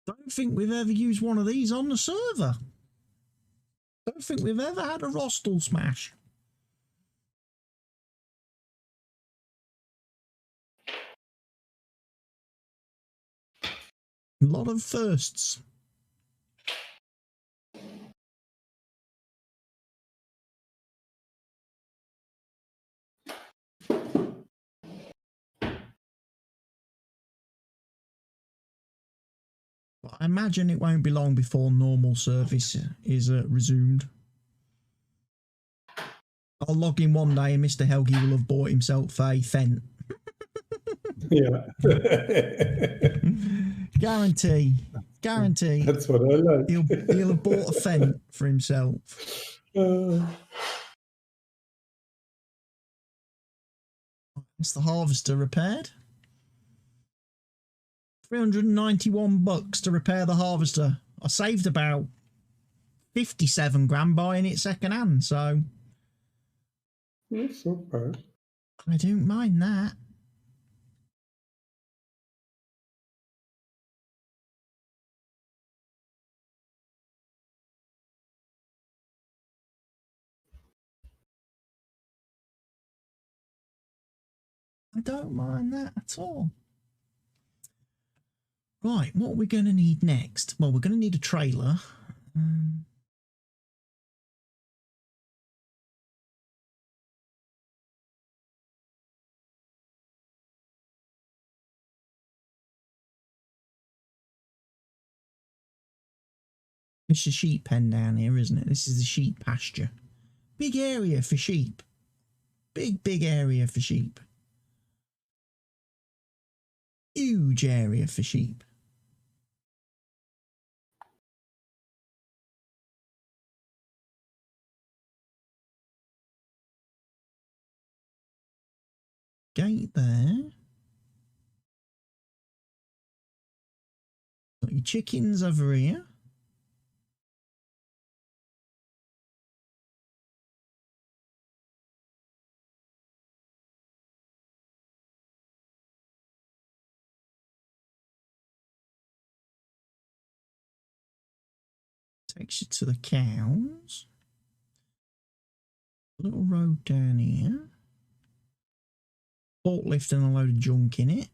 Don't think we've ever used one of these on the server. Don't think we've ever had a Rostal smash. A lot of firsts. I imagine it won't be long before normal service is resumed. I'll log in one day and Mr. Helgi will have bought himself a Fent. Yeah. Guarantee. That's what I like. He'll have bought a Fent for himself. It's the harvester repaired. $391 to repair the harvester. I saved about 57 grand buying it second hand, so That's not bad. I don't mind that. I don't mind that at all. Right, what are we going to need next? Well, we're going to need a trailer. It's a sheep pen down here, isn't it? This is the sheep pasture. Big area for sheep. Big area for sheep. Huge area for sheep. Gate there. Got your chickens over here. Takes you to the cows. Little road down here. Forklift and a load of junk in it.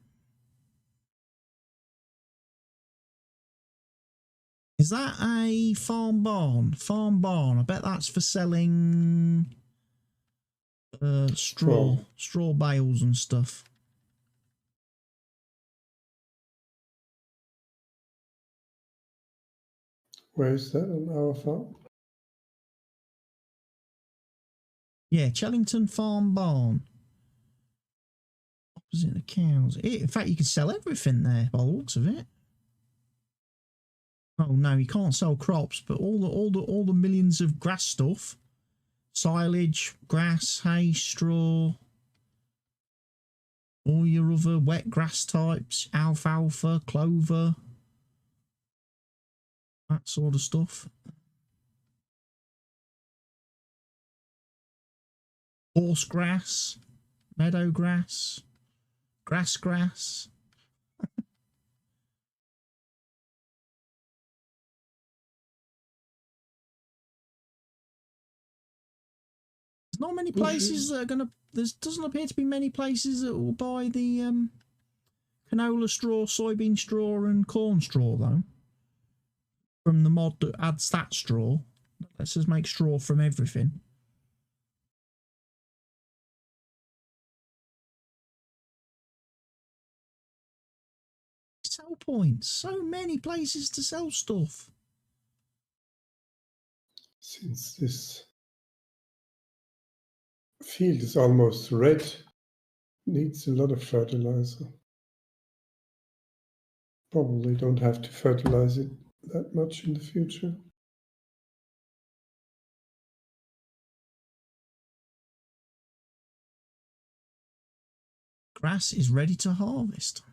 Is that a farm barn? Farm barn. I bet that's for selling straw bales and stuff. Where is that on our farm? Yeah, Chellington Farm Barn. Opposite the cows. In fact, you can sell everything there by the looks of it. Oh no, you can't sell crops, but all the millions of grass stuff, silage, grass, hay, straw, all your other wet grass types, alfalfa, clover, that sort of stuff. Horse grass, meadow grass, grass. There's not many places that are going to... There doesn't appear to be many places that will buy the canola straw, soybean straw and corn straw, though. From the mod that adds that straw. That lets us make straw from everything. Sell points. So many places to sell stuff. Since this field is almost red, needs a lot of fertilizer. Probably don't have to fertilize it that much in the future. Grass is ready to harvest.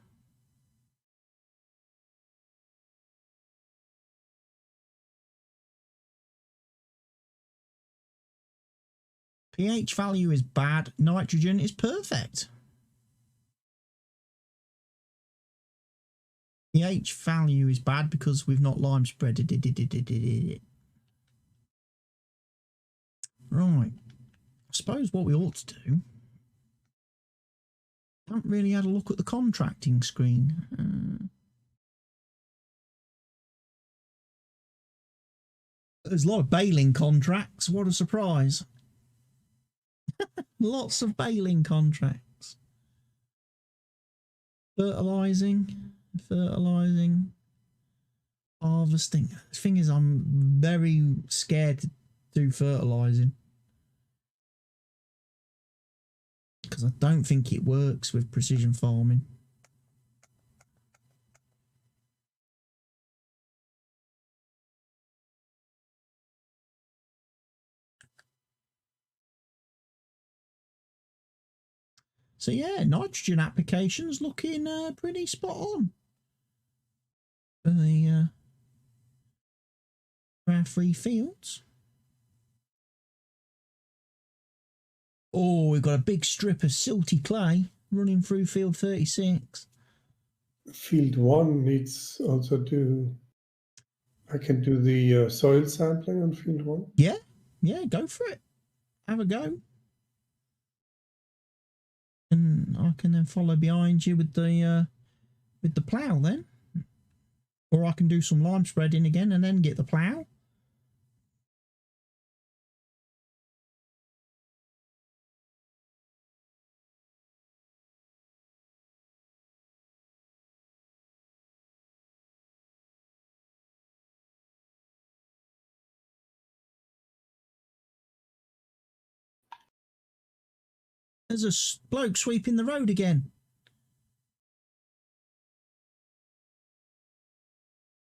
pH value is bad. Nitrogen is perfect. pH value is bad because we've not lime spreaded it. Right. I suppose what we ought to do. Haven't really had a look at the contracting screen. There's a lot of baling contracts. What a surprise. Lots of baling contracts. Fertilizing, harvesting. The thing is, I'm very scared to do fertilizing because I don't think it works with precision farming. So yeah, nitrogen applications looking pretty spot on for the our 3 fields. Oh, we've got a big strip of silty clay running through field 36. Field 1 needs also to. I can do the soil sampling on field 1. Yeah, go for it. Have a go. And I can then follow behind you with the plough then. Or I can do some lime spreading again and then get the plough. There's a bloke sweeping the road again.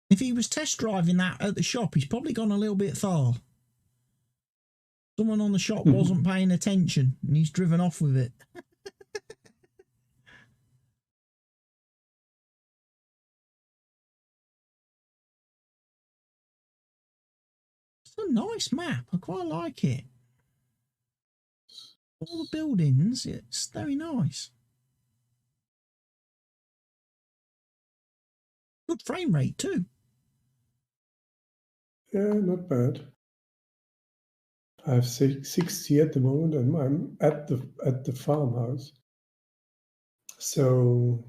If he was test driving that at the shop, he's probably gone a little bit far. Someone on the shop wasn't paying attention and he's driven off with it. It's a nice map. I quite like it. All the buildings, it's very nice. Good frame rate too. Yeah, not bad. I have 60 at the moment, and I'm at the farmhouse. So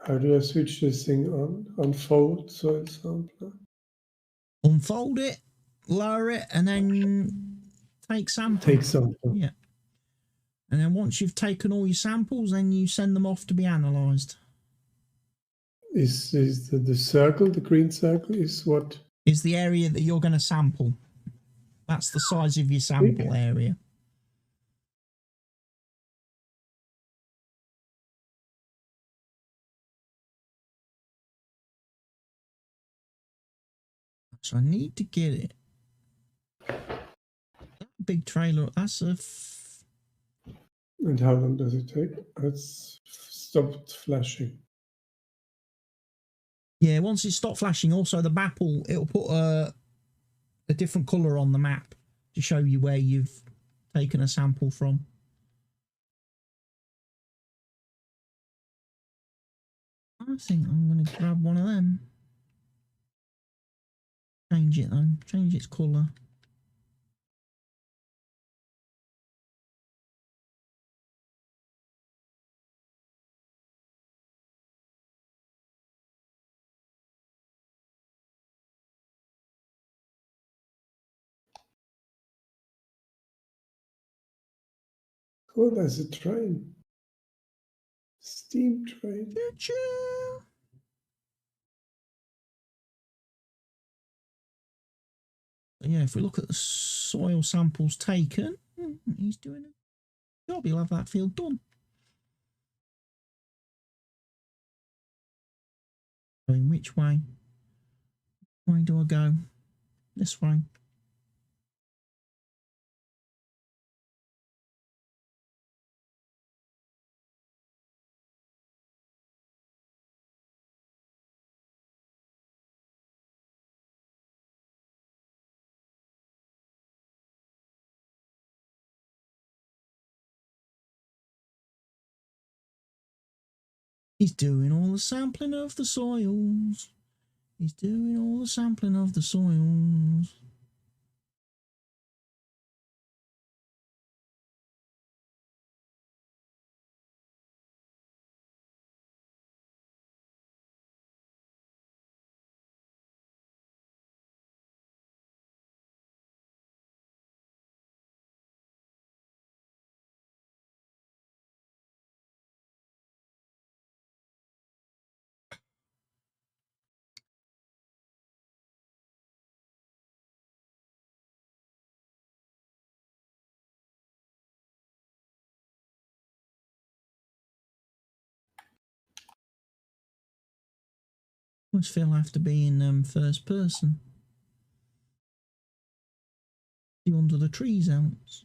how do I switch this thing on? Unfold soil sampler. Unfold it, lower it, and then take samples. Take sample. Yeah. And then once you've taken all your samples, then you send them off to be analysed. Is the circle, the green circle, is what? Is the area that you're going to sample. That's the size of your sample area. So I need to get it. That big trailer, that's a... And how long does it take? It's stopped flashing. Yeah, once it stopped flashing, also the map it'll put a different colour on the map to show you where you've taken a sample from. I think I'm going to grab one of them. Change it though. Change its colour. Oh, there's a train. Steam train. Choo-choo. Yeah, if we look at the soil samples taken, he's doing a job. He'll have that field done. Going which way? Where do I go? This way. He's doing all the sampling of the soils. He's doing all the sampling of the soils. I always feel I have to be in first person. The under the trees ounce.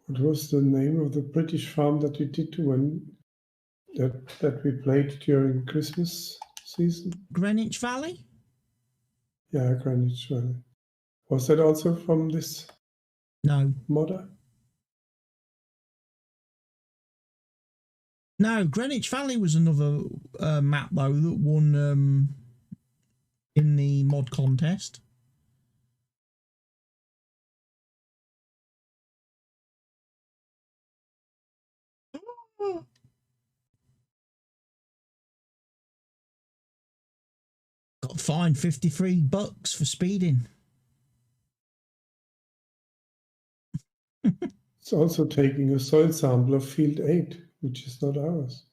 What was the name of the British farm that we did that we played during Christmas season? Greenwich Valley? Yeah, Greenwich Valley. Was that also from this No. modder? No, Greenwich Valley was another map, though, that won in the mod contest. Got fined $53 for speeding. It's also taking a soil sample of field 8, which is not ours.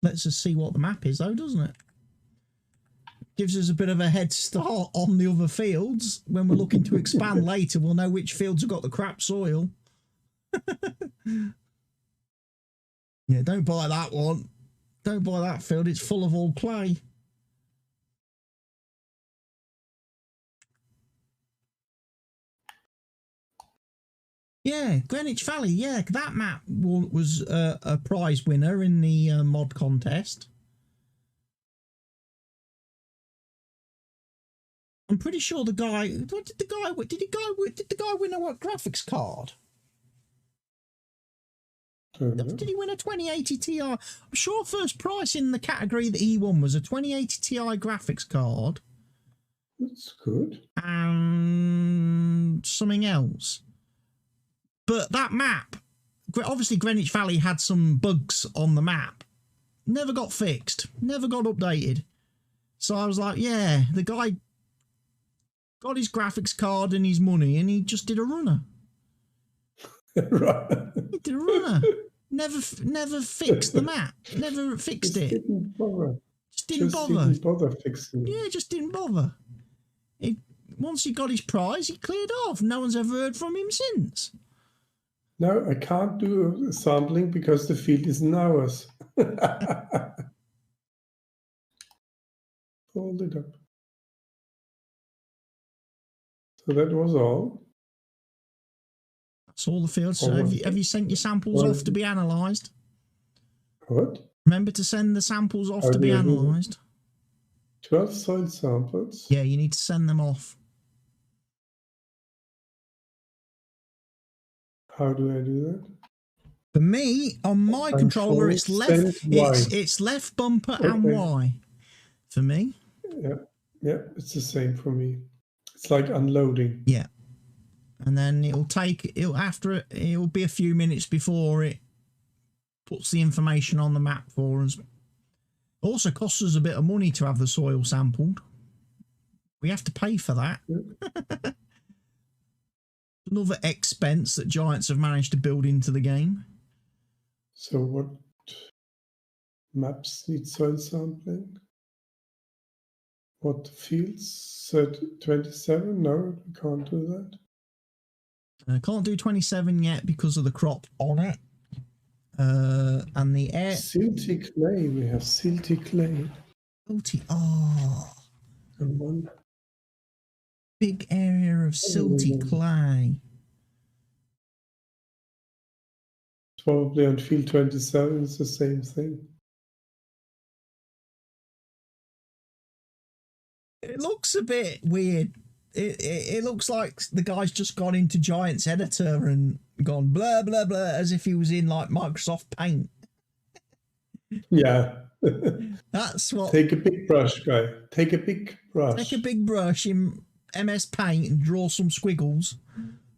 Lets us see what the map is, though, doesn't it? Gives us a bit of a head start on the other fields. When we're looking to expand later, we'll know which fields have got the crap soil. Yeah, don't buy that one. Don't buy that field. It's full of all clay. Yeah, Greenwich Valley. Yeah, that map was a prize winner in the mod contest. I'm pretty sure the guy. Did the guy win a what graphics card? Did he win a 2080 Ti? I'm sure first prize in the category that he won was a 2080 Ti graphics card. That's good. And something else. But that map, obviously Greenwich Valley had some bugs on the map. Never got fixed. Never got updated. So I was like, yeah, the guy got his graphics card and his money and he just did a runner. Right. He did a runner. Never fixed the map. Never fixed it. Didn't bother. Just didn't bother. Didn't bother fixing it. Yeah, just didn't bother. Once he got his prize, he cleared off. No one's ever heard from him since. No, I can't do a sampling because the field isn't ours. Hold it up. So that was all. That's all the fields. So have you sent your samples off to be analysed? What? Remember to send the samples off to be analysed. 12 soil samples? Yeah, you need to send them off. How do I do that? For me, on my controller, it's left bumper and Y. For me. Yeah, it's the same for me. It's like unloading. Yeah. And then it'll be a few minutes before it puts the information on the map for us. It also costs us a bit of money to have the soil sampled. We have to pay for that. Yeah. Another expense that Giants have managed to build into the game. So what maps need soil sampling? What fields? 27? No, we can't do that. Can't do 27 yet because of the crop on it. And the air. Silty clay. We have silty clay. Silty. Oh. And one. Big area of silty clay. Probably on field 27, it's the same thing. It looks a bit weird. It looks like the guy's just gone into Giants editor and gone blah blah blah as if he was in like Microsoft Paint. Yeah. That's what. Take a big brush, guy. Take a big brush. Take a big brush in MS Paint and draw some squiggles,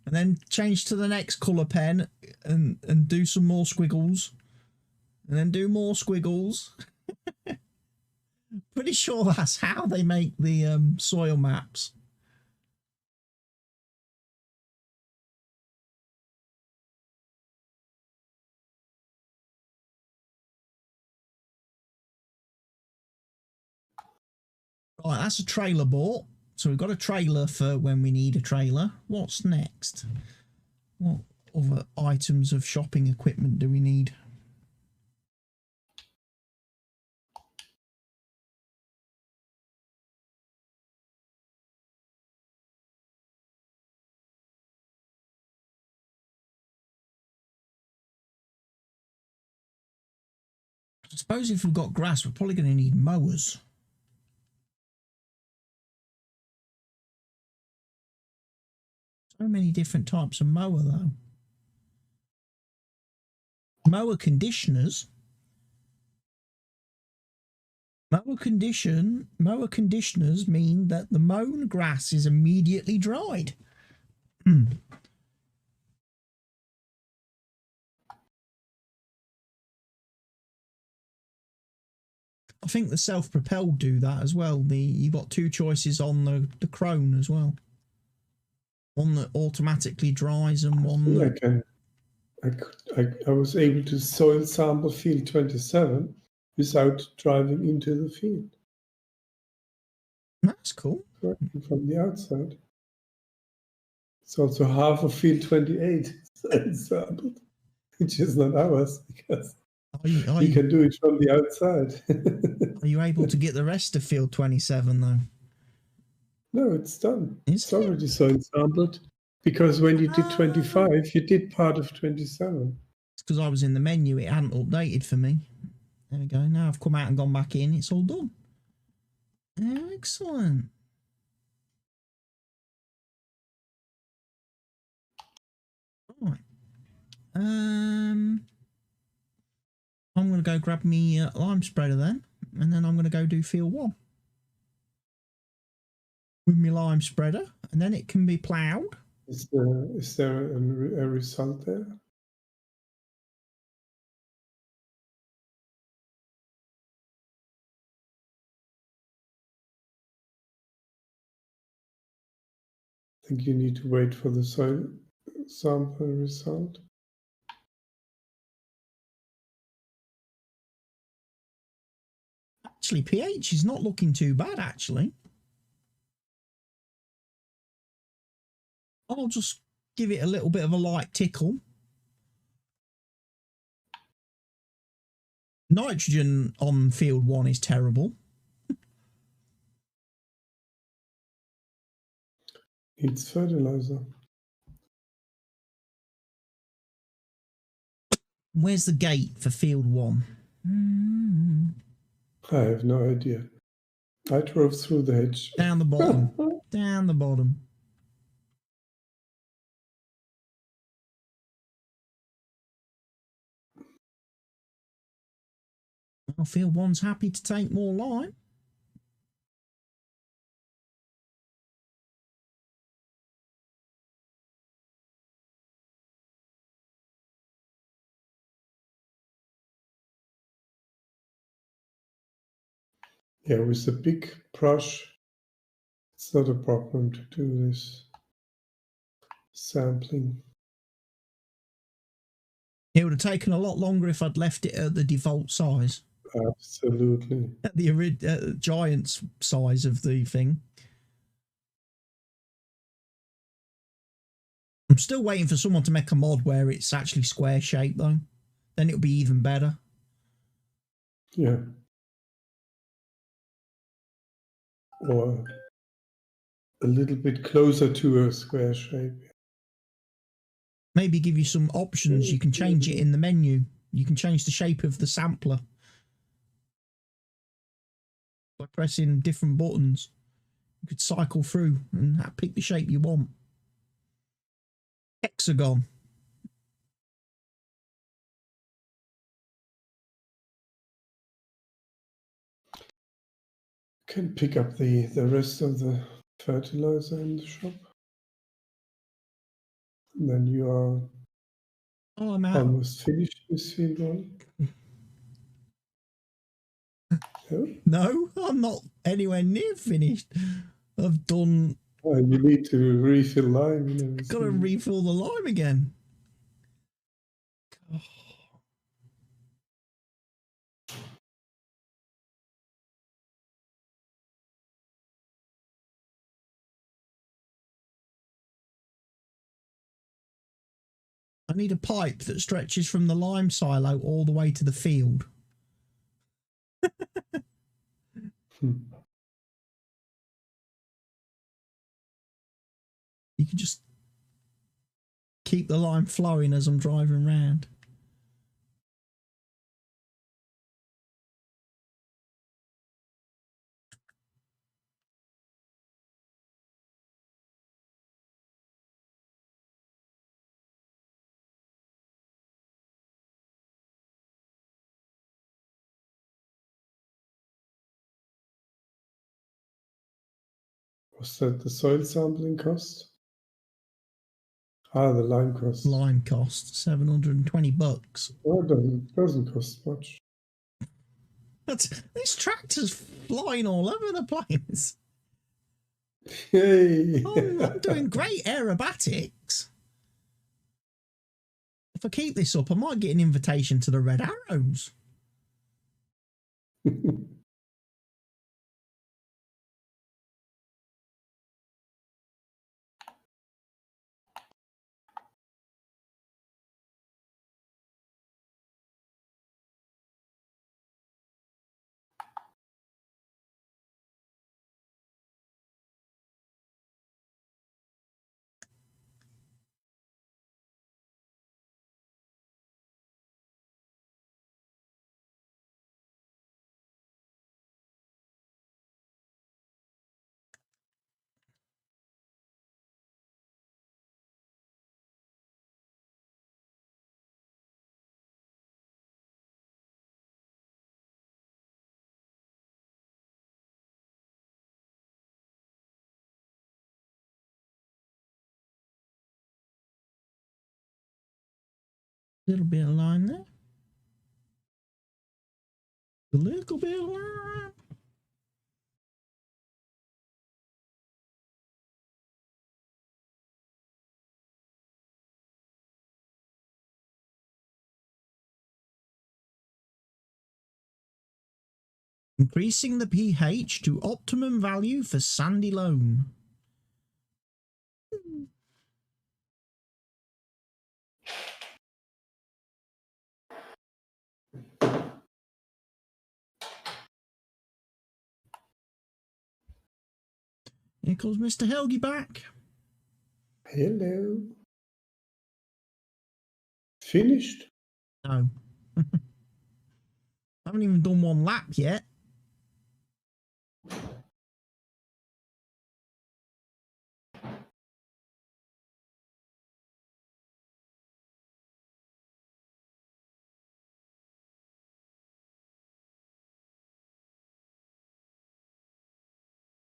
and then change to the next colour pen and do some more squiggles, and then do more squiggles. Pretty sure that's how they make the soil maps. Right, that's a trailer bought. So we've got a trailer for when we need a trailer. What's next? What other items of shopping equipment do we need? I suppose if we've got grass, we're probably going to need mowers. So many different types of mower, though. Mower conditioners. Mower conditioners mean that the mown grass is immediately dried. I think the self-propelled do that as well. You've got two choices on the Crone as well. One that automatically dries and one that... I was able to soil sample field 27 without driving into the field. That's cool. Working from the outside. It's also half of field 28 sampled, which is not ours because you can do it from the outside. Are you able to get the rest of field 27 though? No, it's done. It's already soil sampled because when you did 25, you did part of 27. It's because I was in the menu, it hadn't updated for me. There we go. Now I've come out and gone back in, it's all done. Excellent. Right. I'm going to go grab me lime spreader then, and then I'm going to go do field 1 with my lime spreader, and then it can be ploughed. Is there a result there? I think you need to wait for the soil sample result. Actually, pH is not looking too bad, actually. I'll just give it a little bit of a light tickle. Nitrogen on field 1 is terrible. Needs fertilizer. Where's the gate for field 1? I have no idea. I drove through the hedge. Down the bottom. Down the bottom. Well, field 1's happy to take more lime. Yeah, with the big brush, it's not a problem to do this sampling. It would have taken a lot longer if I'd left it at the default size. Absolutely. At the Giants size of the thing. I'm still waiting for someone to make a mod where it's actually square shaped though. Then it'll be even better. Yeah. Or a little bit closer to a square shape. Maybe give you some options. You can change it in the menu. You can change the shape of the sampler by pressing different buttons. You could cycle through and pick the shape you want. Hexagon. Can pick up the rest of the fertilizer in the shop. And then you are I'm out. almost finished with field one. No, I'm not anywhere near finished. I've done. You need to refill lime and everything. Got to refill the lime again. Oh. I need a pipe that stretches from the lime silo all the way to the field. You can just keep the lime flowing as I'm driving around. Was that the soil sampling cost? Ah, the lime cost. Lime cost $720. Oh, it doesn't cost much. This tractor's flying all over the place. Yay! I'm doing great aerobatics. If I keep this up, I might get an invitation to the Red Arrows. Little bit of line there. A little bit of line. Increasing the pH to optimum value for sandy loam. Here comes Mr. Helgi back. Hello. Finished? No. I haven't even done one lap yet.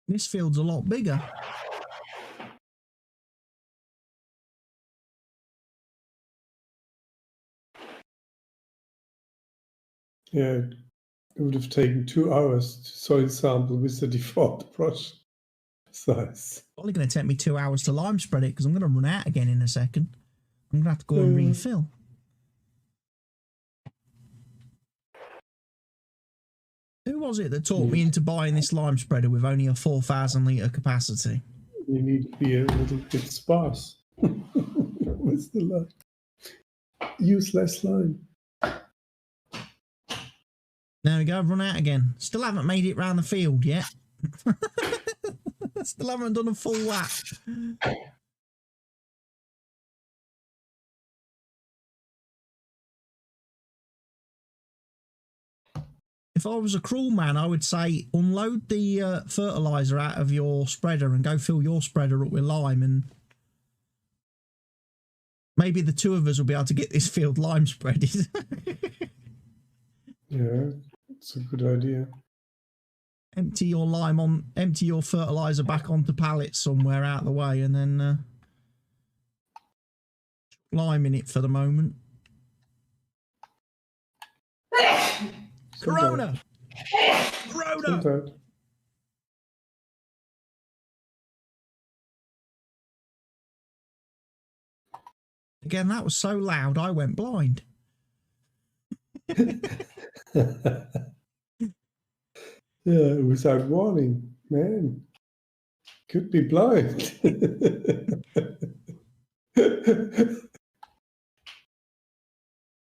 This field's a lot bigger. Yeah, it would have taken 2 hours to soil sample with the default brush size. Only going to take me 2 hours to lime spread it because I'm going to run out again in a second. I'm going to have to go and refill. Who was it that talked me into buying this lime spreader with only a 4,000 litre capacity? You need to be a little bit sparse with the lime. Use less lime. There we go, I've run out again. Still haven't made it round the field yet. Still haven't done a full lap. If I was a cruel man, I would say unload the fertilizer out of your spreader and go fill your spreader up with lime, and maybe the two of us will be able to get this field lime spreaded. Yeah, it's a good idea. Empty your fertilizer back onto pallets somewhere out of the way, and then lime in it for the moment. Corona! Corona! Sometimes. Again, that was so loud I went blind. Yeah, without warning, man. Could be blind.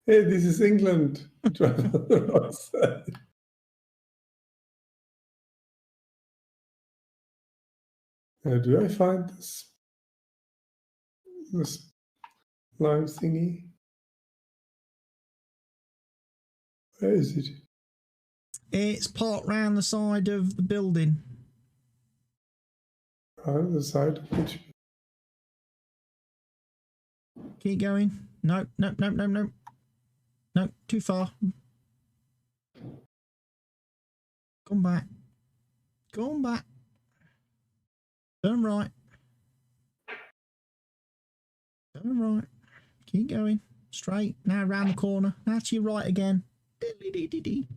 Hey, this is England. Drive on the wrong side. Do I find this lime thingy? Where is it? It's parked round the side of the building. On the side of which? Keep going. No, no, no, no, no. No, too far. Come back. Come back. Turn right. Turn right. Keep going. Straight. Now round the corner. Now to your right again. Diddly-dee-dee-dee.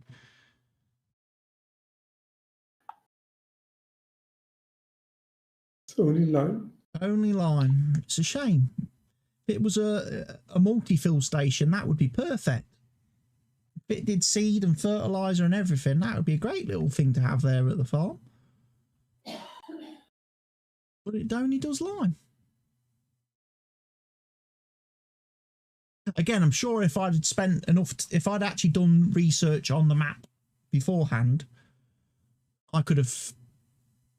It's only lime. Only lime. It's a shame. If it was a multi-fill station, that would be perfect. If it did seed and fertilizer and everything, that would be a great little thing to have there at the farm. But it only does lime. Again, I'm sure if I'd spent enough, if I'd actually done research on the map beforehand, I could have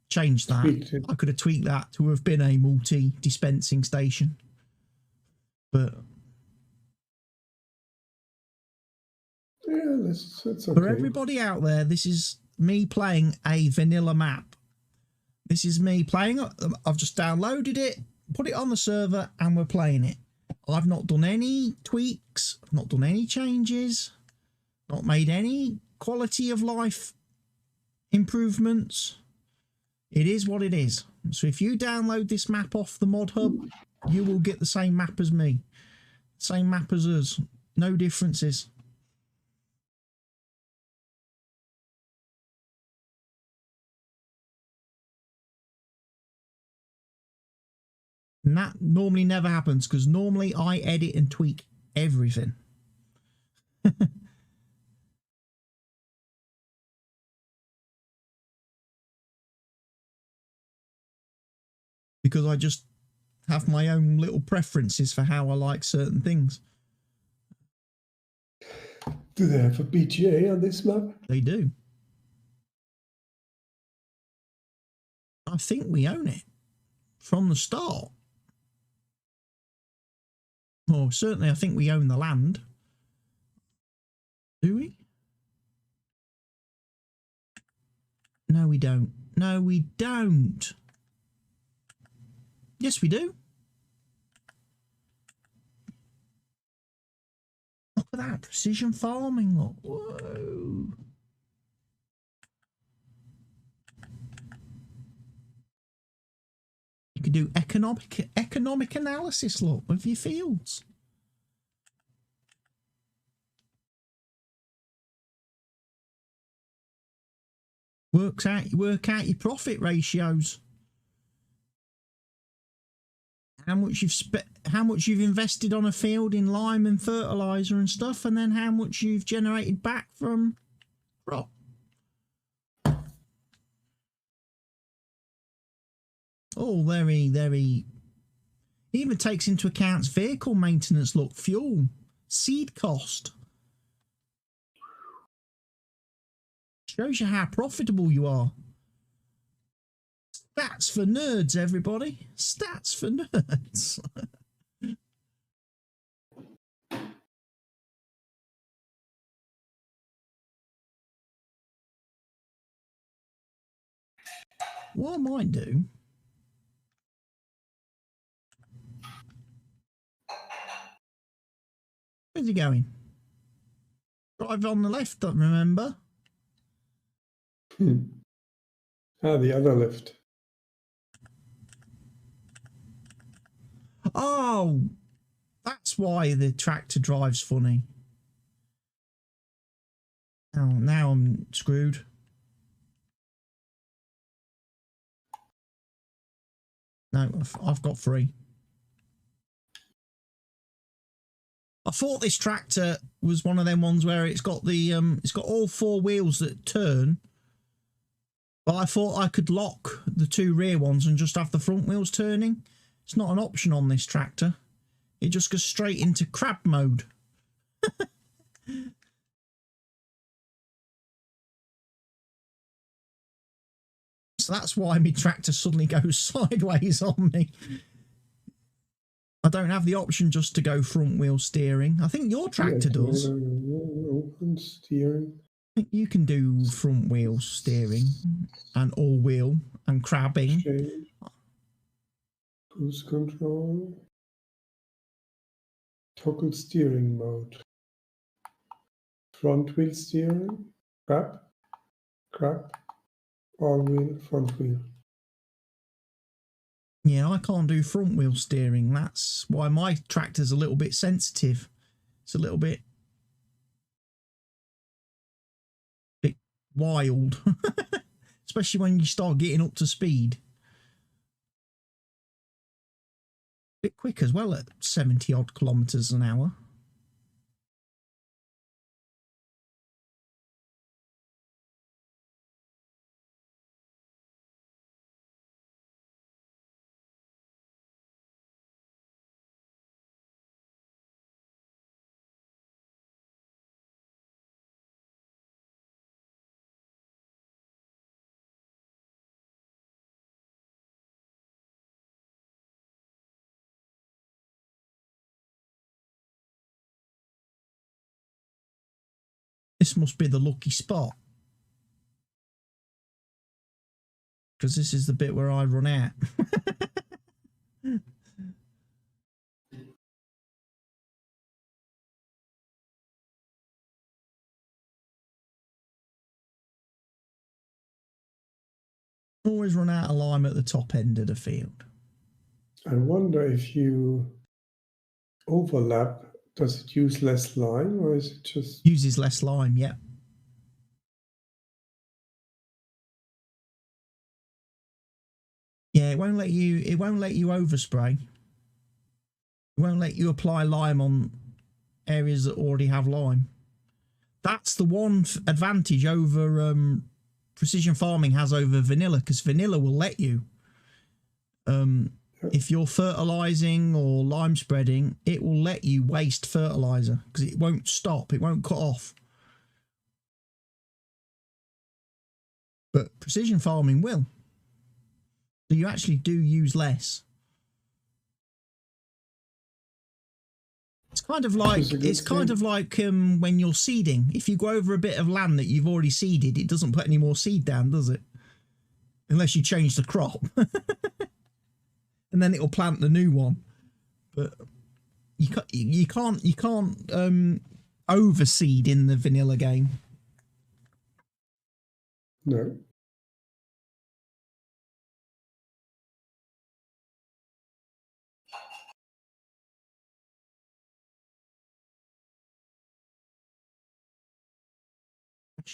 changed that. I could have tweaked that to have been a multi-dispensing station. But yeah, that's okay. For everybody out there, this is me playing a vanilla map. This is me playing. I've just downloaded it, put it on the server, and we're playing it. I've not done any tweaks. I've not done any changes. Not made any quality of life improvements. It is what it is. So if you download this map off the mod hub, you will get the same map as me. Same map as us. No differences. And that normally never happens because normally I edit and tweak everything. Because I just have my own little preferences for how I like certain things. Do they have a BGA on this map? They do. I think we own it from the start. Well, certainly I think we own the land. Do we? No, we don't. No, we don't. Yes, we do. Look at that precision farming. Look. Whoa. You can do economic analysis, look, of your fields. Work out your profit ratios. How much you've invested on a field in lime and fertilizer and stuff, and then how much you've generated back from crop. Oh, very, very. It even takes into account vehicle maintenance, look, fuel, seed cost. Shows you how profitable you are. Stats for nerds, everybody. Stats for nerds. What I might do... Where's he going? Drive on the left, don't remember. Ah, the other left. Oh, that's why the tractor drives funny. Oh, now I'm screwed. No, I've got 3. I thought this tractor was one of them ones where it's got the it's got all 4 wheels that turn. But I thought I could lock the 2 rear ones and just have the front wheels turning. It's not an option on this tractor. It just goes straight into crab mode. So that's why my tractor suddenly goes sideways on me. I don't have the option just to go front wheel steering. I think your tractor does. Open steering. I think you can do front wheel steering and all wheel and crabbing. Change. Cruise control. Toggle steering mode. Front wheel steering. Crab. Crab. All wheel. Front wheel. Yeah, I can't do front wheel steering. That's why my tractor's a little bit sensitive. It's a little bit wild, especially when you start getting up to speed. Bit quick as well at 70 odd kilometers an hour. This must be the lucky spot, because this is the bit where I run out. Always run out of lime at the top end of the field. I wonder if you overlap, does it use less lime or is it just... Uses less lime, yeah. Yeah, it won't let you overspray. It won't let you apply lime on areas that already have lime. That's the one advantage over precision farming has over vanilla, because vanilla will let you. If you're fertilizing or lime spreading, it will let you waste fertilizer because it won't stop. It won't cut off. But precision farming will. So you actually do use less. It's kind of like when you're seeding. If you go over a bit of land that you've already seeded, it doesn't put any more seed down, does it? Unless you change the crop. And then it'll plant the new one. But you can't overseed in the vanilla game. No.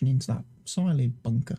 Into that silage bunker.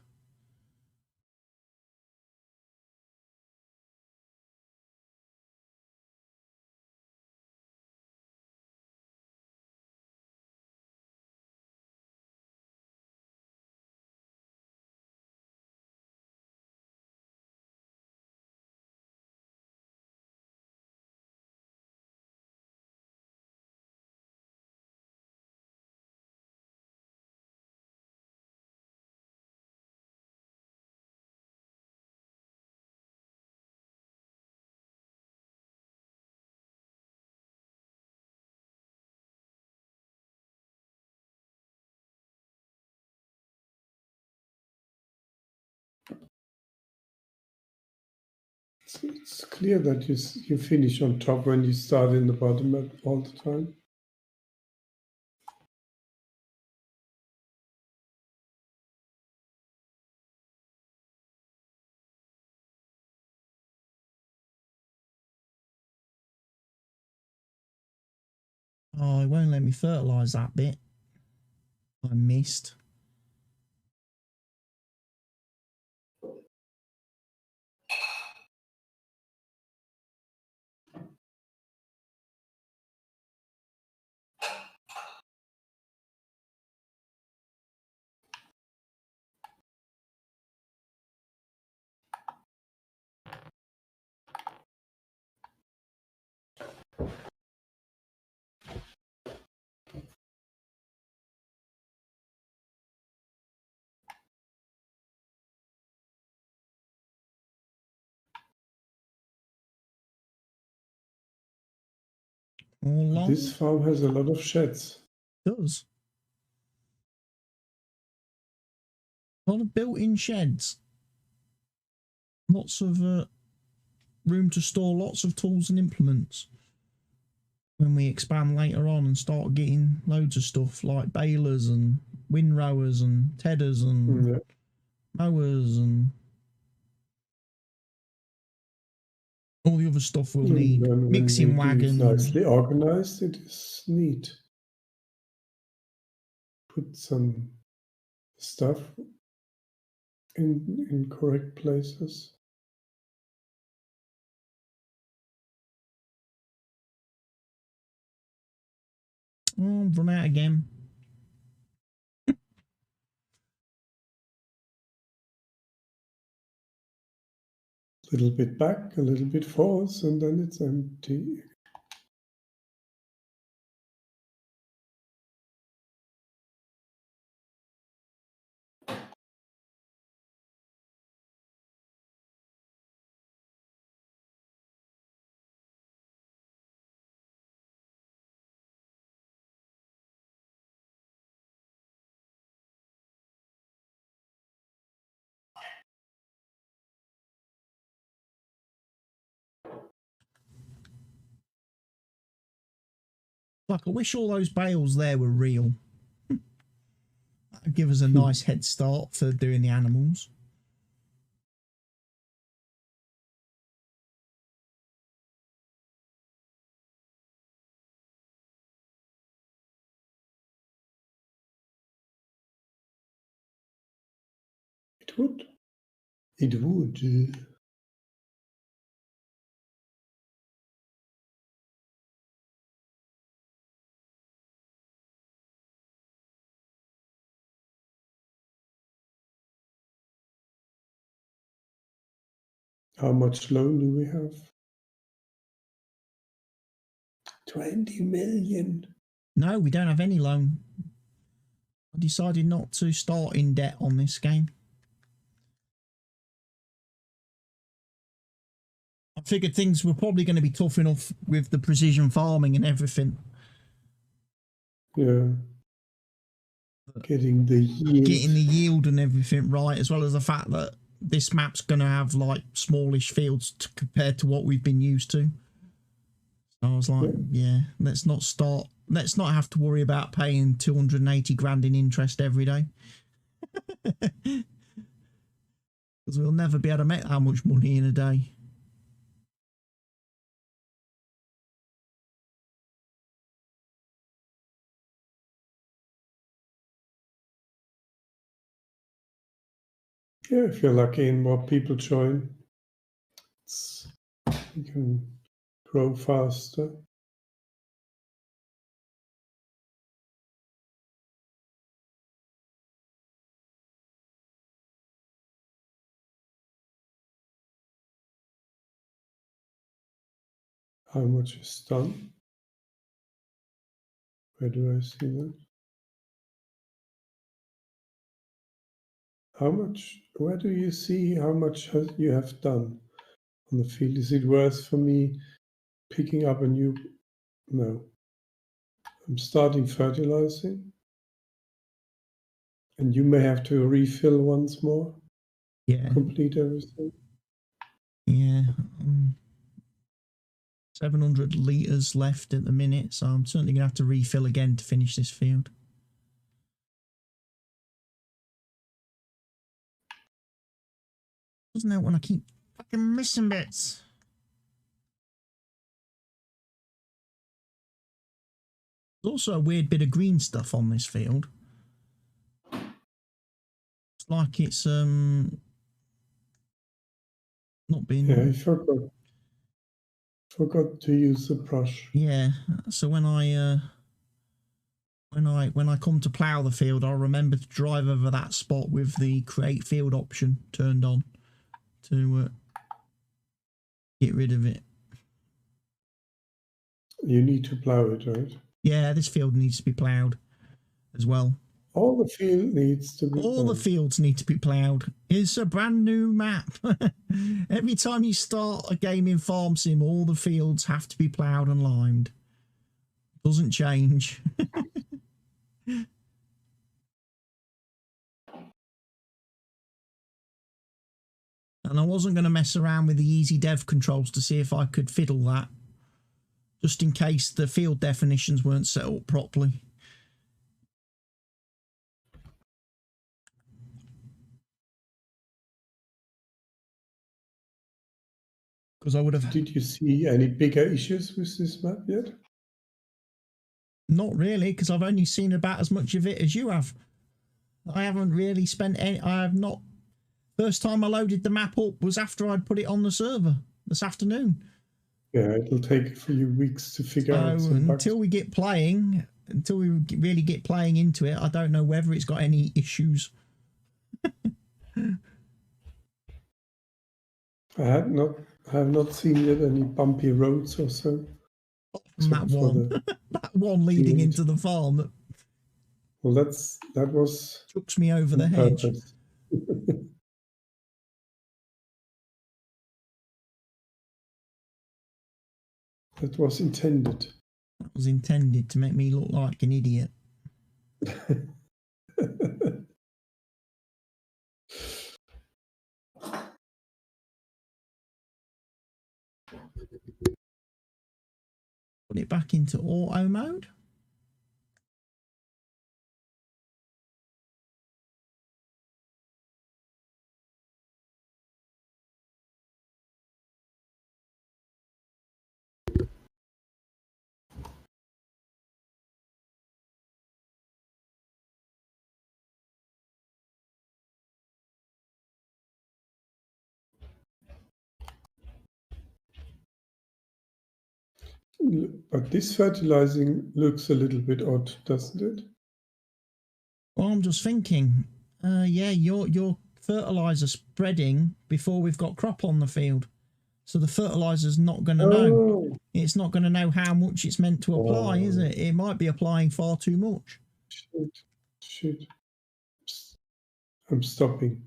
It's clear that you finish on top when you start in the bottom all the time. Oh, it won't let me fertilise that bit. I missed. All long. This farm has a lot of sheds. It does. A lot of built-in sheds. Lots of room to store lots of tools and implements. When we expand later on and start getting loads of stuff like balers and windrowers and tedders and mowers and all the other stuff we'll need. Mixing wagons. Nicely organized, it is neat. Put some stuff in correct places. Oh, I've run out again. A little bit back, a little bit forwards, and then it's empty. Like, I wish all those bales there were real. That'd give us a nice head start for doing the animals. It would. It would. How much loan do we have? 20 million. No, we don't have any loan. I decided not to start in debt on this game. I figured things were probably going to be tough enough with the precision farming and everything. Yeah. Getting the yield and everything right, as well as the fact that this map's going to have like smallish fields compared to what we've been used to. So I was like, yeah, let's not have to worry about paying 280 grand in interest every day. Because we'll never be able to make that much money in a day. Yeah, if you're lucky and more people join, you can grow faster. How much is done? Where do I see that? How much? Where do you see how much you have done on the field? Is it worth for me picking up a new? No. I'm starting fertilizing, and you may have to refill once more. Yeah. Complete everything. Yeah. 700 litres left at the minute, so I'm certainly going to have to refill again to finish this field. Doesn't help when I keep fucking missing bits. There's also a weird bit of green stuff on this field. It's like it's not been. Yeah, I forgot to use the brush. Yeah, so when I come to plough the field, I'll remember to drive over that spot with the create field option turned on to get rid of it. You need to plough it, right? Yeah, this field needs to be ploughed as well. All the field needs to be All the fields need to be ploughed. It's a brand new map. Every time you start a game in Farm Sim, all the fields have to be ploughed and limed. Doesn't change. And I wasn't going to mess around with the easy dev controls to see if I could fiddle that, just in case the field definitions weren't set up properly. Because I would have... Did you see any bigger issues with this map yet? Not really, because I've only seen about as much of it as you have. I haven't really spent any... I have not... First time I loaded the map up was after I'd put it on the server this afternoon. Yeah, it'll take a few weeks to figure out some bugs. Until we get playing, until we really get playing into it, I don't know whether it's got any issues. I have not seen yet any bumpy roads or so. That one, that one leading into the farm. Well, that was chucks me over the hedge. That was intended. That was intended to make me look like an idiot. Put it back into auto mode. But this fertilizing looks a little bit odd, doesn't it? Well, I'm just thinking, yeah, your fertilizer spreading before we've got crop on the field. So the fertilizer's not going to know. It's not going to know how much it's meant to apply, is it? It might be applying far too much. Shit. I'm stopping.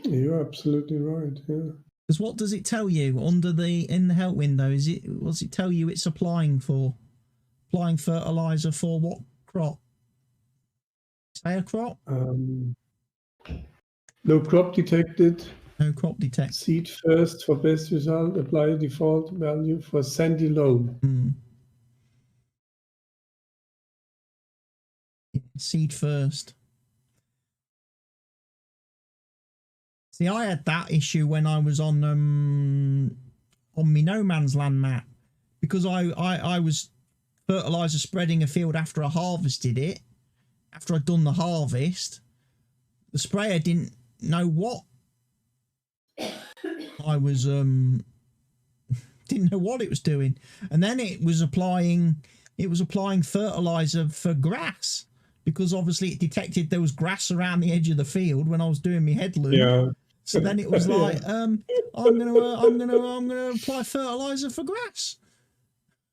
You're absolutely right, yeah. Because what does it tell you in the help window? Does it tell you it's applying fertilizer for what crop? Say a crop? No crop detected. No crop detected. Seed first for best result. Apply default value for sandy loam. Seed first. See, I had that issue when I was on my no man's land map, because I was fertilizer spreading a field after I harvested it. After I'd done the harvest, the sprayer didn't know what I was didn't know what it was doing, and then it was applying fertilizer for grass, because obviously it detected there was grass around the edge of the field when I was doing my headloom. Yeah. So then it was like, I'm gonna apply fertilizer for grass.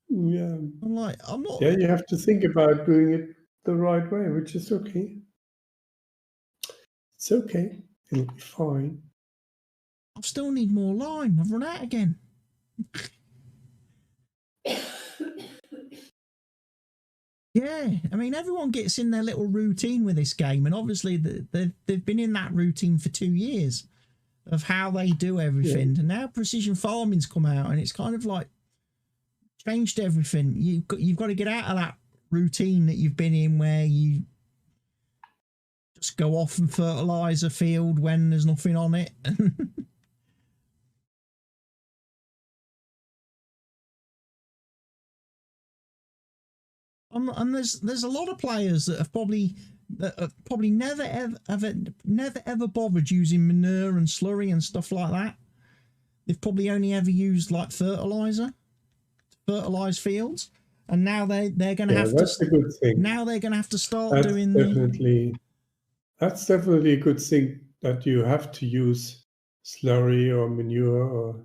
Yeah. I'm like, I'm not. Yeah, you have to think about doing it the right way, which is okay. It's okay. It'll be fine. I still need more lime. I've run out again. Yeah, I mean, everyone gets in their little routine with this game, and obviously they've been in that routine for 2 years of how they do everything. Yeah. And now precision farming's come out, and it's kind of like changed everything. You've got to get out of that routine that you've been in, where you just go off and fertilize a field when there's nothing on it. And there's a lot of players that have probably never ever bothered using manure and slurry and stuff like that. They've probably only ever used like fertilizer to fertilize fields, and now they're going to have that's to. a good thing. Now they're going to have to start That's doing that's definitely a good thing, that you have to use slurry or manure,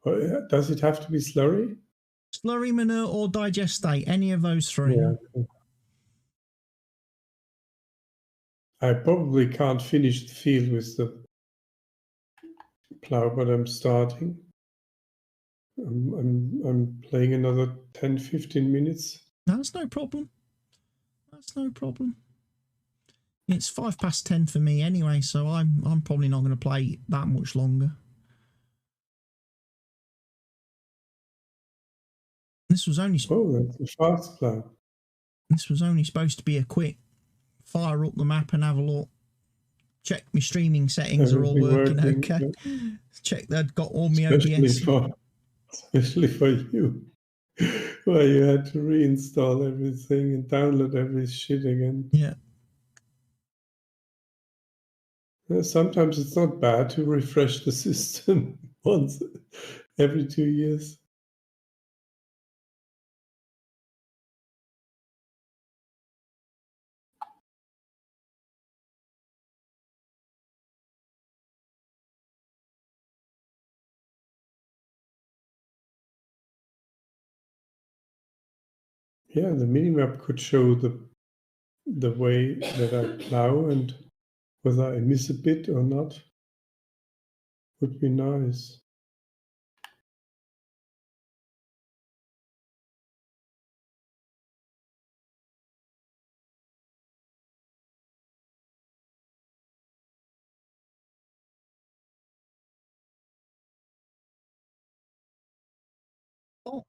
or does it have to be slurry? slurry, manure, or digestate. Any of those three. Yeah. I probably can't finish the field with the plow, but I'm starting. I'm playing another 10-15 minutes. That's no problem. That's no problem. It's 10:05 for me anyway, so I'm probably not going to play that much longer. This was only that's a fast plow. This was only supposed to be a quick fire up the map and have a look. Check my streaming settings are all working okay. Yeah. Check that got all my OBS. Especially for you, where you had to reinstall everything and download every shit again. Yeah. Sometimes it's not bad to refresh the system once every 2 years. Yeah, the minimap could show the way that I plow and whether I miss a bit or not. Would be nice. Oh.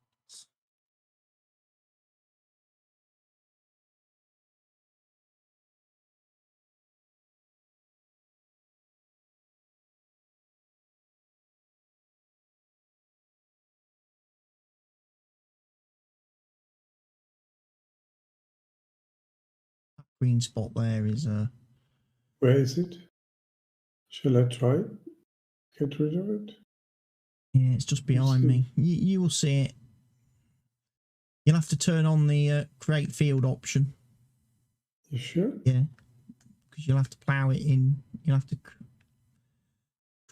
That green spot there is Where is it? Shall I try? Get rid of it? Yeah, it's just behind me. You will see it. You'll have to turn on the create field option. You sure? Yeah, because you'll have to plow it in. You'll have to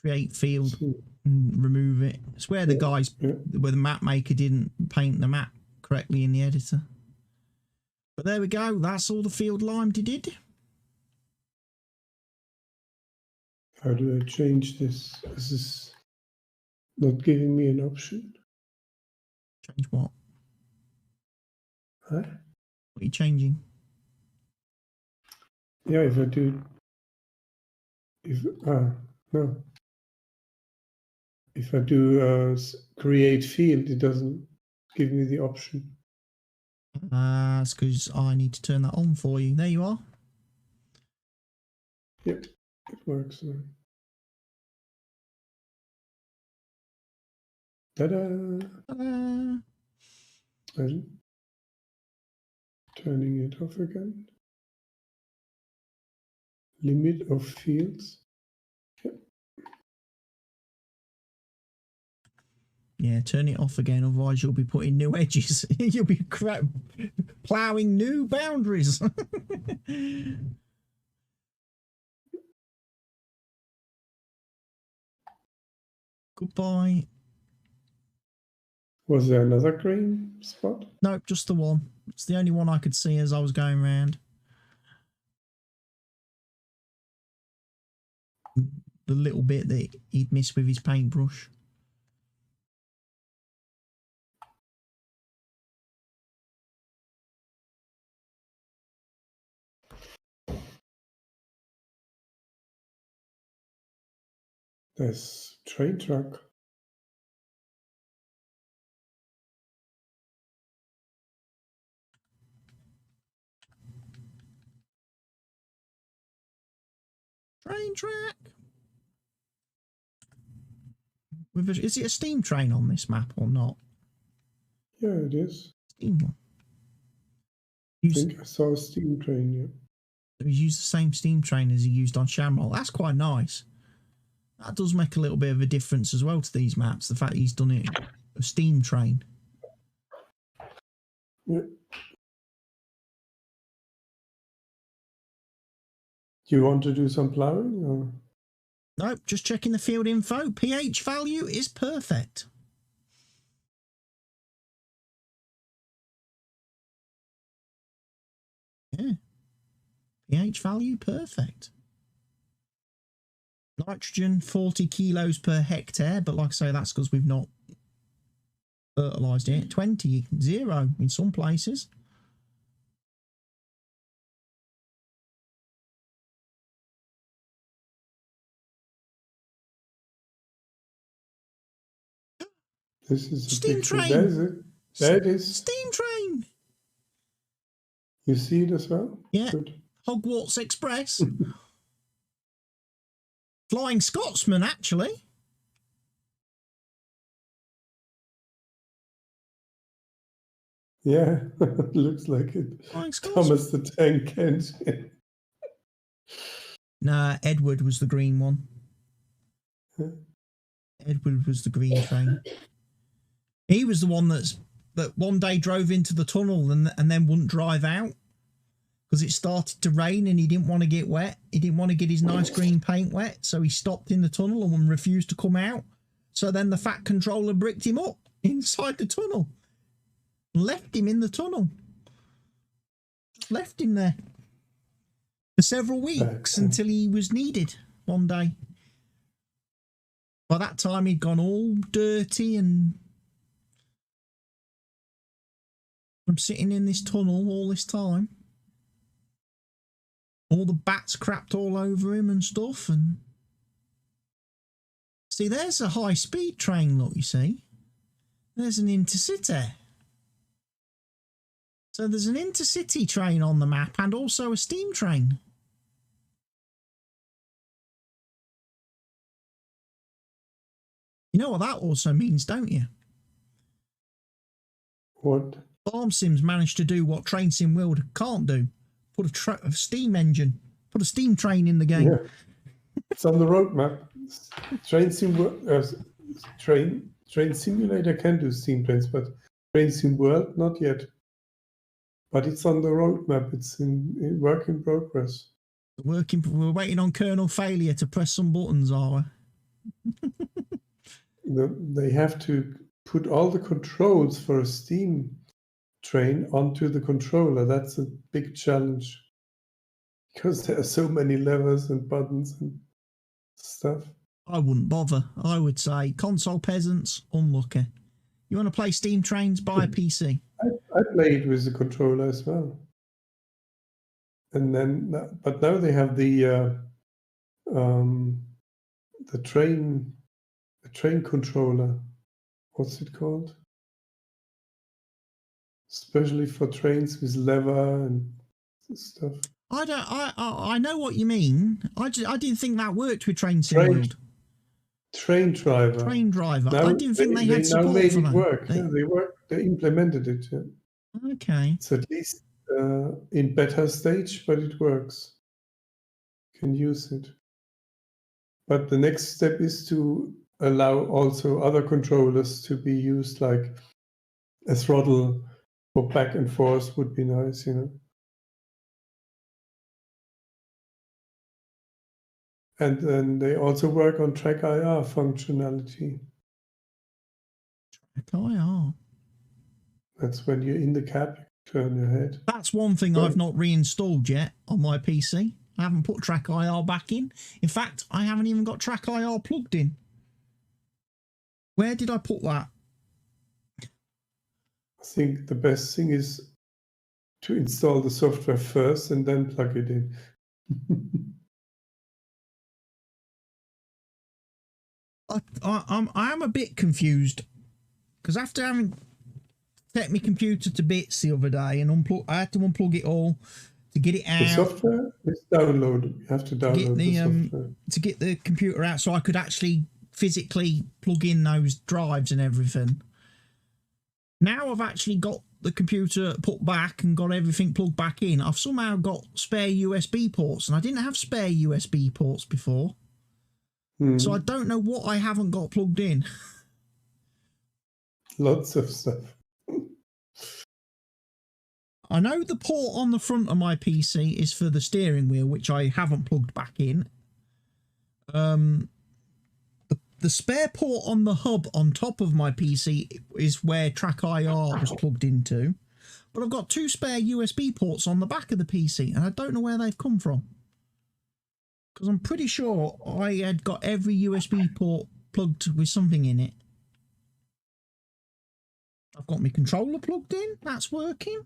create field and remove it. It's where the guys, where the map maker didn't paint the map correctly in the editor. But there we go. That's all the field limed he did. How do I change this? This is not giving me an option. Change what? Huh? What are you changing? Yeah, if I do, no. If I do create field, it doesn't give me the option. It's because I need to turn that on for you. There you are. Yep, it works now. Ta-da! Ta-da! And turning it off again. Limit of fields. Yep. Yeah, turn it off again, otherwise you'll be putting new edges. You'll be ploughing new boundaries. Goodbye. Was there another green spot? Nope, just the one. It's the only one I could see as I was going around. The little bit that he'd missed with his paintbrush. There's train truck. Train track. Is it a steam train on this map or not? Yeah, it is. Steam one. I think I saw a steam train, yeah. He's used the same steam train as he used on Shamrock. That's quite nice. That does make a little bit of a difference as well to these maps. The fact he's done it a steam train. Yeah. Do you want to do some ploughing or? Nope, just checking the field info. pH value is perfect. Yeah. pH value perfect. Nitrogen 40 kilos per hectare, but like I say, that's because we've not fertilised it. 20, 0 in some places. This is a Steam big train. There it is. Steam train. You see it as well? Yeah. Good. Hogwarts Express. Flying Scotsman, actually. Yeah, looks like it. Flying Scotsman. Thomas the Tank Engine. Nah, Edward was the green one. Edward was the green train. He was the one that one day drove into the tunnel and then wouldn't drive out because it started to rain and he didn't want to get wet. He didn't want to get his nice green paint wet, so he stopped in the tunnel and refused to come out. So then the fat controller bricked him up inside the tunnel. Left him in the tunnel. Just left him there for several weeks until he was needed one day. By that time, he'd gone all dirty and from sitting in this tunnel all this time. All the bats crapped all over him and stuff. And see, there's a high-speed train, look, you see. There's an intercity. So there's an intercity train on the map and also a steam train. You know what that also means, don't you? What? Farm Sims managed to do what Train Sim World can't do. Put a steam engine, put a steam train in the game. Yeah. It's on the roadmap. Train Simulator can do steam trains, but Train Sim World not yet. But it's on the roadmap. It's in work in progress. We're waiting on kernel failure to press some buttons, are we? They have to put all the controls for a steam train onto the controller. That's a big challenge because there are so many levers and buttons and stuff. I wouldn't bother. I would say console peasants, unlucky. You want to play steam trains? Buy a PC. I played with the controller as well. And then, but now they have the train controller. What's it called? Especially for trains with lever and stuff. I know what you mean. I didn't think that worked with Train Sim World. Train driver. Train driver. Now I didn't think they had support now made for it that. work. They implemented it. Yeah. Okay. It's at least in beta stage, but it works. You can use it. But the next step is to allow also other controllers to be used, like a throttle for back and forth would be nice, you know. And then they also work on track IR functionality. Track IR. That's when you're in the cab, you turn your head. That's one thing I've not reinstalled yet on my PC. I haven't put track IR back in. In fact, I haven't even got track IR plugged in. Where did I put that? I think the best thing is to install the software first and then plug it in. I am a bit confused because after having set my computer to bits the other day and I had to unplug it all to get it out. The software is downloaded. You have to download the software to get the computer out, so I could actually physically plug in those drives and everything. Now I've actually got the computer put back and got everything plugged back in. I've somehow got spare USB ports, and I didn't have spare USB ports before. So I don't know what I haven't got plugged in. Lots of stuff. I know the port on the front of my PC is for the steering wheel, which I haven't plugged back in. The spare port on the hub on top of my PC is where Track IR was plugged into. But I've got 2 spare USB ports on the back of the PC, and I don't know where they've come from. Because I'm pretty sure I had got every USB port plugged with something in it. I've got my controller plugged in. That's working.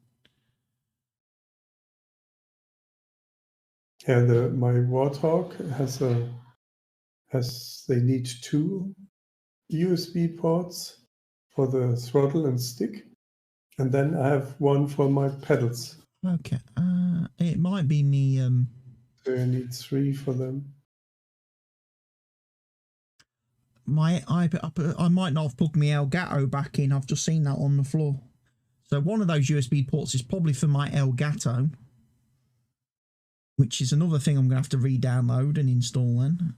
Yeah, my Warthog they need 2 USB ports for the throttle and stick, and then I have one for my pedals. Okay, it might be me. So I need 3 for them. I might not have plugged my Elgato back in. I've just seen that on the floor. So one of those USB ports is probably for my Elgato, which is another thing I'm going to have to re-download and install then.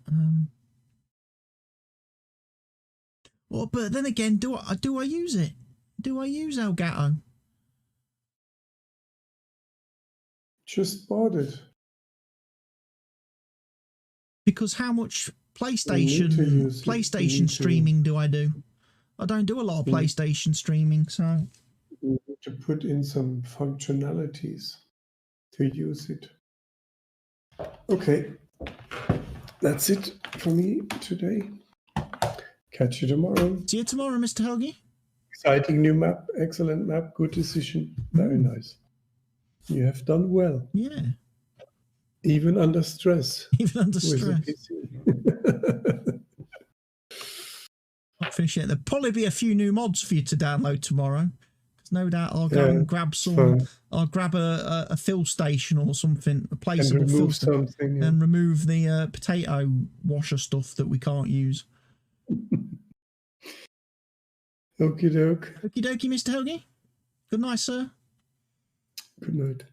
Well, but then again, do I use it? Do I use Elgato? Just bought it. Because how much PlayStation streaming do I do? I don't do a lot of PlayStation streaming, so you need to put in some functionalities to use it. Okay, that's it for me today. Catch you tomorrow. See you tomorrow, Mr. Helgi. Exciting new map, excellent map, good decision, very nice. You have done well. Yeah. Even under stress. Even under stress. I'll finish it. There'll probably be a few new mods for you to download tomorrow. Because no doubt I'll go and grab some. Fun. I'll grab a fill station or something, a placeable fill station, and remove the potato washer stuff that we can't use. Okie doke. Okie dokie, Mr. Helgi. Good night, sir. Good night.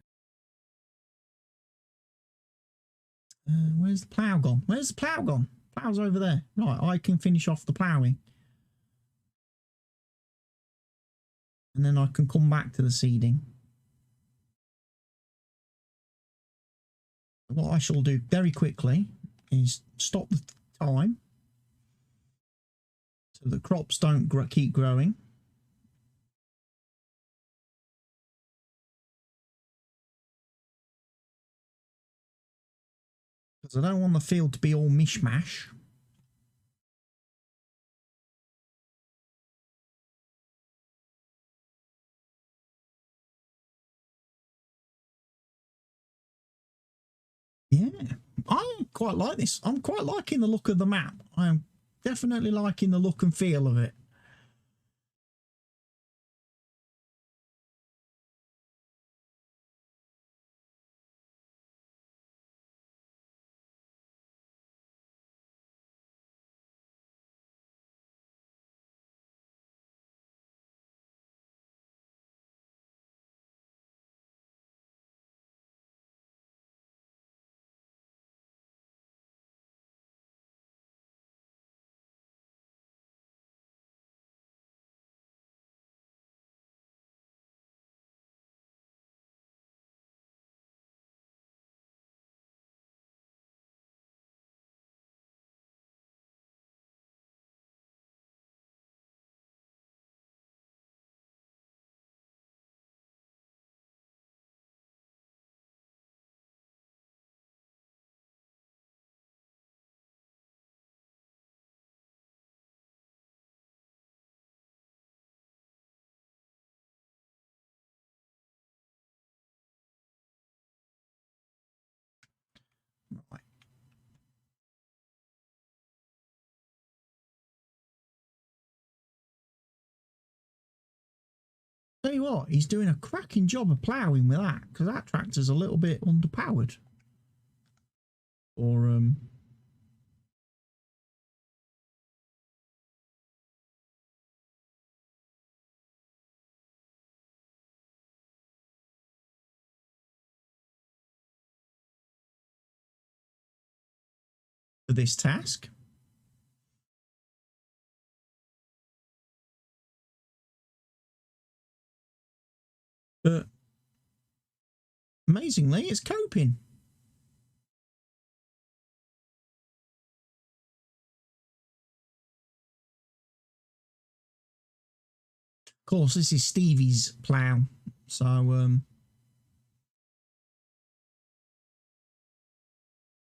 Where's the plough gone? Where's the plough gone? Plough's over there. Right, I can finish off the ploughing. And then I can come back to the seeding. What I shall do very quickly is stop the time so the crops don't keep growing. Because I don't want the field to be all mishmash. Yeah, I quite like this. I'm quite liking the look of the map. I am definitely liking the look and feel of it. tell you what, he's doing a cracking job of ploughing with that, because that tractor's a little bit underpowered. Or for this task. But amazingly, it's coping. Of course, this is Stevie's plough, so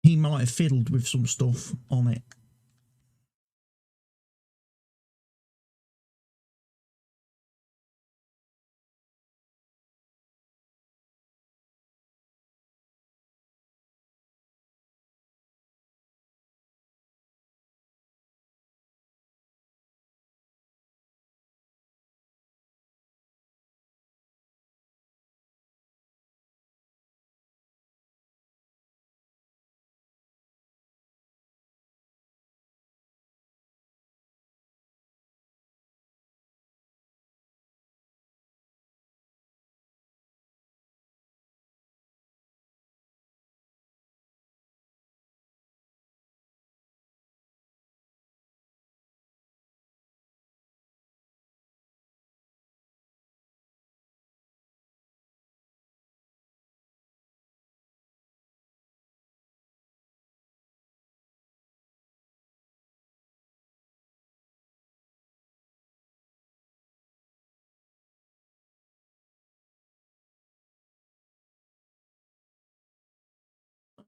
he might have fiddled with some stuff on it.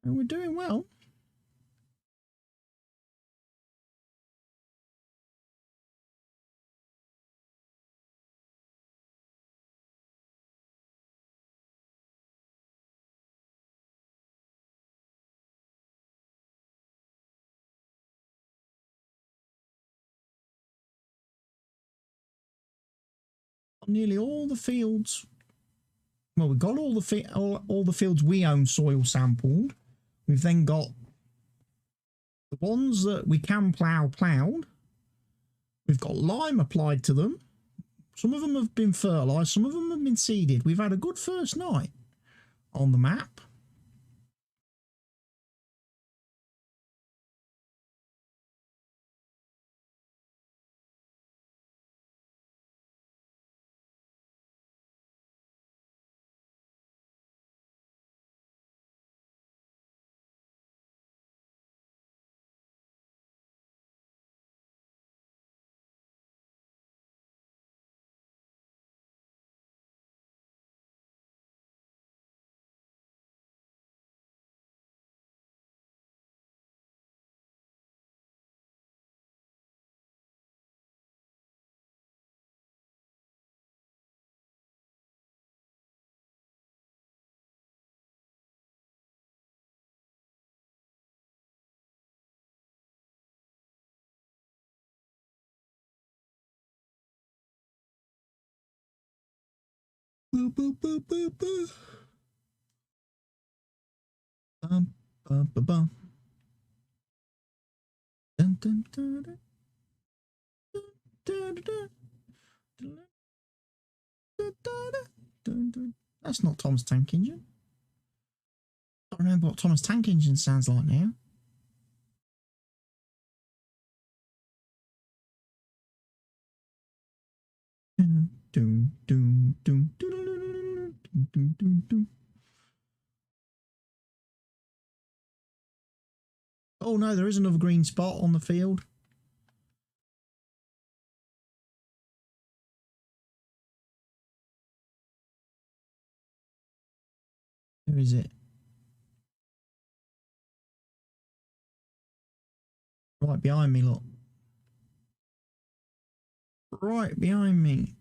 And we're doing well. Nearly all the fields. Well, we've got all the fields we own soil sampled. We've then got the ones that we can plough ploughed. We've got lime applied to them. Some of them have been fertilised. Some of them have been seeded. We've had a good first night on the map. Boo, boo, boo, boo, boo. Bum, bum, bum, bum. Dun, dun, dun, dun. Dun, dun, dun. Dun, dun, dun, dun. That's not Tom's tank engine. I don't remember what Thomas tank engine sounds like now. Doom, doom, doom, doom, doom, doom, doom, doom. Oh no, there is another green spot on the field. Where is it? Right behind me, look. Right behind me.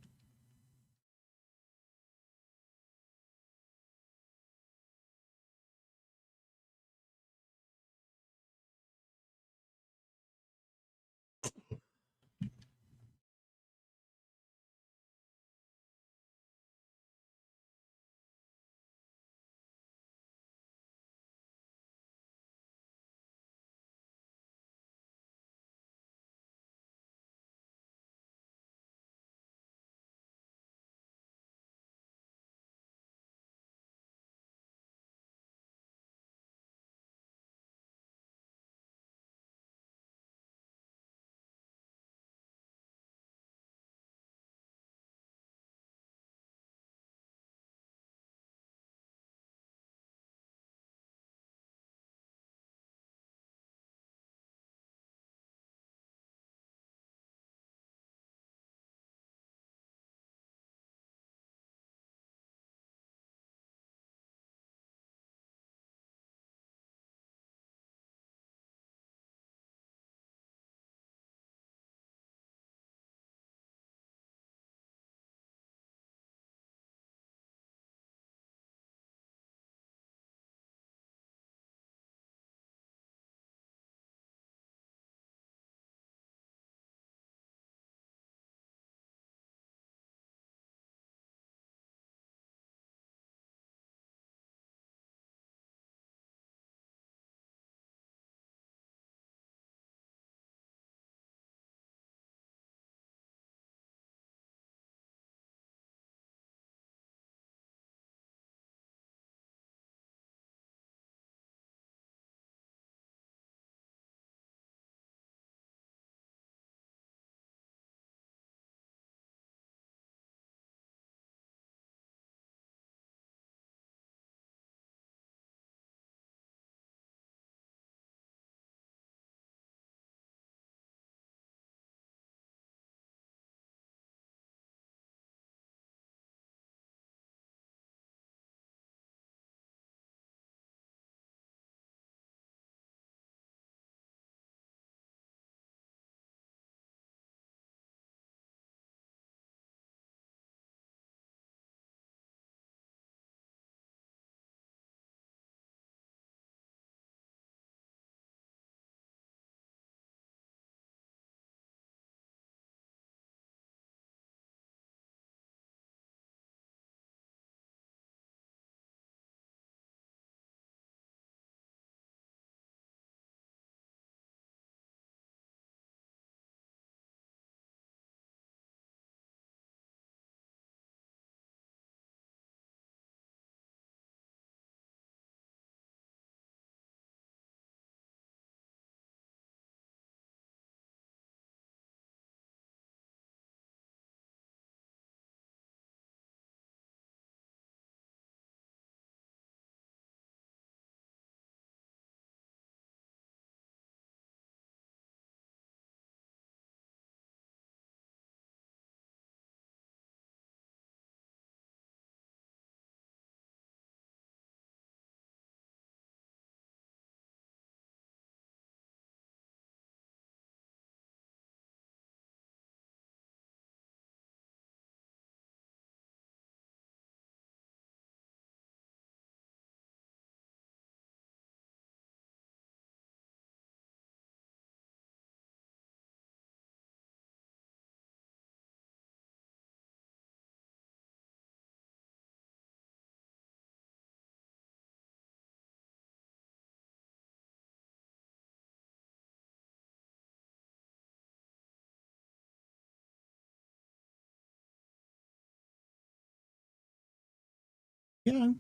You know,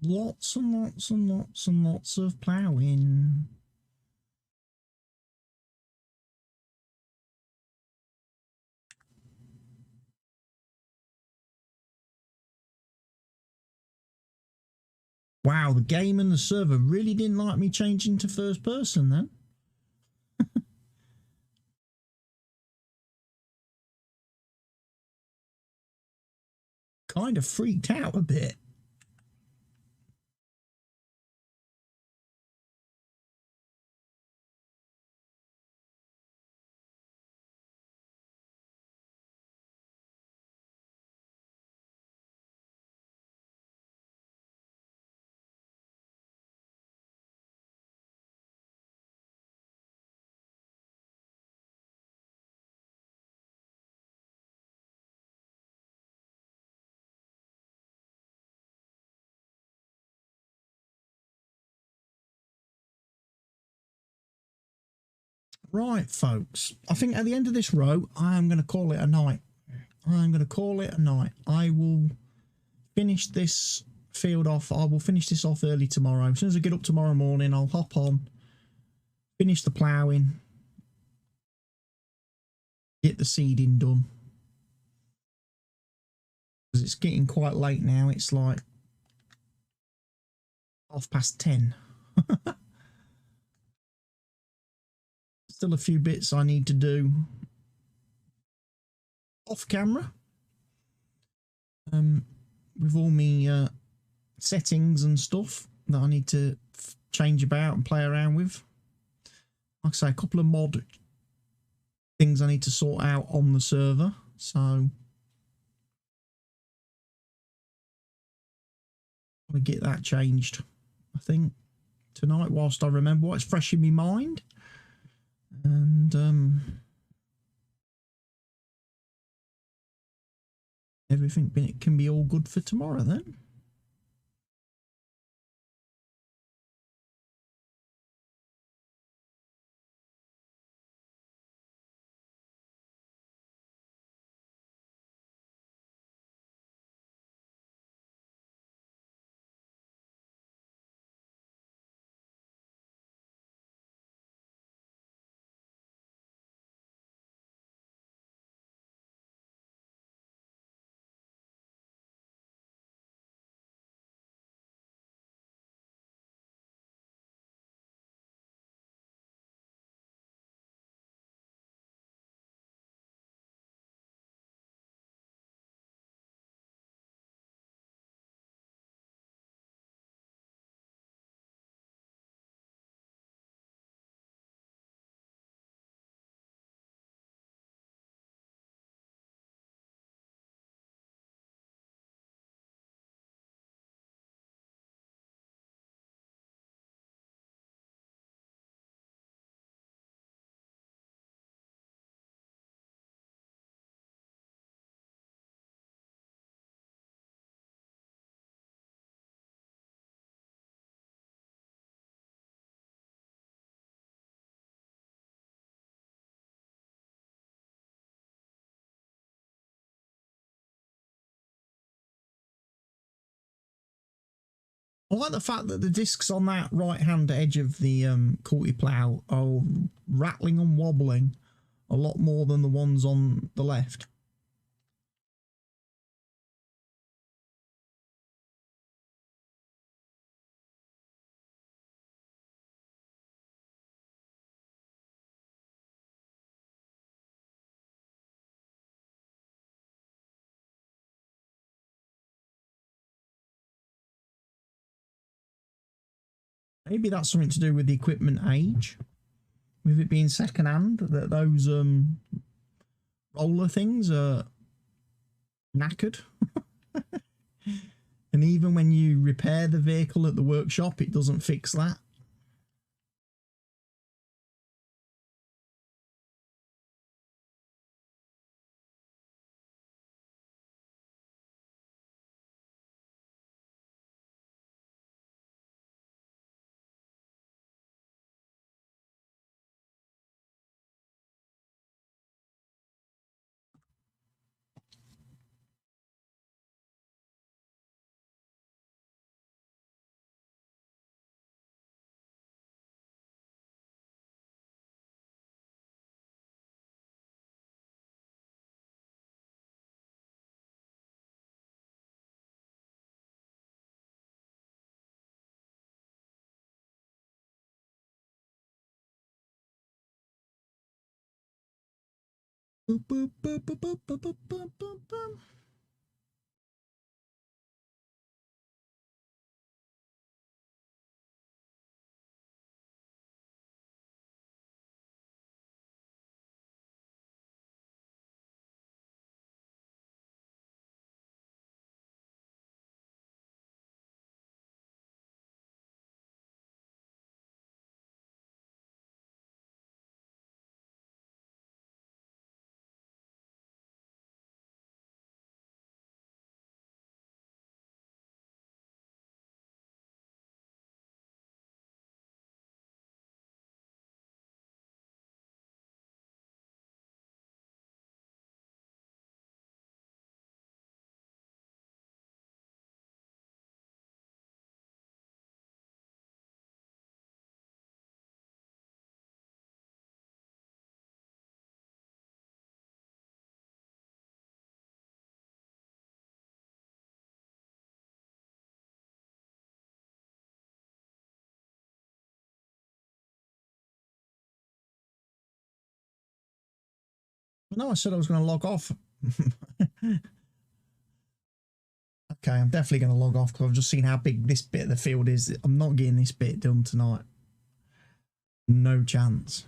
lots and lots and lots and lots of ploughing. Wow, the game and the server really didn't like me changing to first person then. Kind of freaked out a bit. Right, folks. I think at the end of this row, I am going to call it a night. I'm going to call it a night. I will finish this field off. I will finish this off early tomorrow. As soon as I get up tomorrow morning, I'll hop on, finish the ploughing, get the seeding done. Because it's getting quite late now. It's like 10:30. Still a few bits I need to do off camera. With all my settings and stuff that I need to change about and play around with. Like I say, a couple of mod things I need to sort out on the server. So I'm going to get that changed, I think, tonight whilst I remember what's fresh in my mind. And everything can be all good for tomorrow then. I like the fact that the discs on that right-hand edge of the Courty plough are rattling and wobbling a lot more than the ones on the left. Maybe that's something to do with the equipment age, with it being second-hand, that those roller things are knackered. And even when you repair the vehicle at the workshop, it doesn't fix that. Boop, boop, boop, boop, boop, boop, boop, boop, boop, boop. No, I said I was going to log off. Okay, I'm definitely going to log off because I've just seen how big this bit of the field is. I'm not getting this bit done tonight. No chance.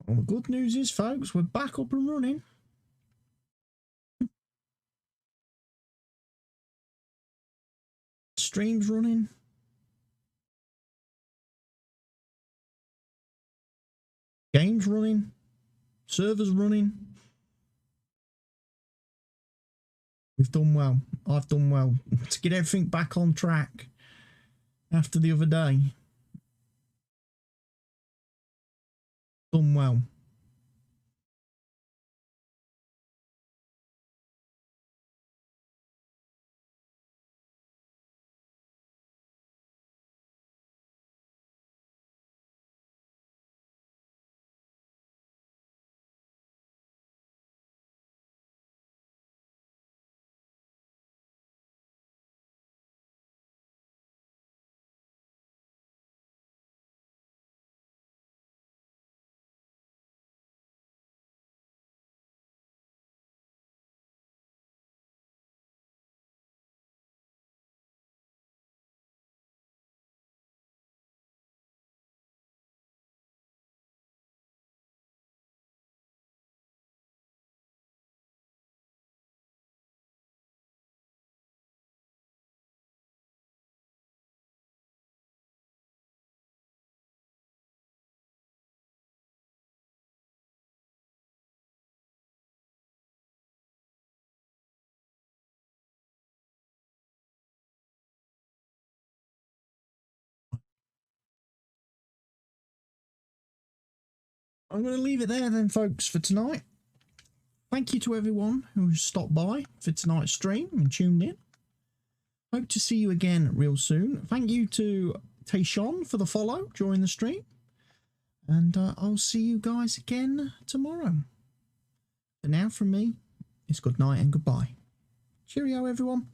Well, the good news is, folks, we're back up and running. Stream's running. Game's running. Server's running. We've done well. I've done well to get everything back on track after the other day. Done well. I'm going to leave it there then, folks, for tonight. Thank you to everyone who stopped by for tonight's stream and tuned in. Hope to see you again real soon. Thank you to Tayshawn for the follow during the stream. And I'll see you guys again tomorrow. But now from me, it's good night and goodbye. Cheerio, everyone.